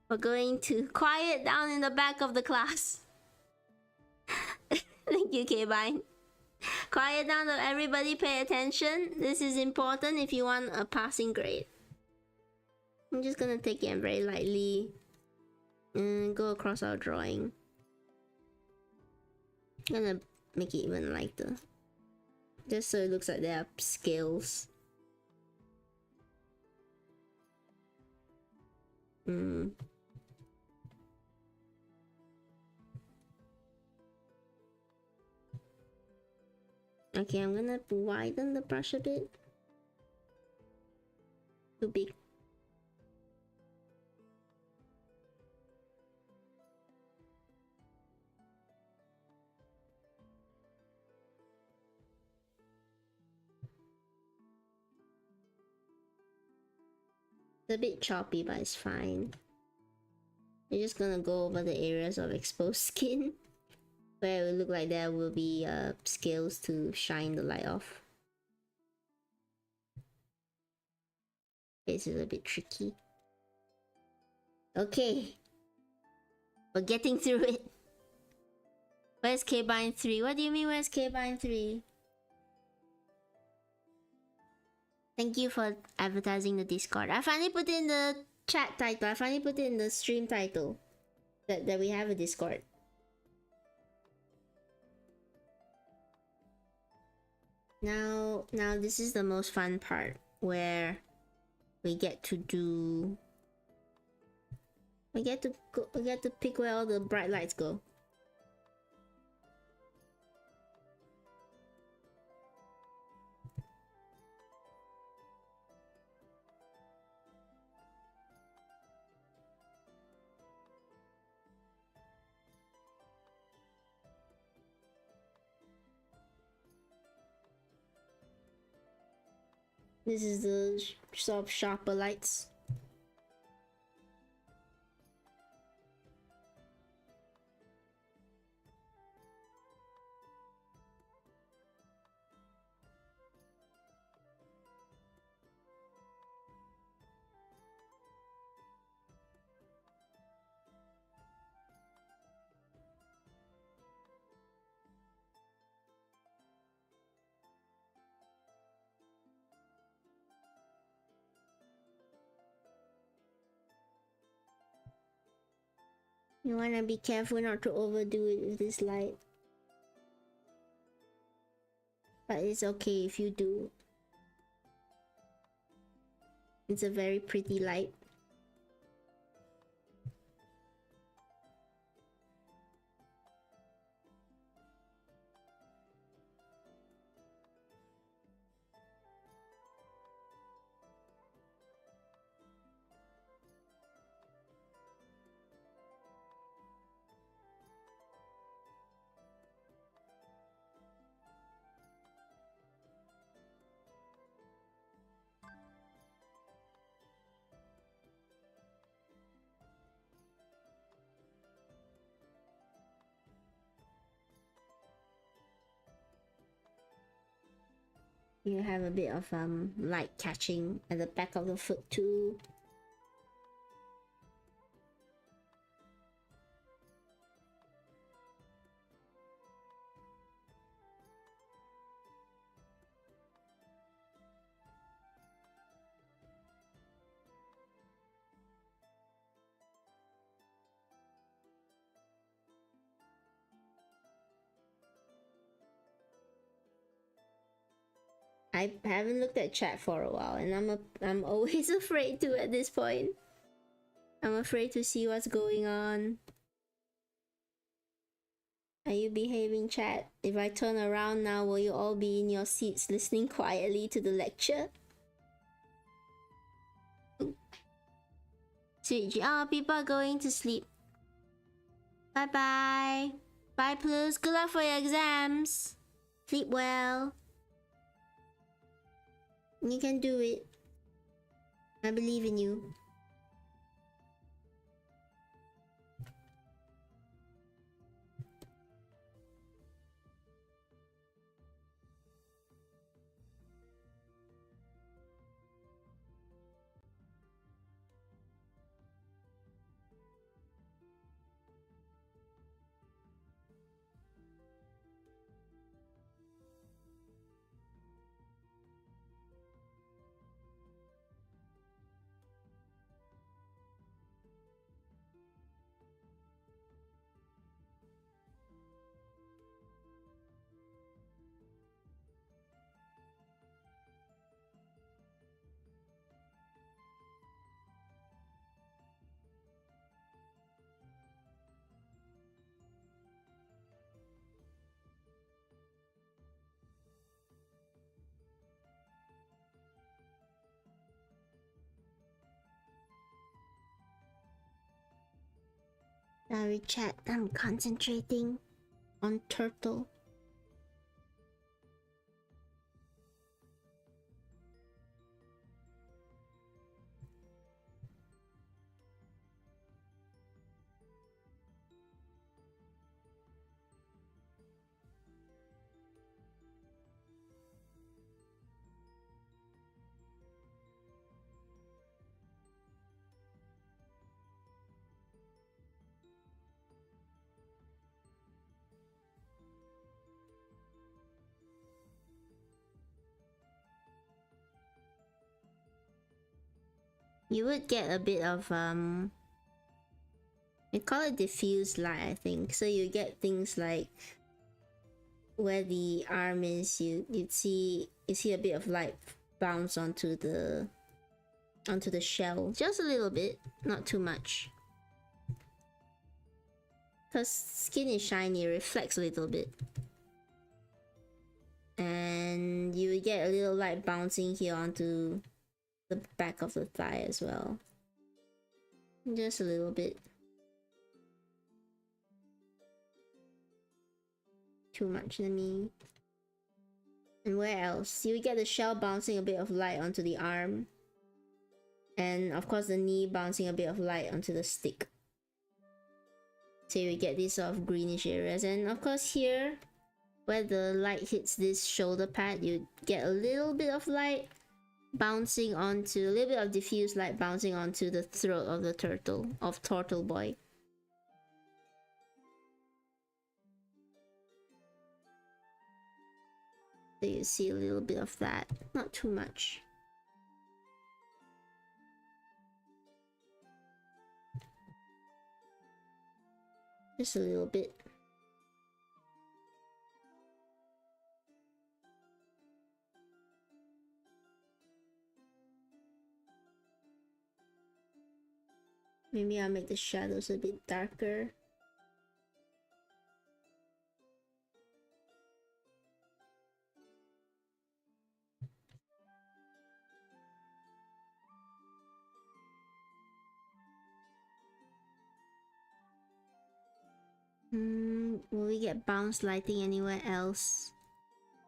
We're going to quiet down in the back of the class. Thank you, K-Bine. Quiet down, everybody pay attention. This is important if you want a passing grade. I'm just gonna take it very lightly and go across our drawing. I'm gonna make it even lighter, just so it looks like there are scales. Okay, I'm gonna widen the brush a bit. Too big. It's a bit choppy, but it's fine. We're just gonna go over the areas of exposed skin where it will look like there will be scales to shine the light off. This is a bit tricky. Okay, we're getting through it. Where's K-Bine 3? What do you mean, where's K-Bine 3? Thank you for advertising the Discord. I finally put in the chat title. I finally put in the stream title that we have a Discord. Now this is the most fun part, where we get to pick where all the bright lights go. This is the sort of sharper lights. You wanna be careful not to overdo it with this light. But it's okay if you do. It's a very pretty light. You have a bit of light catching at the back of the foot too. I haven't looked at chat for a while, and I'm always afraid to at this point. I'm afraid to see what's going on. Are you behaving, chat? If I turn around now, will you all be in your seats listening quietly to the lecture? Sweet. Oh, people are going to sleep. Bye bye. Bye, Plus. Good luck for your exams. Sleep well. You can do it. I believe in you. Sorry, chat. I'm concentrating on turtle. You would get a bit of we call it diffuse light, I think. So you get things like where the arm is, you'd see a bit of light bounce onto the shell, just a little bit, not too much. Cause skin is shiny, it reflects a little bit. And you would get a little light bouncing here onto the back of the thigh as well. Just a little bit. Too much to me. And where else? You would get the shell bouncing a bit of light onto the arm. And of course the knee bouncing a bit of light onto the stick. So you would get these sort of greenish areas. And of course here, where the light hits this shoulder pad, you get a little bit of light bouncing onto, a little bit of diffuse light bouncing onto the throat of the turtle boy. So you see a little bit of that, not too much. Just a little bit. Maybe I'll make the shadows a bit darker. Will we get bounce lighting anywhere else?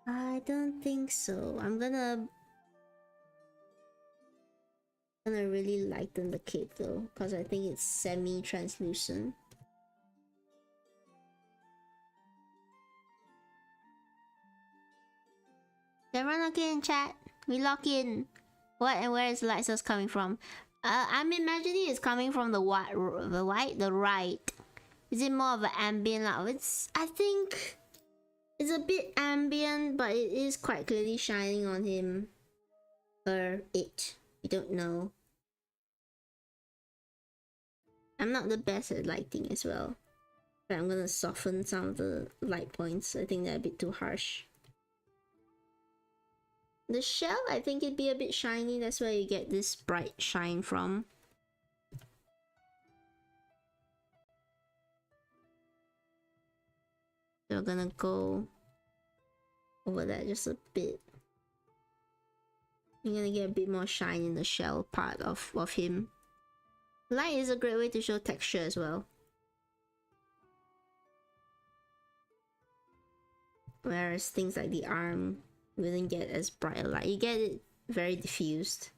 I don't think so. I'm gonna really lighten the cape though, because I think it's semi-translucent. Everyone okay in chat? We lock in. What and where is the light source coming from? I'm imagining it's coming from the right. Is it more of an ambient light? I think it's a bit ambient, but it is quite clearly shining on him. Or it. We don't know. I'm not the best at lighting as well. But I'm gonna soften some of the light points. I think they're a bit too harsh. The shell, I think it'd be a bit shiny. That's where you get this bright shine from. So we're gonna go over that just a bit. You're gonna get a bit more shine in the shell part of him. Light is a great way to show texture as well. Whereas things like the arm wouldn't get as bright a light. You get it very diffused.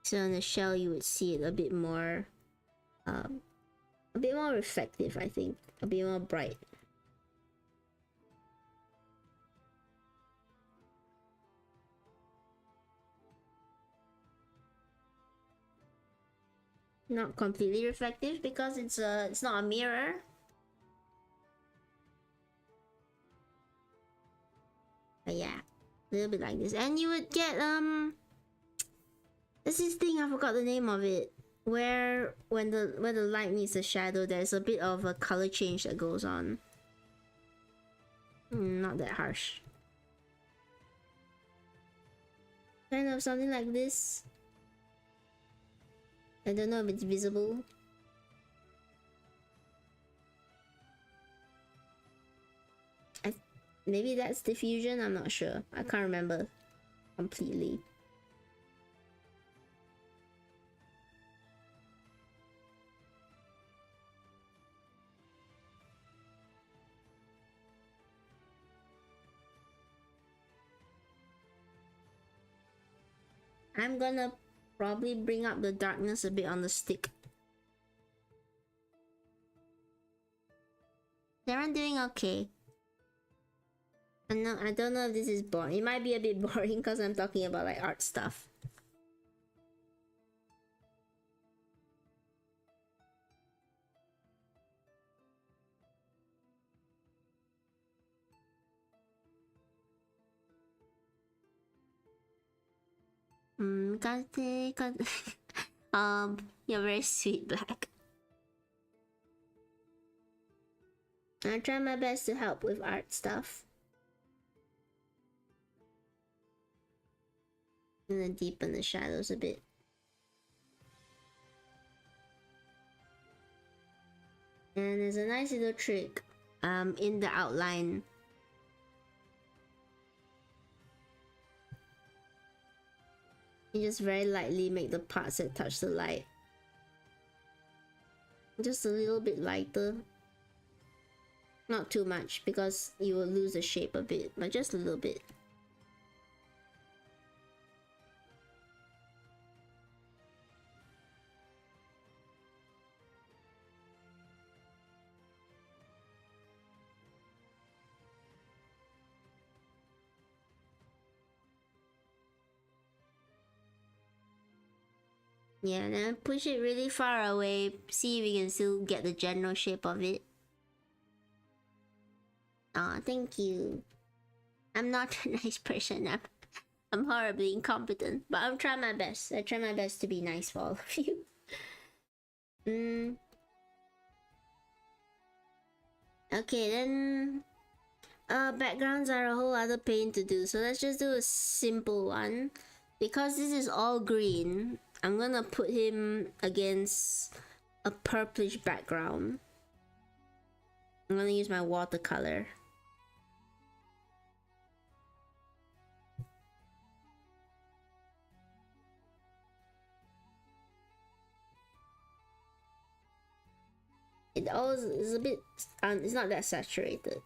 So in the shell you would see it a bit more reflective, I think. A bit more bright. Not completely reflective because it's not a mirror. But yeah, a little bit like this. And you would get there's this thing, I forgot the name of it, where when the light meets the shadow, there's a bit of a color change that goes on. Not that harsh. Kind of something like this. I don't know if it's visible. Maybe that's diffusion, I'm not sure. I can't remember completely. I'm gonna probably bring up the darkness a bit on the stick. Darren doing okay. I don't know if this is boring. It might be a bit boring because I'm talking about like art stuff. You're very sweet, Black. I try my best to help with art stuff. I'm gonna deepen the shadows a bit. And there's a nice little trick in the outline. You just very lightly make the parts that touch the light just a little bit lighter. Not too much because you will lose the shape a bit, but just a little bit. Yeah, and then push it really far away, see if we can still get the general shape of it. Aw, thank you. I'm not a nice person. I'm horribly incompetent, but I'm trying my best. I try my best to be nice for all of you. Okay, then backgrounds are a whole other pain to do, so let's just do a simple one. Because this is all green, I'm gonna put him against a purplish background. I'm gonna use my watercolor. It always is a bit, it's not that saturated.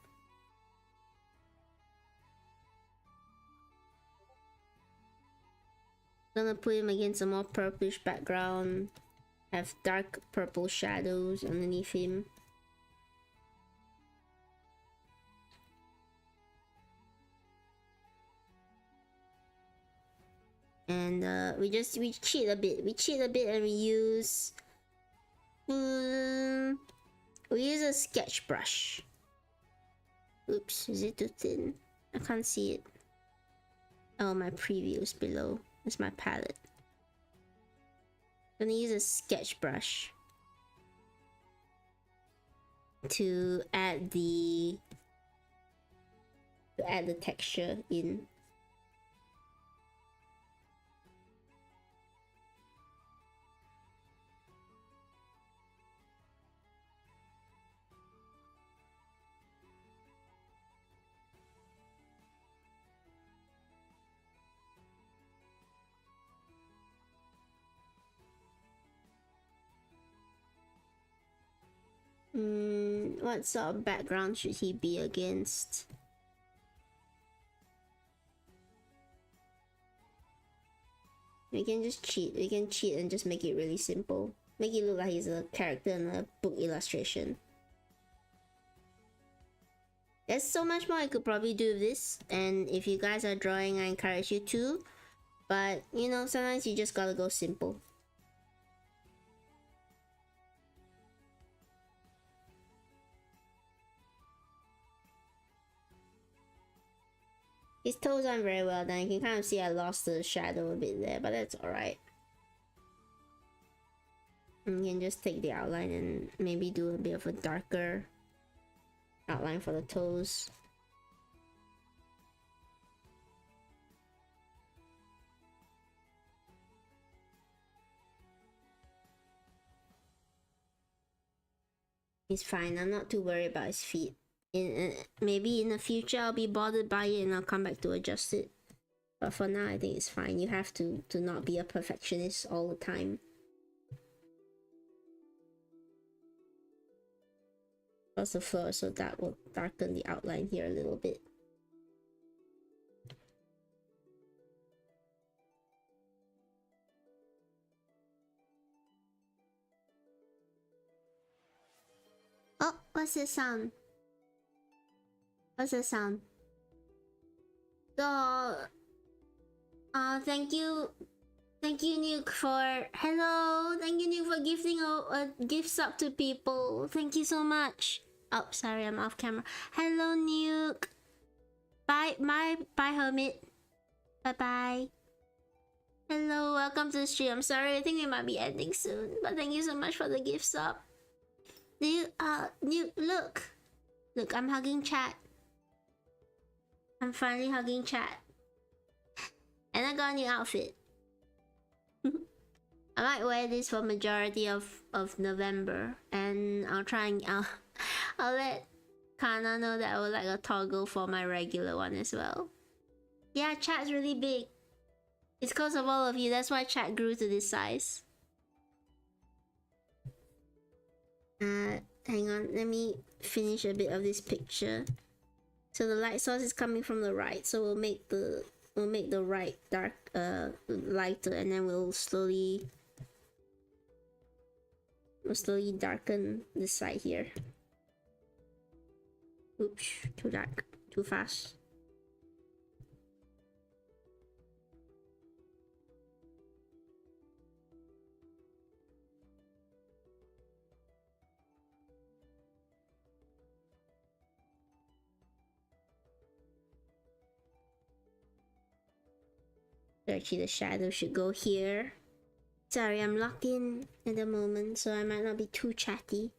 Gonna put him against a more purplish background. Have dark purple shadows underneath him. And we cheat a bit. We cheat a bit and we use a sketch brush. Oops, is it too thin? I can't see it. Oh, my preview is below. It's my palette. I'm gonna use a sketch brush to add the texture in. What sort of background should he be against? We can just cheat. We can cheat and just make it really simple. Make it look like he's a character in a book illustration. There's so much more I could probably do with this, and if you guys are drawing, I encourage you to. But you know, sometimes you just gotta go simple. His toes aren't very well done. You can kind of see I lost the shadow a bit there, but that's alright. You can just take the outline and maybe do a bit of a darker outline for the toes. He's fine. I'm not too worried about his feet. Maybe in the future I'll be bothered by it and I'll come back to adjust it. But for now, I think it's fine. You have to not be a perfectionist all the time. Plus the floor, so that will darken the outline here a little bit. Oh, what's the sound? What's the sound? So, thank you, Nuke, for hello. Thank you, Nuke, for gifting a gift sub to people. Thank you so much. Oh, sorry, I'm off camera. Hello, Nuke. Bye, Hermit. Bye. Hello, welcome to the stream. I'm sorry, I think we might be ending soon, but thank you so much for the gift sub. Nuke, look, I'm hugging chat. I'm finally hugging chat. And I got a new outfit. I might wear this for majority of November, and I'll let Kana know that I would like a toggle for my regular one as well. Yeah, chat's really big. It's because of all of you. That's why chat grew to this size. Hang on. Let me finish a bit of this picture. So the light source is coming from the right. So we'll make the right dark, lighter, and then we'll slowly darken this side here. Oops, too dark, too fast. Actually, the shadow should go here. Sorry, I'm locked in at the moment, so I might not be too chatty.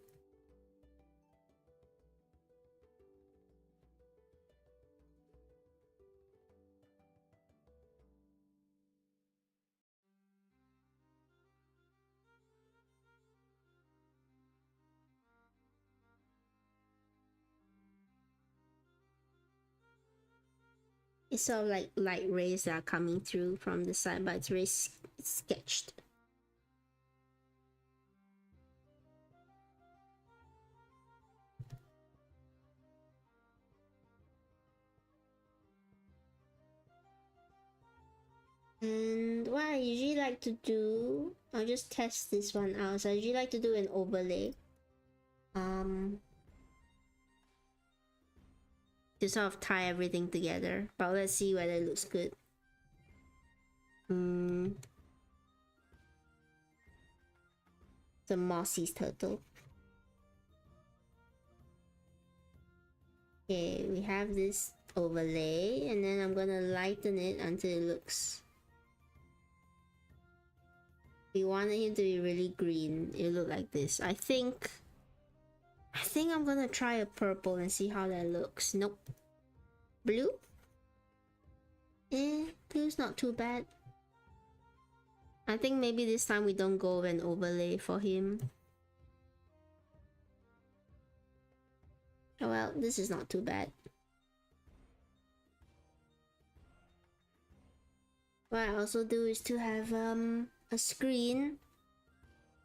It's sort of like light rays that are coming through from the side, but it's very sketched. And what I usually like to do, I'll just test this one out. So I usually like to do an overlay. To sort of tie everything together. But let's see whether it looks good. The Mossy's turtle. Okay, we have this overlay, and then I'm gonna lighten it until it looks. We wanted him to be really green. It look like this. I think I'm gonna try a purple and see how that looks. Nope. Blue? Blue's not too bad. I think maybe this time we don't go with an overlay for him. Oh well, this is not too bad. What I also do is to have a screen,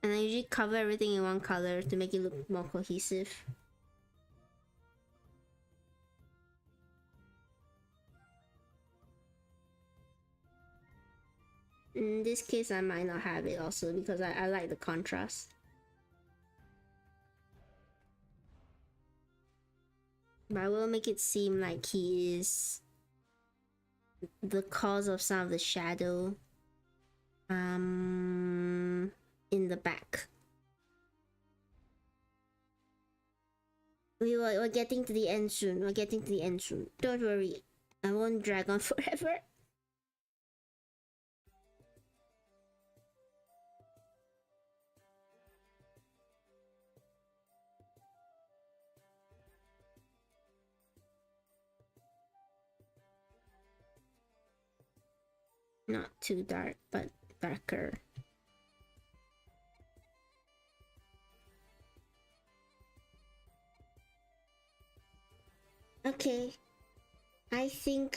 and I usually cover everything in one color to make it look more cohesive. In this case, I might not have it also because I like the contrast. But I will make it seem like he is the cause of some of the shadow in the back. We're getting to the end soon. We're getting to the end soon. Don't worry. I won't drag on forever. Not too dark, but darker. Okay. I think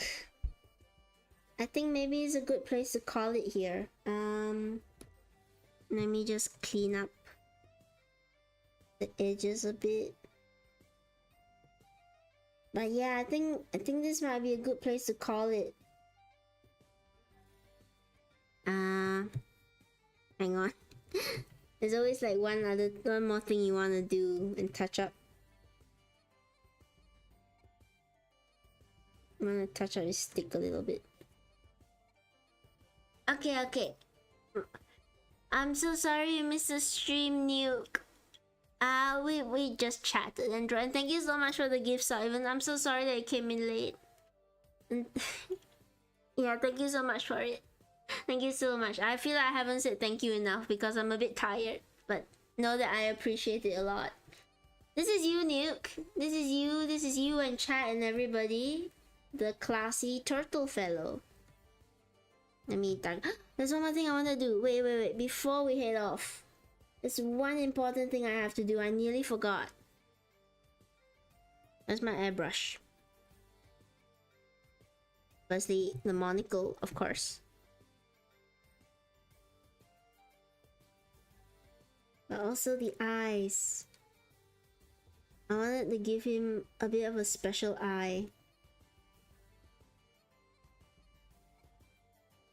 maybe it's a good place to call it here. Let me just clean up the edges a bit. But yeah, I think this might be a good place to call it. Hang on. There's always like one more thing you want to do and touch up. I'm gonna touch up his stick a little bit. Okay. I'm so sorry you missed the stream, Nuke. We just chatted, and thank you so much for the gift, Sullivan. I'm so sorry that it came in late. Yeah, thank you so much for it. Thank you so much. I feel like I haven't said thank you enough because I'm a bit tired, but know that I appreciate it a lot. This is you, Nuke. This is you and chat and everybody. The classy turtle fellow. Let me talk. There's one more thing I want to do. Wait. Before we head off, there's one important thing I have to do. I nearly forgot. That's my airbrush. Firstly, the monocle, of course. But also the eyes. I wanted to give him a bit of a special eye.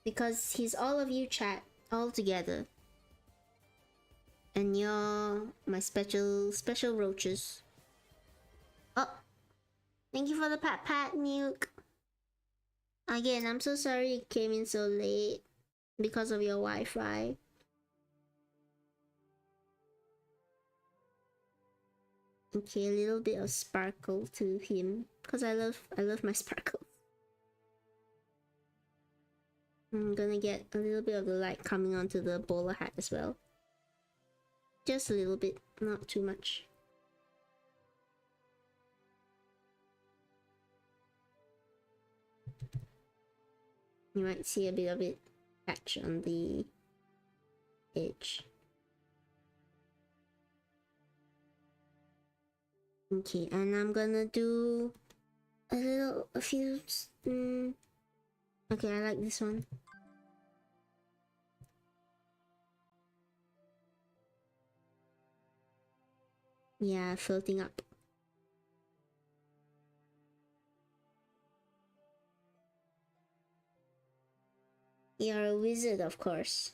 Because he's all of you, chat, all together. And you're my special roaches. Oh, thank you for the pat, Nuke. Again, I'm so sorry it came in so late because of your Wi-Fi. Okay, a little bit of sparkle to him because I love my sparkles. I'm gonna get a little bit of the light coming onto the bowler hat as well. Just a little bit, not too much. You might see a bit of it patch on the edge. Okay, and I'm gonna do a few. Okay, I like this one. Yeah, floating up. You're a wizard, of course.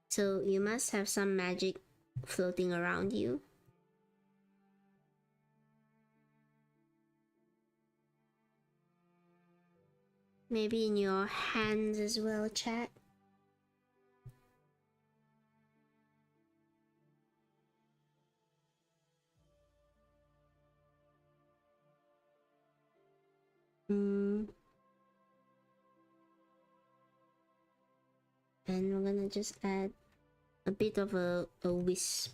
So you must have some magic floating around you. Maybe in your hands as well, chat. And we're gonna just add a bit of a wisp.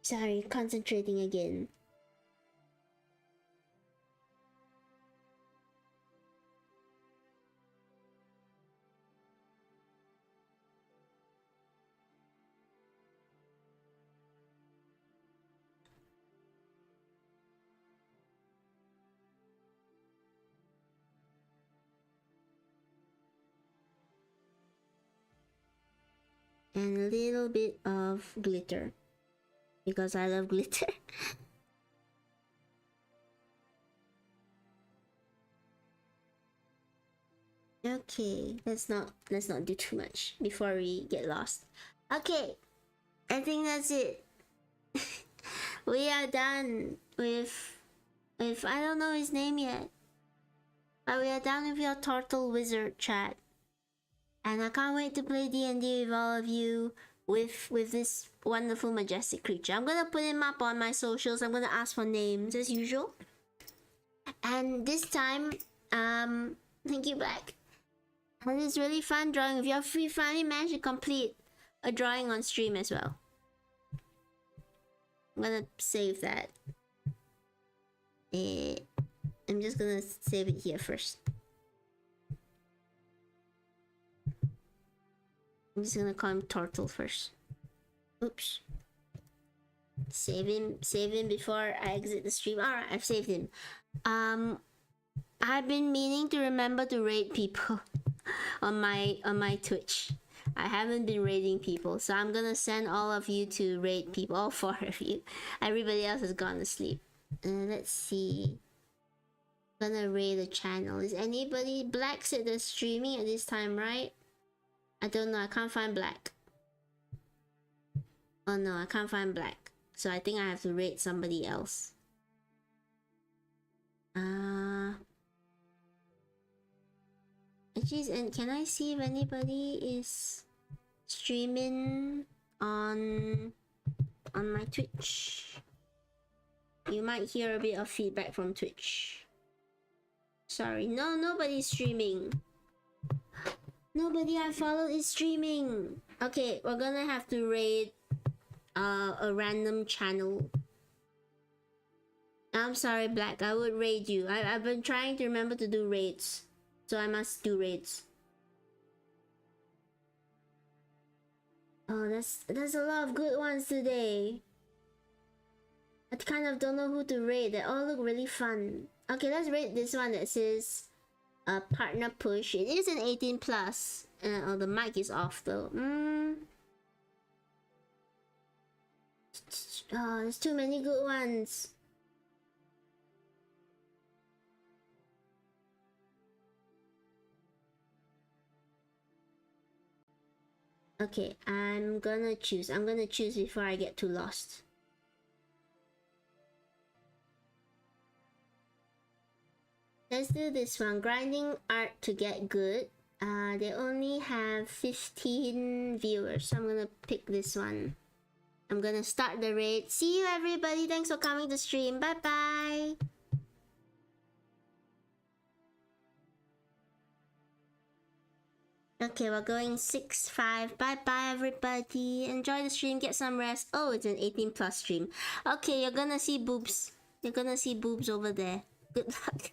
Sorry, concentrating again. And a little bit of glitter, because I love glitter. Okay, let's not do too much before we get lost. Okay, I think that's it. We are done with I don't know his name yet, but we are done with your turtle wizard, chat. And I can't wait to play D&D with all of you with this wonderful majestic creature. I'm gonna put him up on my socials. I'm gonna ask for names as usual. And this time, thank you, Black. And it's really fun drawing with you. We finally managed to complete a drawing on stream as well. I'm gonna save that. I'm just gonna save it here first. I'm just gonna call him Turtle first. Oops. Save him before I exit the stream. Alright, I've saved him. I've been meaning to remember to raid people on my Twitch. I haven't been raiding people, so I'm gonna send all of you to raid people, all 4 of you. Everybody else has gone to sleep. Let's see. I'm gonna raid the channel. Is anybody... Black said they're streaming at this time, right? I don't know, I can't find Black. Oh no, I can't find Black. So I think I have to raid somebody else. Geez, and can I see if anybody is streaming on my Twitch? You might hear a bit of feedback from Twitch. Sorry, no, nobody's streaming. Nobody I followed is streaming. Okay, we're gonna have to raid a random channel. I'm sorry, Black. I would raid you. I've been trying to remember to do raids, so I must do raids. Oh, there's a lot of good ones today. I kind of don't know who to raid. They all look really fun. Okay, let's raid this one that says partner push. It is an 18 plus. Oh, the mic is off though. Oh, there's too many good ones. Okay, I'm gonna choose before I get too lost. Let's do this one. Grinding art to get good. They only have 15 viewers, so I'm gonna pick this one. I'm gonna start the raid. See you everybody. Thanks for coming to stream. Bye bye. Okay, we're going 6-5. Bye bye everybody. Enjoy the stream. Get some rest. Oh, it's an 18 plus stream. Okay, you're gonna see boobs. You're gonna see boobs over there. Good luck.